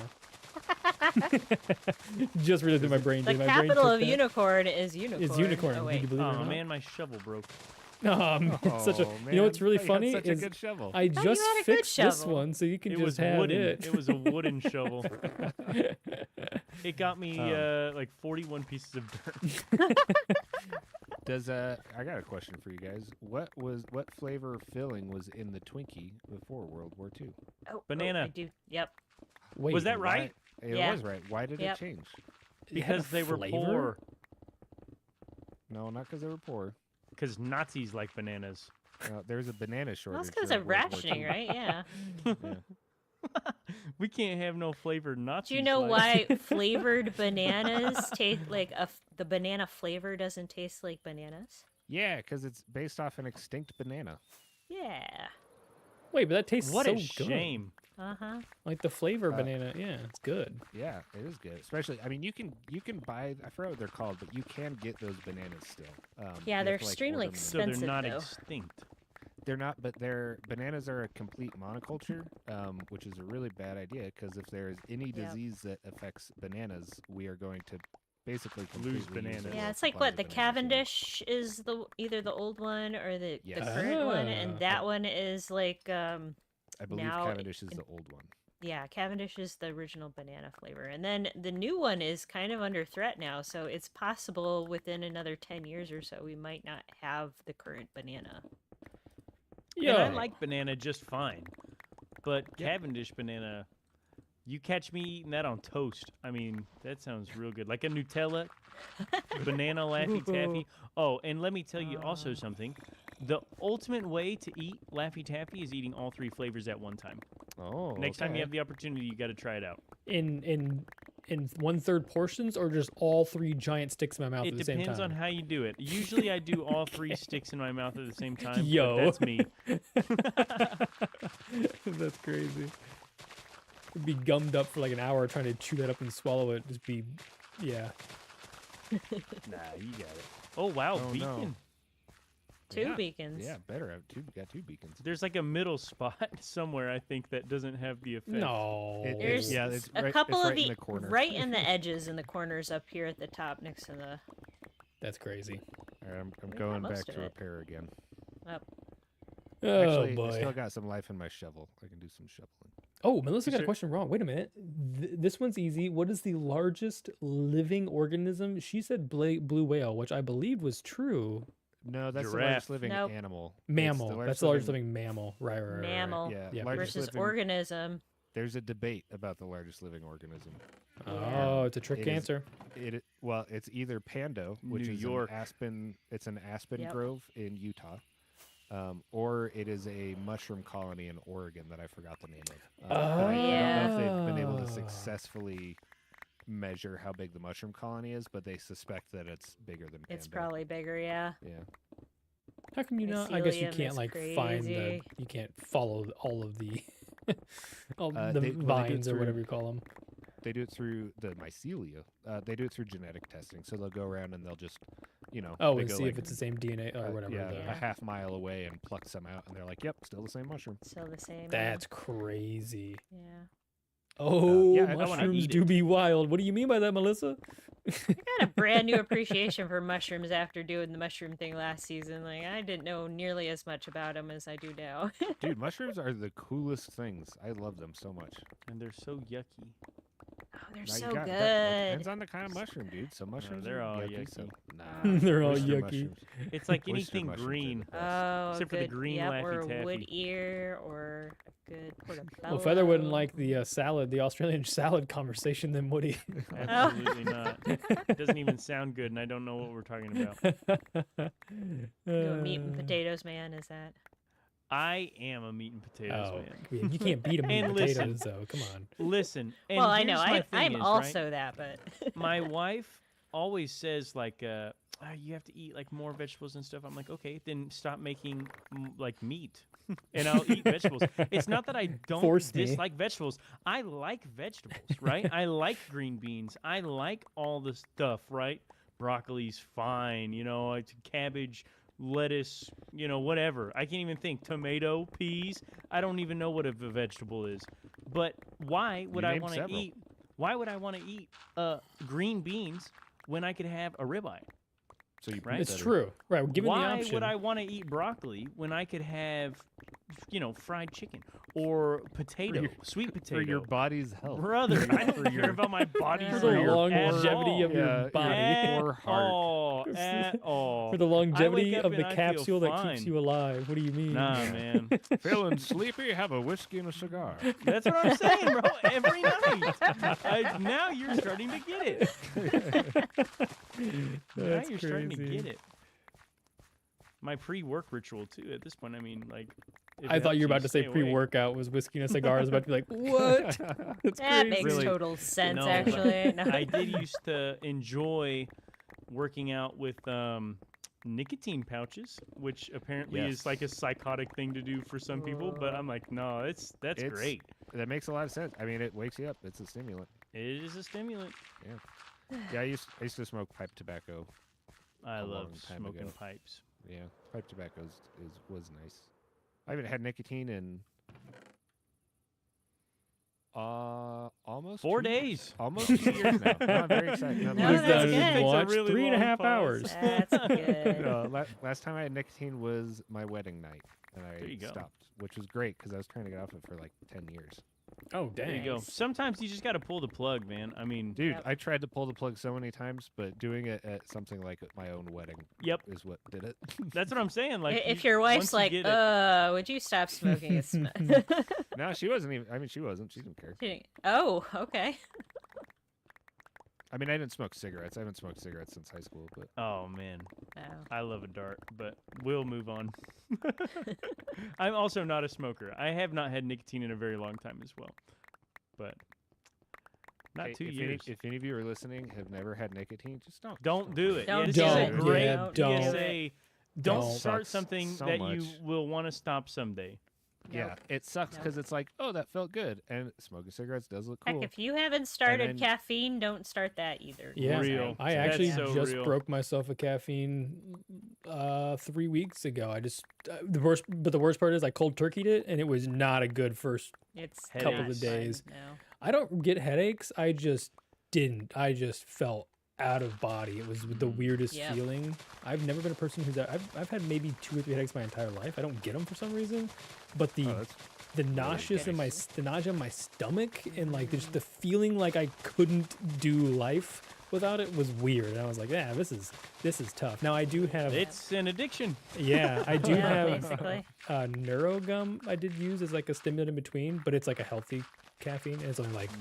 Just really through my brain. The did. My brain capital took of that. unicorn is unicorn. Is unicorn. Oh, Would wait. you believe it or Oh not? man, my shovel broke. Such a. You know what's really I funny had such is a good shovel. I thought you just had a good fixed this shovel. one, so you can It just was have wooden. it. It was a wooden shovel. It got me Oh. like 41 pieces of dirt. Does I got a question for you guys. What flavor filling was in the Twinkie before World War II? Oh, Banana. I do. Yep. Wait, Was that right? It Yeah. was right. Why did Yep. it change? it had a Because they were flavor? poor. No, not because they were poor. Because Nazis like bananas. There's a banana shortage. Well, it's because during of World War rationing, II. right? Yeah. Yeah. We can't have no flavored Nazis. Do you know like- why flavored bananas taste like the banana flavor doesn't taste like bananas? Yeah, because it's based off an extinct banana. Yeah. Wait, but that tastes What so a good. shame. Uh-huh. Like the flavor Uh, banana, yeah, it's good. Yeah, it is good. Especially, I mean, you can buy. I forgot what they're called, but you can get those bananas still. Yeah, you they're have to, like, extremely order them. So they're Expensive, not though. extinct. They're not, but bananas are a complete monoculture, which is a really bad idea because if there is any Yep. disease that affects bananas, we are going to basically Lose completely bananas. our Yeah, world it's like supplies what of the bananas, yeah. Cavendish is either the old one or the Yes. current one, and Ah. that one is like I believe now Cavendish is the old one. yeah, Cavendish is the original banana flavor. And then the new one is kind of under threat now, so it's possible within another 10 years or so we might not have the current banana. Yeah, And I like banana just fine. But Cavendish banana, you catch me eating that on toast. I mean, that sounds real good. Like a Nutella, banana Laffy Taffy. Oh, and let me tell you also something. The ultimate way to eat Laffy Taffy is eating all 3 flavors at one time. Oh, Next time okay. you have the opportunity, you got to try it out. in 1/3 portions or just all 3 giant sticks in my mouth It at the same depends on time. how you do it. Usually I do all 3 sticks in my mouth at the same time. but Yo. that's me. That's crazy. It'd be gummed up for like an hour trying to chew that up and swallow it. Just be, yeah. Nah, you got it. Oh, wow, Oh, beacon. no. Two Yeah, beacons. Yeah, better have two. Got 2 beacons. There's like a middle spot somewhere, I think, that doesn't have the effect. No. There's yeah, it's a right, couple it's of right the in the corner. right in the edges in the corners up here at the top next to the That's crazy. All right, I'm We got going most back of to it. repair again. up. Oh Actually, I boy. still got some life in my shovel. I can do some shoveling. Oh, Melissa got a Sure. question wrong. Wait a minute. This one's easy. What is the largest living organism? She said blue whale, which I believed was true. No, that's the Giraffe. largest living Nope. animal. It's Mammal. That's the largest living mammal. Right. Mammal Yeah, Yeah. largest versus living- organism. There's a debate about the largest living organism. Yeah. Oh, it's a trick It is- answer. Well, it's either pando, which New is York. an aspen. It's an aspen Yep. grove in Utah, or it is a mushroom colony in Oregon that I forgot the name of. But I don't know if they've been able to Oh. successfully measure how big the mushroom colony is, but they suspect that it's bigger than pando. It's probably bigger, yeah. Yeah. How come you not? I guess you Mycelium can't is like find the. crazy. You can't follow all of the, all the They do it vines or through- whatever you call them. They do it through the mycelia. They do it through genetic testing. So they'll go around and they'll just, Oh, they and go see like, if it's the same DNA or whatever. Yeah, the- Yeah. a half mile away and pluck some out, and they're like, "Yep, still the same mushroom." Still the same. That's crazy. yeah. Oh, yeah, I wanna mushrooms eat do it. be wild. What do you mean by that, Melissa? I got a brand new appreciation for mushrooms after doing the mushroom thing last season. Like I didn't know nearly as much about them as I do now. Dude, mushrooms are the coolest things. I love them so much. And they're so yucky. they're Now you so got- good. that depends on the kind of mushroom, dude. Some mushrooms they're are all yucky. So, yucky. nah, They're all oyster yucky. mushrooms. It's like Oyster anything mushrooms are green. the best. Oh, Except for good, the green yep, Laffy or a wood Taffy. ear, or a good portobello. Well, Feather wouldn't like the salad, the Australian salad conversation, then would he? Absolutely not. It doesn't even sound good, and I don't know what we're talking about. Go meat and potatoes, man. Is that? I am a meat and potatoes Oh, man. yeah, you can't beat a meat and And listen. potatoes, though. Come on. Listen, and Well, I know. here's my thing I'm is, also right? that, but My wife always says like, you have to eat like more vegetables and stuff. I'm like, okay, then stop making like meat, and I'll eat vegetables. It's not that I don't Force me. dislike vegetables. I like vegetables, right? I like green beans. I like all the stuff, right? Broccoli's fine, it's cabbage, lettuce, whatever. I can't even think. Tomato, peas. I don't even know what a vegetable is. But why would You I named want to several. eat? Why would I want to eat green beans when I could have a ribeye? So you Right? put It's that in- true. Right. We're given the Why option. would I want to eat broccoli when I could have, fried chicken or potato, sweet potato? for your body's health. Brother, I don't For care your- about my body For For the the at longevity all. of your Yeah, body. At Or heart. all. At all. For the longevity up of and the I feel capsule that keeps fine. you alive. What do you mean? Nah, man. Feeling sleepy? Have a whiskey and a cigar. That's what I'm saying, bro. Every night. Now you're starting to get it. Now That's you're starting to crazy. get it. My pre-work ritual too. At this point, I mean, like. it I thought you were helps about to say stay awake. pre-workout was whiskey and a cigar. I was about to be like, what? That's that crazy. makes Really? total sense, No, but actually. No. I did used to enjoy working out with nicotine pouches, which apparently Yes. is like a psychotic thing to do for some people. But I'm like, no, that's It's- great. That makes a lot of sense. I mean, it wakes you up. It's a stimulant. It is a stimulant. Yeah, I used to smoke pipe tobacco. I A love long time smoking ago. pipes. Yeah, pipe tobacco was nice. I haven't had nicotine in almost 4 2 years. days. Almost 2 years now. No, I'm very excited. No, No, He was last down that's in good. his Takes a watch, really 3.5 long pause. hours. That's good. last time I had nicotine was my wedding night, and There I you go. stopped, which was great because I was trying to get off it for like 10 years. Oh, dang. There you go. Nice. Sometimes you just got to pull the plug, man. I mean, Dude, Yep. I tried to pull the plug so many times, but doing it at something like my own wedding yep, is what did it. that's what I'm saying. Like, If you- your once wife's you like, get it- would you stop smoking? It's No, she wasn't even. I mean, she wasn't. She didn't care. oh, okay. I mean, I didn't smoke cigarettes. I haven't smoked cigarettes since high school, but oh man, Oh. I love a dart, but we'll move on. I'm also not a smoker. I have not had nicotine in a very long time as well, but not hey, 2 if years. if any of you are listening have never had nicotine, just don't. Don't do it. Don't Yes, do it's it. a great Yeah, don't. PSA. Don't Don't. start Sucks something so that you much. will want to stop someday. Yeah, Nope. it sucks Nope. because it's like, oh, that felt good, and smoking cigarettes does look Heck, cool. if you haven't started then- caffeine, don't start that either. Yeah, Real. I That's actually so just real. broke myself a caffeine 3 weeks ago. I just the worst part is I cold turkeyed it, and it was not a good first. It's Couple not of fun, days. No. I don't get headaches. I just didn't. I just felt out of body. It was the weirdest Yep. feeling. I've never been a person who's I've had maybe 2 or 3 headaches my entire life. I don't get them for some reason, but Oh, that's the nauseous in goodness. the nausea in my stomach and like just the feeling like I couldn't do life without it was weird. And I was like, yeah, this is tough. Now I do have It's an addiction. yeah, I do Yeah, have basically. neurogum I did use as like a stimulant in between, but it's like a healthy caffeine and it's only like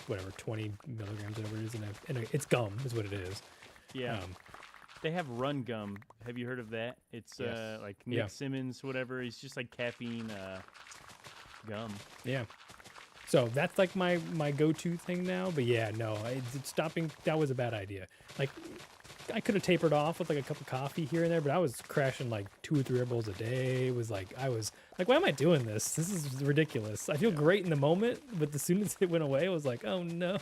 whatever 20 milligrams or whatever it is in a it's gum is what it is. Yeah. They have run gum. Have you heard of that? It's Yes. like Nick Yeah. Simmons, whatever. He's just like caffeine gum. Yeah. So that's like my go-to thing now. But yeah, no, stopping, that was a bad idea. Like I could have tapered off with like a cup of coffee here and there, but I was crashing like 2 or 3 Red Bulls a day. It was like, I was like, why am I doing this? This is ridiculous. I feel great in the moment, but as soon as it went away, I was like, oh no.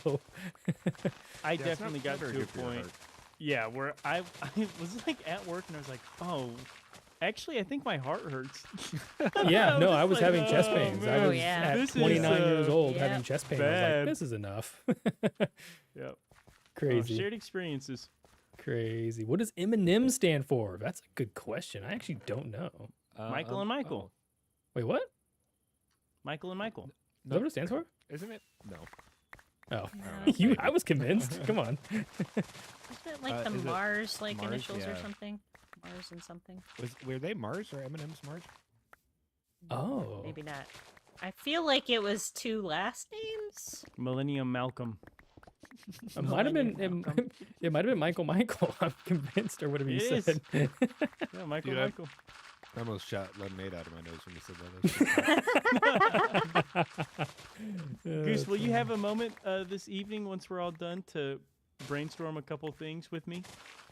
I Yeah, it's definitely not got very to a good for your point. heart. Yeah, where I was like at work and I was like, oh, actually, I think my heart hurts. Yeah, no, just I was like, having chest oh, pains. I man, was yeah. at this is, 29 years old Yep. having chest pain. I was bad. like, this is enough. Yep. Crazy. Shared experiences. Crazy. What does M&M stand for? That's a good question. I actually don't know. Michael and Michael. Wait, what? Michael and Michael. Is that what it stands for? Isn't it? No. Oh, know. I was convinced. Come on. Isn't it like the is it Mars like Mars? initials or Yeah. something? Mars and something. Were they Mars or M&M's Mars? Oh. Maybe not. I feel like it was 2 last names. Millennium Malcolm. It might have been. Millennium Malcolm. It might have been Michael. I'm convinced, or whatever you It said. Yeah, Michael. Dude, Michael. I almost shot lemonade out of my nose when you said that. Goose, will you have a moment this evening once we're all done to brainstorm a couple things with me?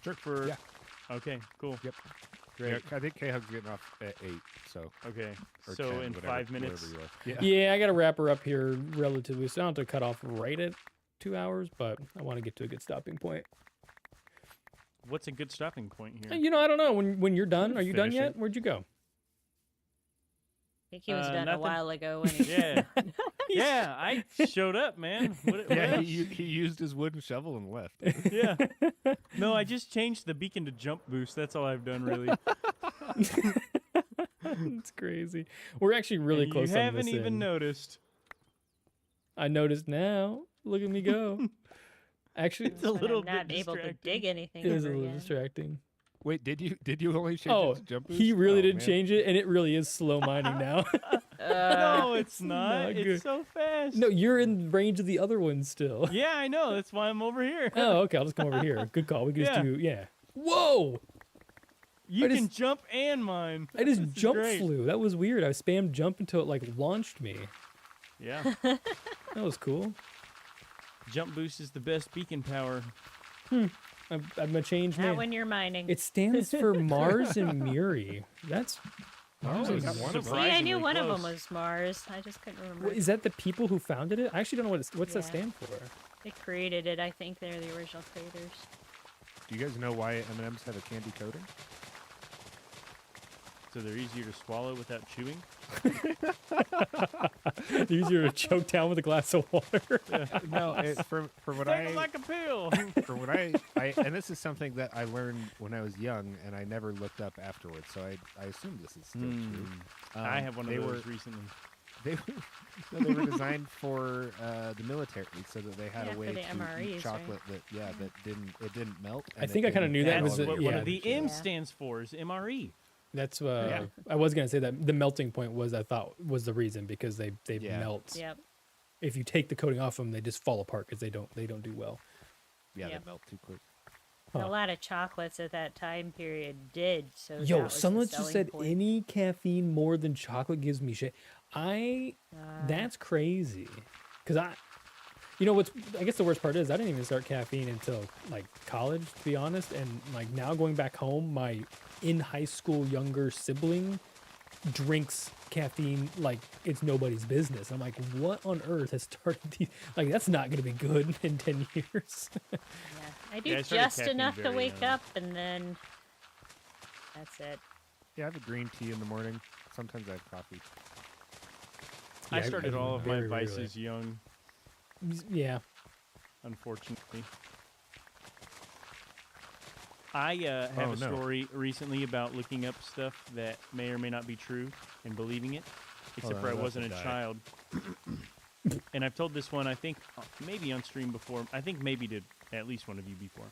Sure. For Yeah. Okay, cool. Yep. Great. Yeah, I think K-Hug's getting off at 8, so. Okay. Or So 10, in whatever- 5 minutes. whatever you are. Yeah, I got to wrap her up here relatively. So I don't have to cut off right at 2 hours, but I want to get to a good stopping point. What's a good stopping point here? You know, I don't know. When you're done, Can are you done finish yet? it. Where'd you go? I think he was done a nothing. while ago. When he... Yeah. Yeah, I showed up, man. What Yeah, else? he used his wooden shovel and left. Yeah. No, I just changed the beacon to jump boost. That's all I've done, really. It's crazy. We're actually really And close You on haven't this even end. noticed. I noticed now. Look at me go. Actually, It's a when little I'm not bit able to distracting. dig anything it is a ever little again. distracting. Wait, did you only change Oh, it to jump boost? he really Oh, did man. change it, and it really is slow mining now. No, it's not not. good. It's so fast. No, you're in range of the other ones still. Yeah, I know. That's why I'm over here. Oh, okay. I'll just come over here. Good call. We can just Yeah. do, yeah. Whoa! You I can just- jump and mine. I just This is jump great. flew. That was weird. I spammed jump until it like launched me. Yeah. That was cool. Jump boost is the best beacon power. I'm a changed Not man. when you're mining. It stands for Mars and Muri. That's Oh, is we got one of See, them. I knew surprisingly one of them close. was Mars. I just couldn't remember. Is that the people who founded it? I actually don't know what's that Yeah. stand for. They created it. I think they're the original creators. Do you guys know why M&M's have a candy coating? So they're easier to swallow without chewing. Easier to choke down with a glass of water. No, from what Take it like a pill. from what I and this is something that I learned when I was young, and I never looked up afterwards. So I assume this is still true. I have one of they those were recently. they were, no, they were designed for the military, so that they had Yeah, a for way the to eat MREs, right? chocolate that didn't melt. I and it think I kinda didn't knew that That's was melt a- what in one yeah. of the temperature. M Yeah. stands for is MRE. That's Yeah. I was gonna say that the melting point was I thought was the reason because they Yeah. melt. Yep. If you take the coating off them, they just fall apart because they don't do well. Yeah, Yep. they melt too quick. And Huh. a lot of chocolates at that time period did. So that Yo, was the someone just selling said point. any caffeine more than chocolate gives me shit. That's crazy. Cause you know what's I guess the worst part is I didn't even start caffeine until like college, to be honest. And like now going back home, my in high school younger sibling drinks caffeine like it's nobody's business. I'm like, what on earth has started these? Like that's not gonna be good in 10 years. Yeah, I do Yeah, I started just caffeine enough to very wake young. up, and then that's it. Yeah, I have a green tea in the morning. Sometimes I have coffee. I Yeah, started all of my very rarely. vices young, Yeah. unfortunately. I have Oh, a no. story recently about looking up stuff that may or may not be true and believing it, except on, for I I'm about wasn't a to die. child. And I've told this one, I think, maybe on stream before. I think maybe to at least one of you before,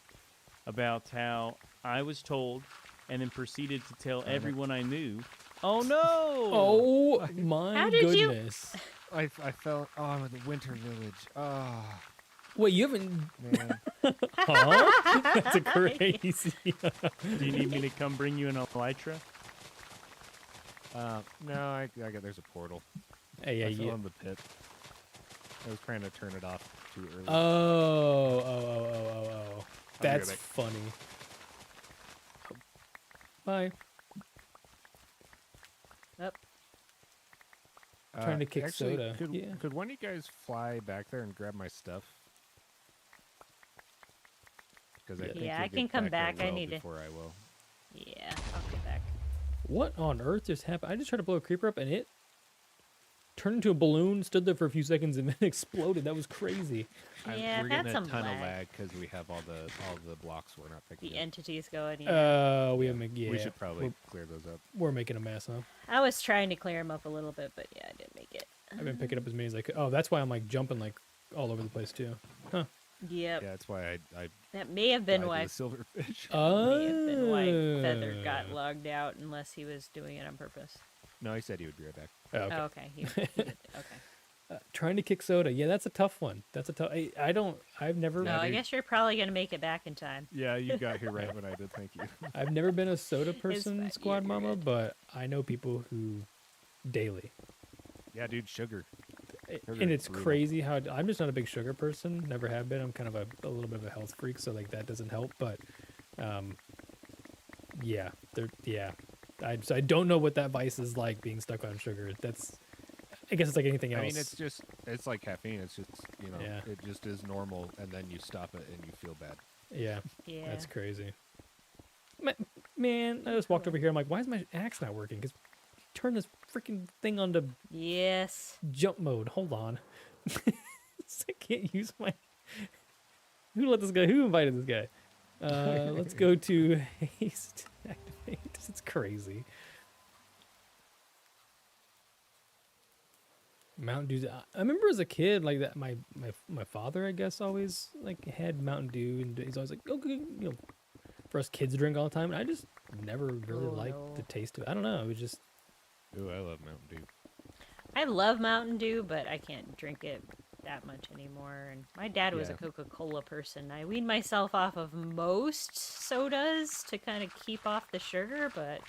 about how I was told and then proceeded to tell everyone I knew, oh no! Oh my How did you- goodness. I fell. Oh, I'm at the Winter Village. Oh Wait, you haven't man. huh? That's a crazy. Do you need me to come bring you an elytra? No, I got. There's a portal. Hey, yeah, I fell yeah. in the pit. I was trying to turn it off too early. Oh. That's back. funny. Bye. Yep. Trying to kick actually, soda. Could, Yeah. could one of you guys fly back there and grab my stuff? Because I think Yeah, you'll I can get come there back. I well need to- before I will. Yeah, I'll get back. What on earth just happened? I just tried to blow a creeper up and it turned into a balloon, stood there for a few seconds, and then exploded. That was crazy. Yeah, we're that's getting some a ton of lag. lag because we have all the blocks we're not picking The up. entities going. Yeah. We have yeah. We should probably clear those up. We're making a mess, huh? I was trying to clear them up a little bit, but yeah, I didn't make it. I've been picking up as many as I could. Oh, that's why I'm like jumping like all over the place too. Huh. Yep. Yeah, that's why I That may have been died why. with a silverfish. May have been why Feather got logged out, unless he was doing it on purpose. No, he said he would be right back. Oh, okay. Oh, okay. He did. Okay. Trying to kick soda. Yeah, that's a tough one. That's a tough. I've never. No, I dude. guess you're probably gonna make it back in time. Yeah, you got here right when I did. Thank you. I've never been a soda person, fine, Squad you're Mama, good. but I know people who daily. Yeah, dude, sugar. Sugar And is it's brutal. crazy how I'm just not a big sugar person. Never have been. I'm kind of a little bit of a health freak, so like that doesn't help. But, yeah, I don't know what that vice is like being stuck on sugar. I guess it's like anything else. I mean, it's like caffeine. It's just, Yeah. it just is normal, and then you stop it and you feel bad. Yeah, Yeah. that's crazy. Man, I just walked over here. I'm like, why is my axe not working? Because turn this freaking thing onto Yes. jump mode. Hold on. I can't use my. Who let this guy? Who invited this guy? Let's go to haste activate. It's crazy. Mountain Dew. I remember as a kid, like that. My father, I guess, always like had Mountain Dew, and he's always like, okay, for us kids to drink all the time. And I just never really Oh, liked no. the taste of it. I don't know. It was just Ooh, I love Mountain Dew. I love Mountain Dew, but I can't drink it that much anymore. And my dad was Yeah. a Coca-Cola person. I weaned myself off of most sodas to kind of keep off the sugar, but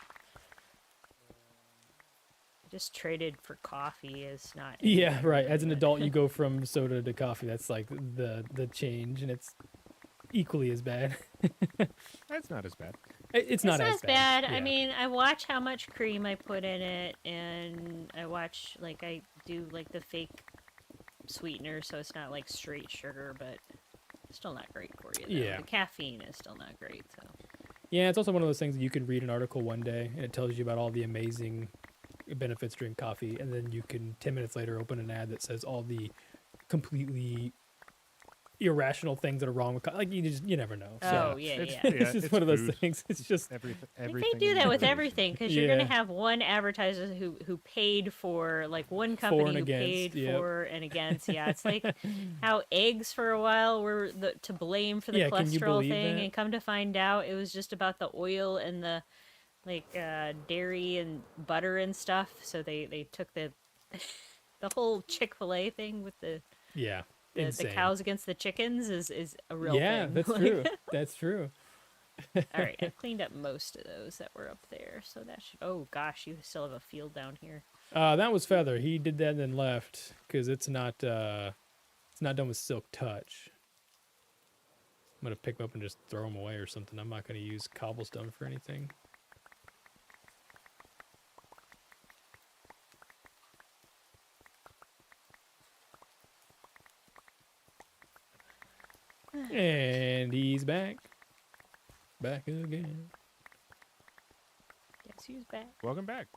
just traded for coffee is not. yeah, anything right. really, As an but- adult, you go from soda to coffee. That's like the change, and it's equally as bad. That's not as bad. It's not as bad. Yeah. I mean, I watch how much cream I put in it, and I watch I do like the fake sweetener, so it's not like straight sugar, but still not great for you. Though. Yeah. The caffeine is still not great. So Yeah, it's also one of those things that you could read an article one day and it tells you about all the amazing benefits to drink coffee, and then you can 10 minutes later open an ad that says all the completely irrational things that are wrong with like you never know. So oh yeah, it's- yeah. yeah, it's just it's one of those food. things. It's just Everything. Like, Everything. they do in that with moderation. everything because you're gonna Yeah. have one advertiser who paid for like one For company and who against, paid yep. for and against. Yeah, it's like how eggs for a while were to blame for the Yeah, can you cholesterol believe thing, that? and come to find out it was just about the oil and the dairy and butter and stuff. So they took the the whole Chick-fil-A thing with the insane. cows against the chickens is a real yeah, thing. that's Like- true. That's true. All right, I cleaned up most of those that were up there, so that should. Oh gosh, you still have a field down here. That was Feather. He did that and then left because it's not done with Silk Touch. I'm gonna pick them up and just throw them away or something. I'm not gonna use cobblestone for anything. And he's back. Back again. Guess who's back? Welcome back.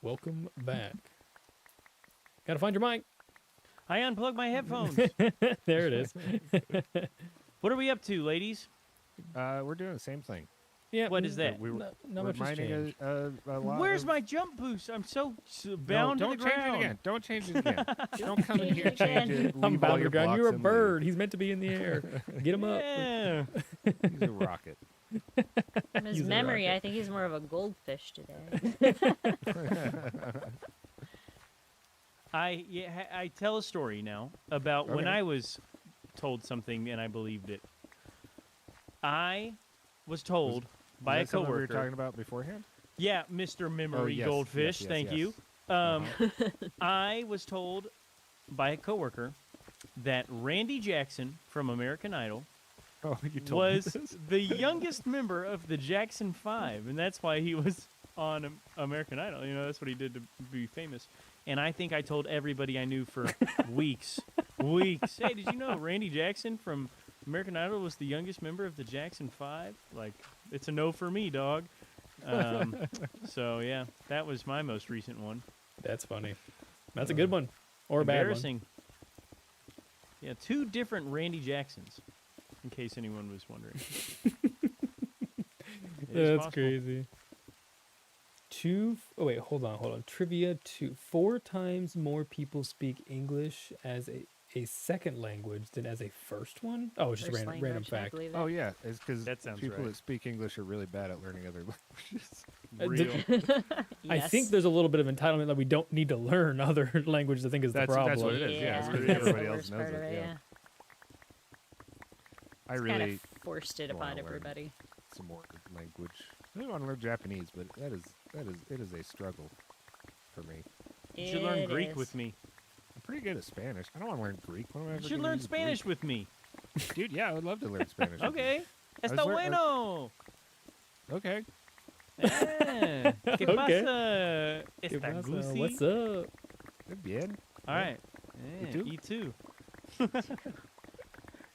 Welcome back. Gotta find your mic. I unplugged my headphones. There it is. What are we up to, ladies? We're doing the same thing. Yeah. What is that? We were Not much has reminding changed. a lot. Where's of- my jump boost? I'm so No, bound don't to the change ground. it again. Don't change it again. don't come in here, Change it change again. it. I'm leave all bound to your the ground. blocks You're a and leave. bird. He's meant to be in the air. Get him up. Yeah. He's a rocket. From his Use a memory, rocket. I think he's more of a goldfish today. I tell a story now about when Okay. I was told something and I believed it. I was told by a Is that something we were coworker. talking about beforehand? Yeah, Mr. Memory yes, Goldfish. yes, Thank yes. you. I was told by a coworker that Randy Jackson from American Idol Oh, you told me was this. the youngest member of the Jackson 5, and that's why he was on American Idol. You know, that's what he did to be famous. And I think I told everybody I knew for weeks. Weeks. Hey, did you know Randy Jackson from American Idol was the youngest member of the Jackson 5? Like, it's a no for me, dog. So, yeah, that was my most recent one. That's funny. That's a good one. Or a bad one. Embarrassing. Yeah, 2 different Randy Jacksons, in case anyone was wondering. It is That's possible. crazy. Oh wait, hold on. Trivia 2. 4 times more people speak English as a a second language than as a first one? Oh, it's just First random language, I fact. believe Oh it. yeah, it's because That sounds people right. that speak English are really bad at learning other languages. Real. I think Yes. there's a little bit of entitlement that we don't need to learn other languages. I think is the That's problem. what it is. Yeah, it's Yeah, 'cause that's everybody the else worst knows part of it, it. yeah. Yeah, I kind really of forced it wanna upon learn. everybody. some more language. I really want to learn Japanese, but it is a struggle for me. You should learn It Greek is. with me. I'm pretty good at Spanish. I don't want to learn Greek. When am I You ever should gonna learn use Spanish with me. Greek? Dude, yeah, I would love to learn Spanish. with you. Okay. was Está lear- bueno. Okay. Eh, ¿Qué Okay. pasa? ¿Qué Está pasa? goosey. What's up? Bien. All right. You Eh, too? You too.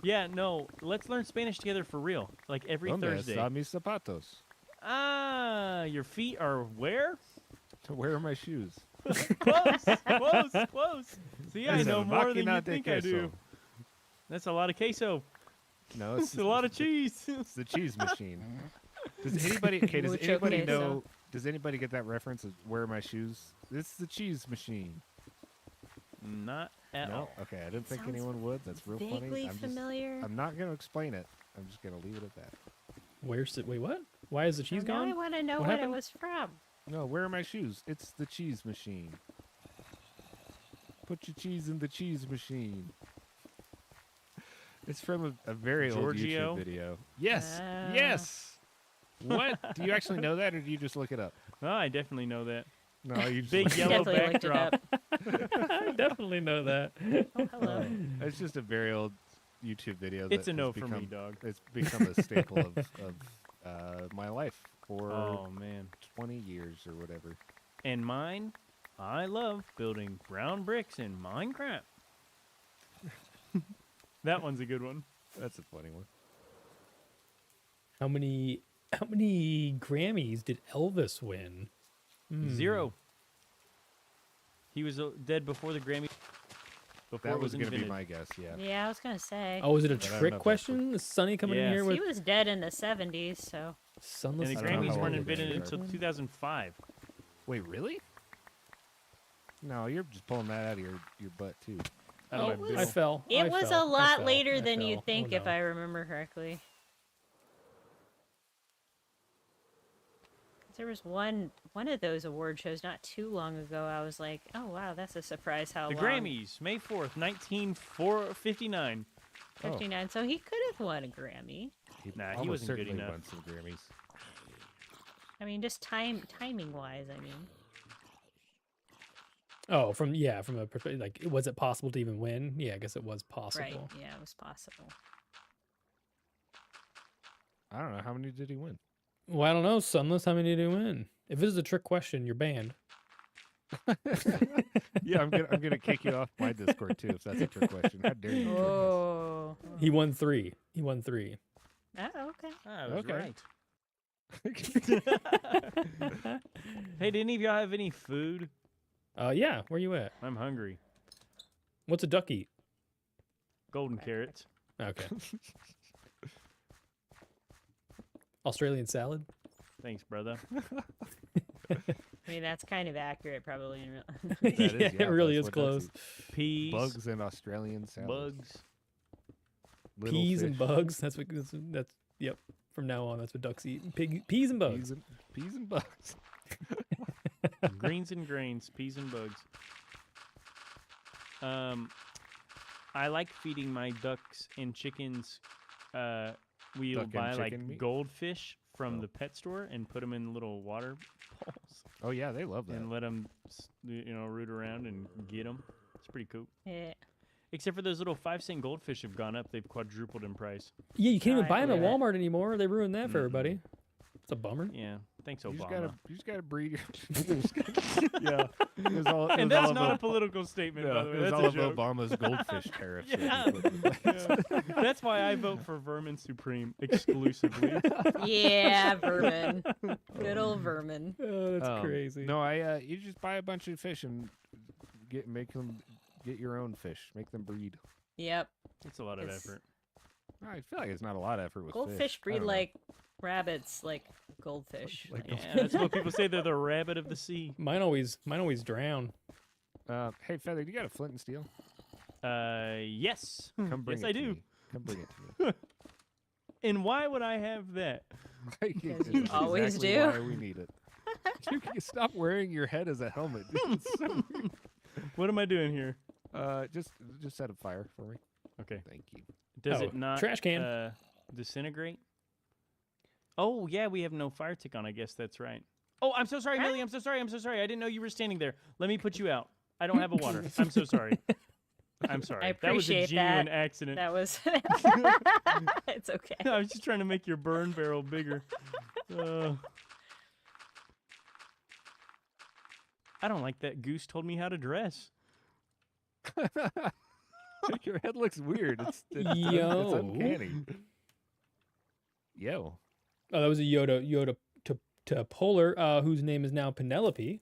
Yeah, no. Let's learn Spanish together for real. Like every ¿Dónde Thursday. están mis zapatos? Ah, your feet are where? Where are my shoes? Close, close. See, I Es know el more than máquina you de think I do. queso. That's a lot of queso. No, It's a lot of cheese. It's the cheese machine. Does anybody? Okay, does Mucho anybody queso. know? Does anybody get that reference of where are my shoes? It's the cheese machine. Not at No. all. Okay, I didn't think Sounds anyone would. That's real Vaguely funny. familiar. I'm not gonna explain it. I'm just gonna leave it at that. Where's it? Wait, what? Why is the cheese Now I gone? want to know What what, happened? it was from. No, where are my shoes? It's the cheese machine. Put your cheese in the cheese machine. It's from a very Giorgio? old YouTube video. Yes, Ah. yes. What? Do you actually know that, or do you just look it up? Oh, I definitely know that. No, you just Big look it up. yellow Definitely looked it backdrop. up. I definitely know that. Oh, hello. It's just a very old YouTube video. It's that a no has for become, me, dog. It's become a staple of my life for Oh man. 20 years or whatever. And mine, I love building brown bricks in Minecraft. That one's a good one. That's a funny one. How many Grammys did Elvis win? Hmm. 0. He was dead before the Grammy. Before That it was was going to be invented. my guess, yeah. Yeah, I was gonna say. Oh, is it a But I don't know trick if that's question? Is Sonny coming in Yes. here he with was dead in the 70s, so. sunless? And the I don't know Grammys how weren't old it is, invented right? until 2005. Wait, really? No, you're just pulling that out of your butt, too. Out Oh, of my was- I bill. fell. It I was fell, a I lot fell, later I than fell. you'd think, Oh, if no. I remember correctly. There was one of those award shows not too long ago. I was like, oh wow, that's a surprise how The long. Grammys, May 4th, 1959. 59. So he could have won a Grammy. Nah, he almost wasn't good certainly enough. won some Grammys. I mean, just timing wise. I mean, Oh, from a perspective, like, was it possible to even win? Yeah, I guess it was possible. right? Yeah, it was possible. I don't know. How many did he win? Well, I don't know, Sunless. How many did he win? If it is a trick question, you're banned. Yeah, I'm gonna kick you off my Discord, too, if that's a trick question. How dare you trick us? Oh. He won 3. He won 3. Oh, okay. I was Okay. right. Hey, did any of y'all have any food? Yeah. Where you at? I'm hungry. What's a duck eat? Golden carrots. Okay. Australian salad. Thanks, brother. I mean, that's kind of accurate, probably. In real. That is, yeah, it really that's is what ducks close. eat. Peas. Bugs and Australian salad. Bugs. Little Peas and fish. bugs. That's yep. From now on, that's what ducks eat. Peas and bugs. Peas and bugs. Greens and grains. Peas and bugs. I like feeding my ducks and chickens. We'll Duck and buy like chicken meat? goldfish from Oh. the pet store and put them in little water bowls Oh yeah, they love that. and let them, root around and get them. It's pretty cool. Yeah. Except for those little 5-cent goldfish have gone up. They've quadrupled in price. Yeah, you can't Oh, even I buy them at believe it. Walmart anymore. They ruined that for Mm-mm. everybody. It's a bummer. Yeah. Thanks, You Obama. just gotta breed. Yeah, it was all, it And was that's all not a of, political statement, yeah, by the way. it was That's all a of joke. Obama's goldfish tariffs. that he Yeah. put in place. That's why I vote for Vermin Supreme exclusively. Yeah, vermin. Good old vermin. Oh, that's Um, crazy. No, you just buy a bunch of fish and get your own fish. Make them breed. Yep. It's a lot of It's- effort. I feel like it's not a lot of effort with Goldfish fish. I breed don't know. like rabbits, like goldfish. Like like- Yeah, that's what people say. They're the rabbit of the sea. Mine always drown. Hey Feather, you got a flint and steel? Yes. Come bring yes, it I to do. me. Come bring it to me. And why would I have that? Because This you is always exactly do. Why we need it. You can stop wearing your head as a helmet. Dude. It's so weird. What am I doing here? Just set a fire for me. Okay. Thank you. Does Oh, it not trash can. disintegrate? Oh, yeah, we have no fire tick on. I guess that's right. Oh, I'm so sorry, Millie. I'm so sorry. I'm so sorry. I didn't know you were standing there. Let me put you out. I don't have a water. I'm so sorry. I'm sorry. I That was a appreciate genuine that. accident. That was. It's okay. I was just trying to make your burn barrel bigger. I don't like that Goose told me how to dress. Your head looks weird. It's Yo. uncanny. Yo. Oh, that was a Yoda to Polar, whose name is now Penelope.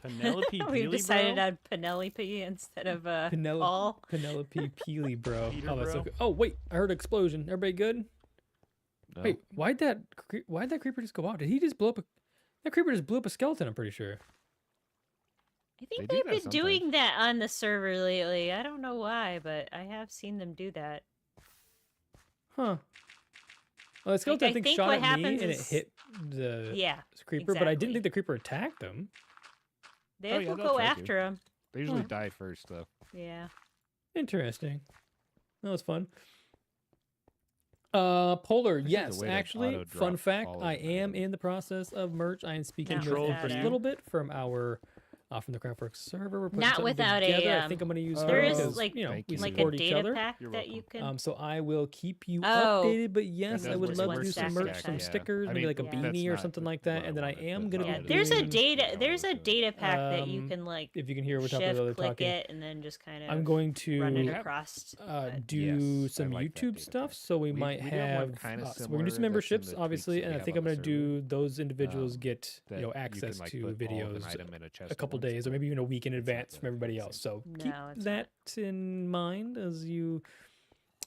Penelope We've Peely, decided bro? on Penelope instead of Penelope Paul. Penelope Peely, bro. Peter, Oh, that's so bro. good. Oh, wait, I heard an explosion. Everybody good? No. Wait, why'd that creeper just go out? Did he just blow up that creeper just blew up a skeleton, I'm pretty sure. I think They do they've that been sometimes. doing that on the server lately. I don't know why, but I have seen them do that. Huh. Well, the skeleton, I think, think shot what at me happens and it is- hit the Yeah, creeper, but I didn't exactly. think the creeper attacked them. they Oh, yeah, will they'll go try to. after him. They usually die first, though. Yeah. Interesting. That was fun. Polar, This is a yes, way to actually, auto-drop fun fact, all of I the am items. in the process of merch. I am speaking Not with without a a- little bit from our from the CraftWorks server. We're putting Not something without a, together. I think I'm going to use there her is, because, like- you know, Thank we you. Like a support each data other. pack You're that you welcome. can. So I will keep you Oh. updated, but yes, That I does would work. love One to do some stack merch, at a some time. stickers, I maybe mean, like a yeah. that's beanie or not something like what that. I And then I wanted, am but going to Yeah, I'll be do there's a it. data. Yeah, There's I'll a do it. data pack that you Um, can like if you can hear we're talking shift, about other click talking. it, and then just kind of I'm going run it to Yeah. across. do Yes, I some like that YouTube data stuff, pack. so we We- might we do have one have kinda so we're gonna do some similar that's in memberships, the tweaks obviously, that and we I have think on I'm the gonna do server, those individuals get that access can, like, to put all of an videos item in a chest a at couple once, days or but maybe even a week in it's not advance the from everybody same. else. So No, keep it's that in mind as you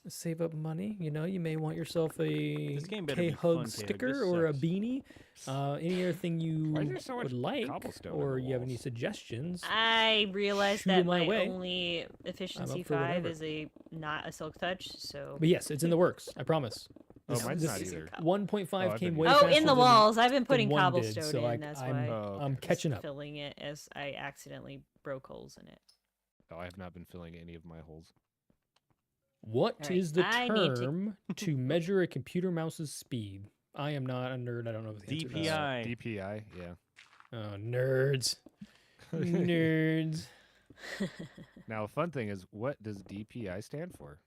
save up money. You know, you may want yourself a This game better be K-Hug fun, K-Hug. sticker This or a sucks. beanie. Any other thing Why is you there so much would like, cobblestone in or the you have any walls? suggestions? I realized Shoot that 'em my my way. only efficiency up for 5 whatever. is not a silk touch. So. But yes, it's in the works. I promise. Oh, This- mine's this not is either. 1.5 I've came been way using Oh, faster in the than- walls. I've been than putting one did, cobblestone so in. That's why Oh, I'm okay. catching up. filling it as I accidentally broke holes in it. Oh, I have not been filling any of my holes. What Alright, is the I need to- term to measure a computer mouse's speed? I am not a nerd. I don't know the answer to that. DPI. DPI, yeah. Oh, nerds. Nerds. Now, the fun thing is, what does DPI stand for?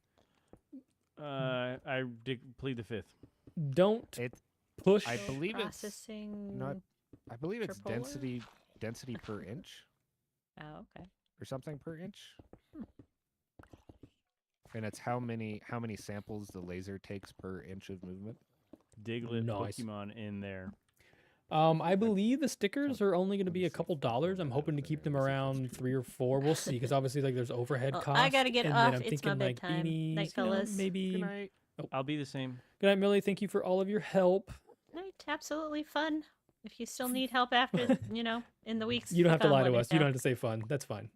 I plead the fifth. Don't It, push. I believe it's processing. not. I believe it's Tripolar? density per inch Oh, okay. or something per inch. And it's how many samples the laser takes per inch of movement. Diglett Nice. Pokemon in there. I believe the stickers are only going to be a couple dollars. I'm hoping to keep them around 3 or 4. We'll see, because obviously, like, there's overhead Well, costs. I gotta get and off. Then I'm It's my thinking, like, bedtime. beanies, Night, you know, fellas. maybe. Good night. I'll be the same. Good night, Millie. Thank you for all of your help. Night, absolutely fun. If you still need help after, in the weeks. You don't have to come, lie let to me us. You know. don't have to say fun. That's fine.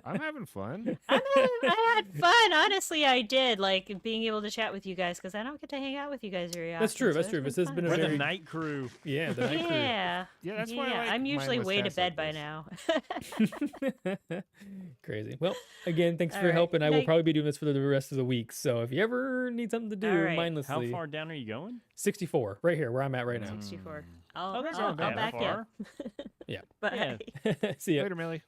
I'm having fun. I had fun. Honestly, I did. Like being able to chat with you guys because I don't get to hang out with you guys very often. That's true. so That's it's true. This has been a We're very the night crew. yeah. The night crew. Yeah. Yeah, that's why I like I'm usually mindless way to tasks bed like by this. now. Crazy. Well, again, thanks for All your right. help, and I will Night. probably be doing this for the rest of the week. So if you ever need something to do All right. How mindlessly, far down are you going? 64, right here, where I'm at right now. 64. Oh, that's I'll not bad. back Far. you. Yeah. Bye. See ya. Later, Millie.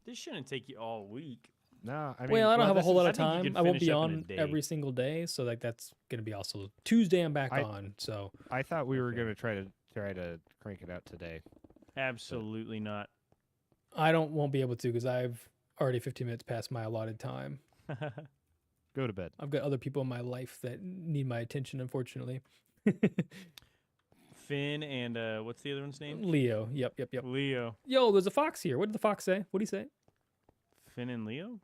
This shouldn't take you all week. No, I mean, Well, I don't have a this whole is- lot of I think you time. could I won't finish be up in a on day. every single day, so like that's gonna be also Tuesday. I'm back I- on, so I thought we were Okay. gonna try to crank it out today. Absolutely not. I won't be able to because I've already 15 minutes past my allotted time. Go to bed. I've got other people in my life that need my attention, unfortunately. Finn and what's the other one's name? Leo. Yep. Leo. Yo, there's a fox here. What did the fox say? What did he say? Finn and Leo?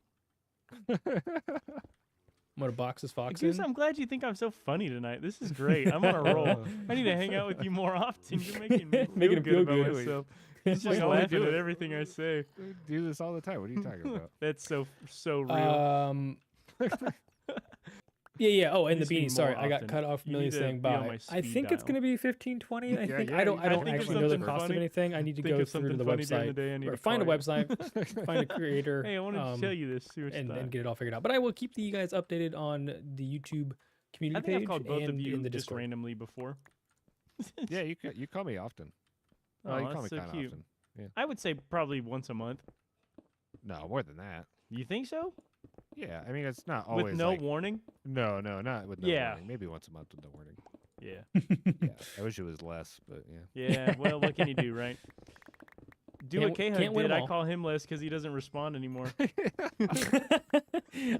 I'm gonna box this fox Goose, in. I'm glad you think I'm so funny tonight. This is great. I'm on a roll. I need to hang out with you more often. You're making me Making him feel feel good about good. myself. It's He's just like all I laughing do at is- everything I say. We do this all the time. What are you talking about? That's so real. Yeah. Oh, and You the need beanie. Sorry, more I got often. cut off. You Millie need to saying be on bye. my I speed think it's dial. gonna be 15-20. I Yeah, think yeah, I don't. I I don't think of actually know the something cost of funny. anything. I need to Think go of through to something the funny during the website day, I need or to find a call you. website, find a creator. Hey, I wanted to tell you this. Serious and thought. get it all figured out. But I will keep you guys updated on the YouTube community I think page I've called both and of you in the just Discord. randomly before. Yeah, you call me often. Oh, You call me that's so kind of cute. often. I would say probably once a month. No, more than that. You think so? Yeah, I mean it's not always With no like, warning? no, not with no Yeah. warning. Maybe once a month with no warning. Yeah. Yeah, I wish it was less, but yeah. Yeah. Well, what can you do, right? Do Can't what w- K-Hug can't win did. 'em I all. call him less because he doesn't respond anymore.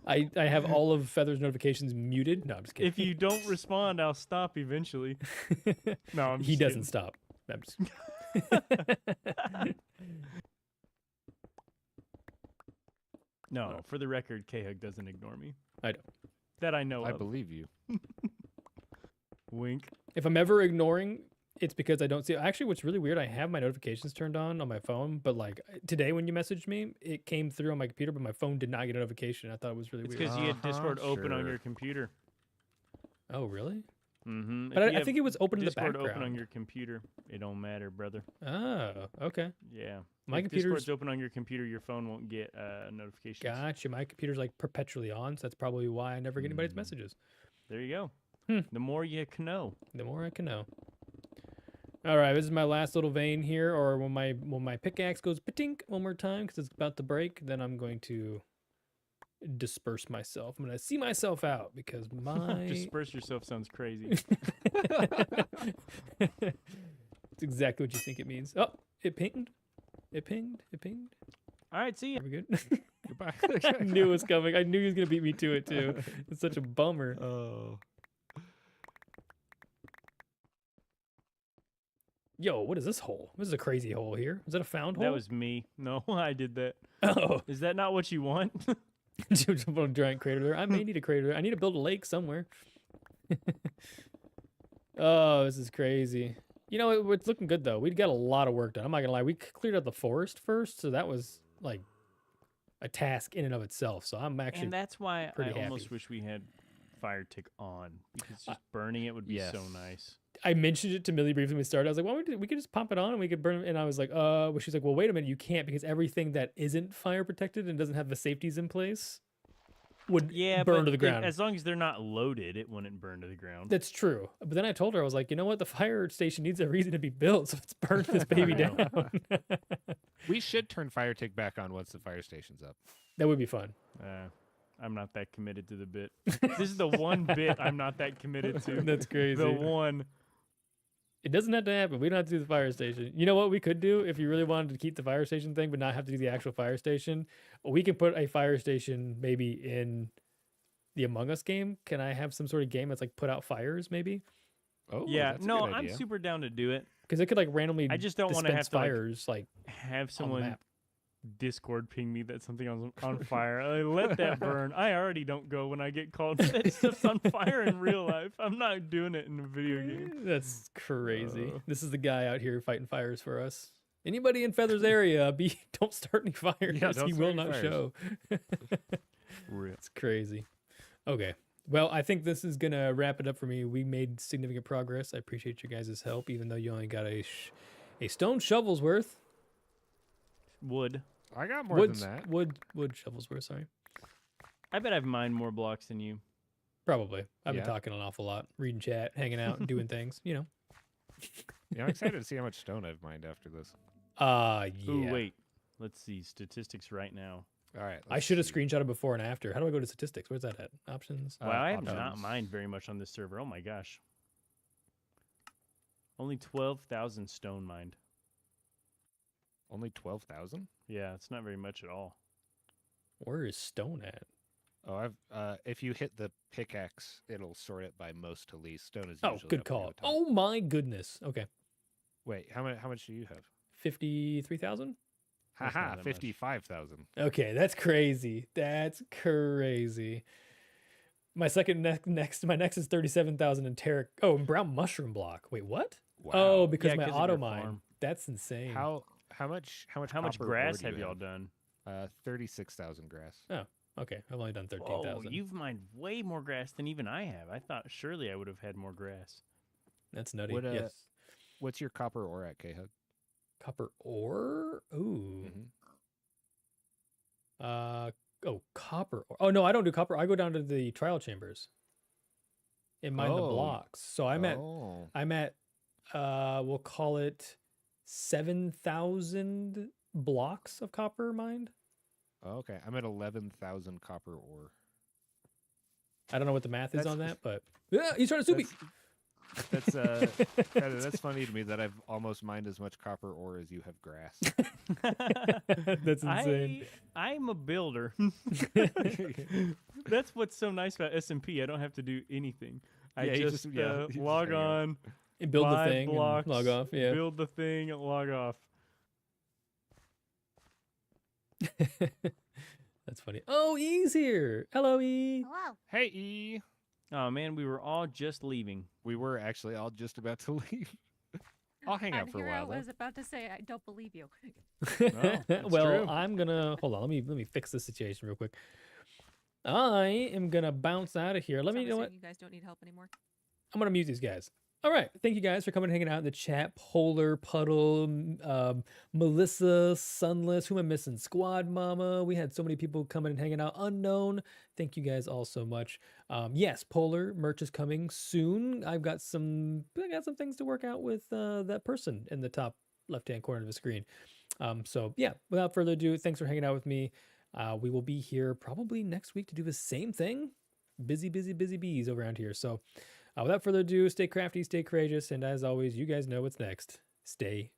I have all of Feather's notifications muted. No, I'm just kidding. If you don't respond, I'll stop eventually. No, I'm he just doesn't kidding. stop. I'm just... No, for the record, K-Hug doesn't ignore me. I don't. That I know I of. believe you. Wink. If I'm ever ignoring, it's because I don't see. Actually, what's really weird, I have my notifications turned on my phone, but like today when you messaged me, it came through on my computer, but my phone did not get a notification. I thought it was really It's weird. because you had Discord open on sure. your computer. Oh, really? Mm-hmm. But I think it was open in the Discord background. open on your computer. It don't matter, brother. Oh, okay. Yeah. My if computer's- Discord's open on your computer, your phone won't get notifications. Gotcha. My computer's like perpetually on, so that's probably why I never get anybody's messages. There you go. Hmm. The more you can know. The more I can know. All right, this is my last little vein here, or when my pickaxe goes patink one more time because it's about to break, then I'm going to disperse myself. I'm going to see myself out because my Disperse yourself sounds crazy. it's exactly what you think it means. Oh, it pinged. It pinged. It pinged. All right, see ya. Are we good? Goodbye. I knew it was coming. I knew he was going to beat me to it too. It's such a bummer. Oh. Yo, what is this hole? This is a crazy hole here. Is that a found hole? That was me. No, I did that. Oh. Is that not what you want? Jump on a giant crater there. I may need a crater there. I need to build a lake somewhere. Oh, this is crazy. You know, it's looking good though. We got a lot of work done. I'm not gonna lie. We cleared out the forest first, so that was like a task in and of itself. So I'm actually And that's why I pretty almost happy. wish we had fire tick on because just burning it would be so Yes. nice. I mentioned it to Millie briefly when we started. I was like, well, we could just pop it on and we could burn it. And I was like, well, she's like, well, wait a minute, you can't because everything that isn't fire protected and doesn't have the safeties in place would Yeah, burn but to the ground. as long as they're not loaded, it wouldn't burn to the ground. That's true. But then I told her, I was like, you know what? The fire station needs a reason to be built. So let's burn this baby I know. down. We should turn fire tick back on once the fire station's up. That would be fun. I'm not that committed to the bit. This is the one bit I'm not that committed to. That's crazy. The one. It doesn't have to happen. We don't have to do the fire station. You know what we could do if you really wanted to keep the fire station thing, but not have to do the actual fire station? We can put a fire station maybe in the Among Us game. Can I have some sort of game that's like put out fires maybe? Oh, Yeah, that's a no, good I'm idea. super down to do it. Because it could like randomly I just don't want to dispense have to like, fires like have on the someone map. Discord ping me that something on fire. Let that burn. I already don't go when I get called that stuff's on fire in real life. I'm not doing it in a video game. That's crazy. Uh. This is the guy out here fighting fires for us. Anybody in Feather's area, don't start any fires. Yeah, don't He start will any not fires. show. Real. It's crazy. Okay. Well, I think this is going to wrap it up for me. We made significant progress. I appreciate you guys' help, even though you only got a stone shovel's worth. Wood. I got more Wood, than that. wood shovel's worth, sorry. I bet I've mined more blocks than you. Probably. I've been Yeah. talking an awful lot, reading chat, hanging out, and doing things, you know. Yeah, I'm excited to see how much stone I've mined after this. Yeah. Ooh, wait. Let's see statistics right now. All right. I let's should have see. screenshotted before and after. How do I go to statistics? Where's that at? Options? Uh, Wow, I have not options. mined very much on this server. Oh my gosh. Only 12,000 stone mined. Only 12,000? Yeah, it's not very much at all. Where is stone at? Oh, if you hit the pickaxe, it'll sort it by most to least. Stone is Oh, usually good up near call. the top. Oh my goodness. Okay. Wait, how much do you have? 53,000? That's not Haha, that much. 55,000. Okay, that's crazy. That's crazy. My my next is 37,000 in Terra. Oh, and brown mushroom block. Wait, what? Wow. Oh, because Yeah, my 'cause of auto your mine. farm. That's insane. How much How much copper ore grass do you have y'all done? 36,000 grass. Okay, I've only done Whoa, 13,000. you've mined way more grass than even I have. I thought surely I would have had more grass. That's nutty. What, Yes. What's your copper ore at, K-Hug? Copper ore? Ooh. Mm-hmm. Oh, copper ore. Oh no, I don't do copper. I go down to the trial chambers and mine the Oh, blocks. So I'm at we'll call it 7,000 blocks of copper mined. Okay, I'm at 11,000 copper ore. I don't know what the math is That's- on that, but yeah, he's trying to sue me. That's funny to me that I've almost mined as much copper ore as you have grass. That's insane. I'm a builder. That's what's so nice about SMP. I don't have to do anything. I Yeah, you just, just- yeah, you just log hang out. on, And build the buy thing blocks, and log off. Yeah. build the thing, log off. That's funny. Oh, E's here. Hello, E. Hello. Hey, E. Oh man, we were all just leaving. We were actually all just about to leave. I'll hang out And for a here while. I though. was about to say, I don't believe you. that's Well, true. I'm gonna hold on. Let me fix this situation real quick. I am gonna bounce out of here. Let me So I'm know what. assuming you guys don't need help anymore. I'm gonna mute these guys. All right. Thank you guys for coming and hanging out in the chat. Polar, Puddle, Melissa, Sunless. Who am I missing? Squad Mama. We had so many people coming and hanging out. Unknown. Thank you guys all so much. Yes, Polar merch is coming soon. I got some things to work out with that person in the top left-hand corner of the screen. So yeah, without further ado, thanks for hanging out with me. We will be here probably next week to do the same thing. Busy bees around here. So without further ado, stay crafty, stay courageous, and as always, you guys know what's next. Stay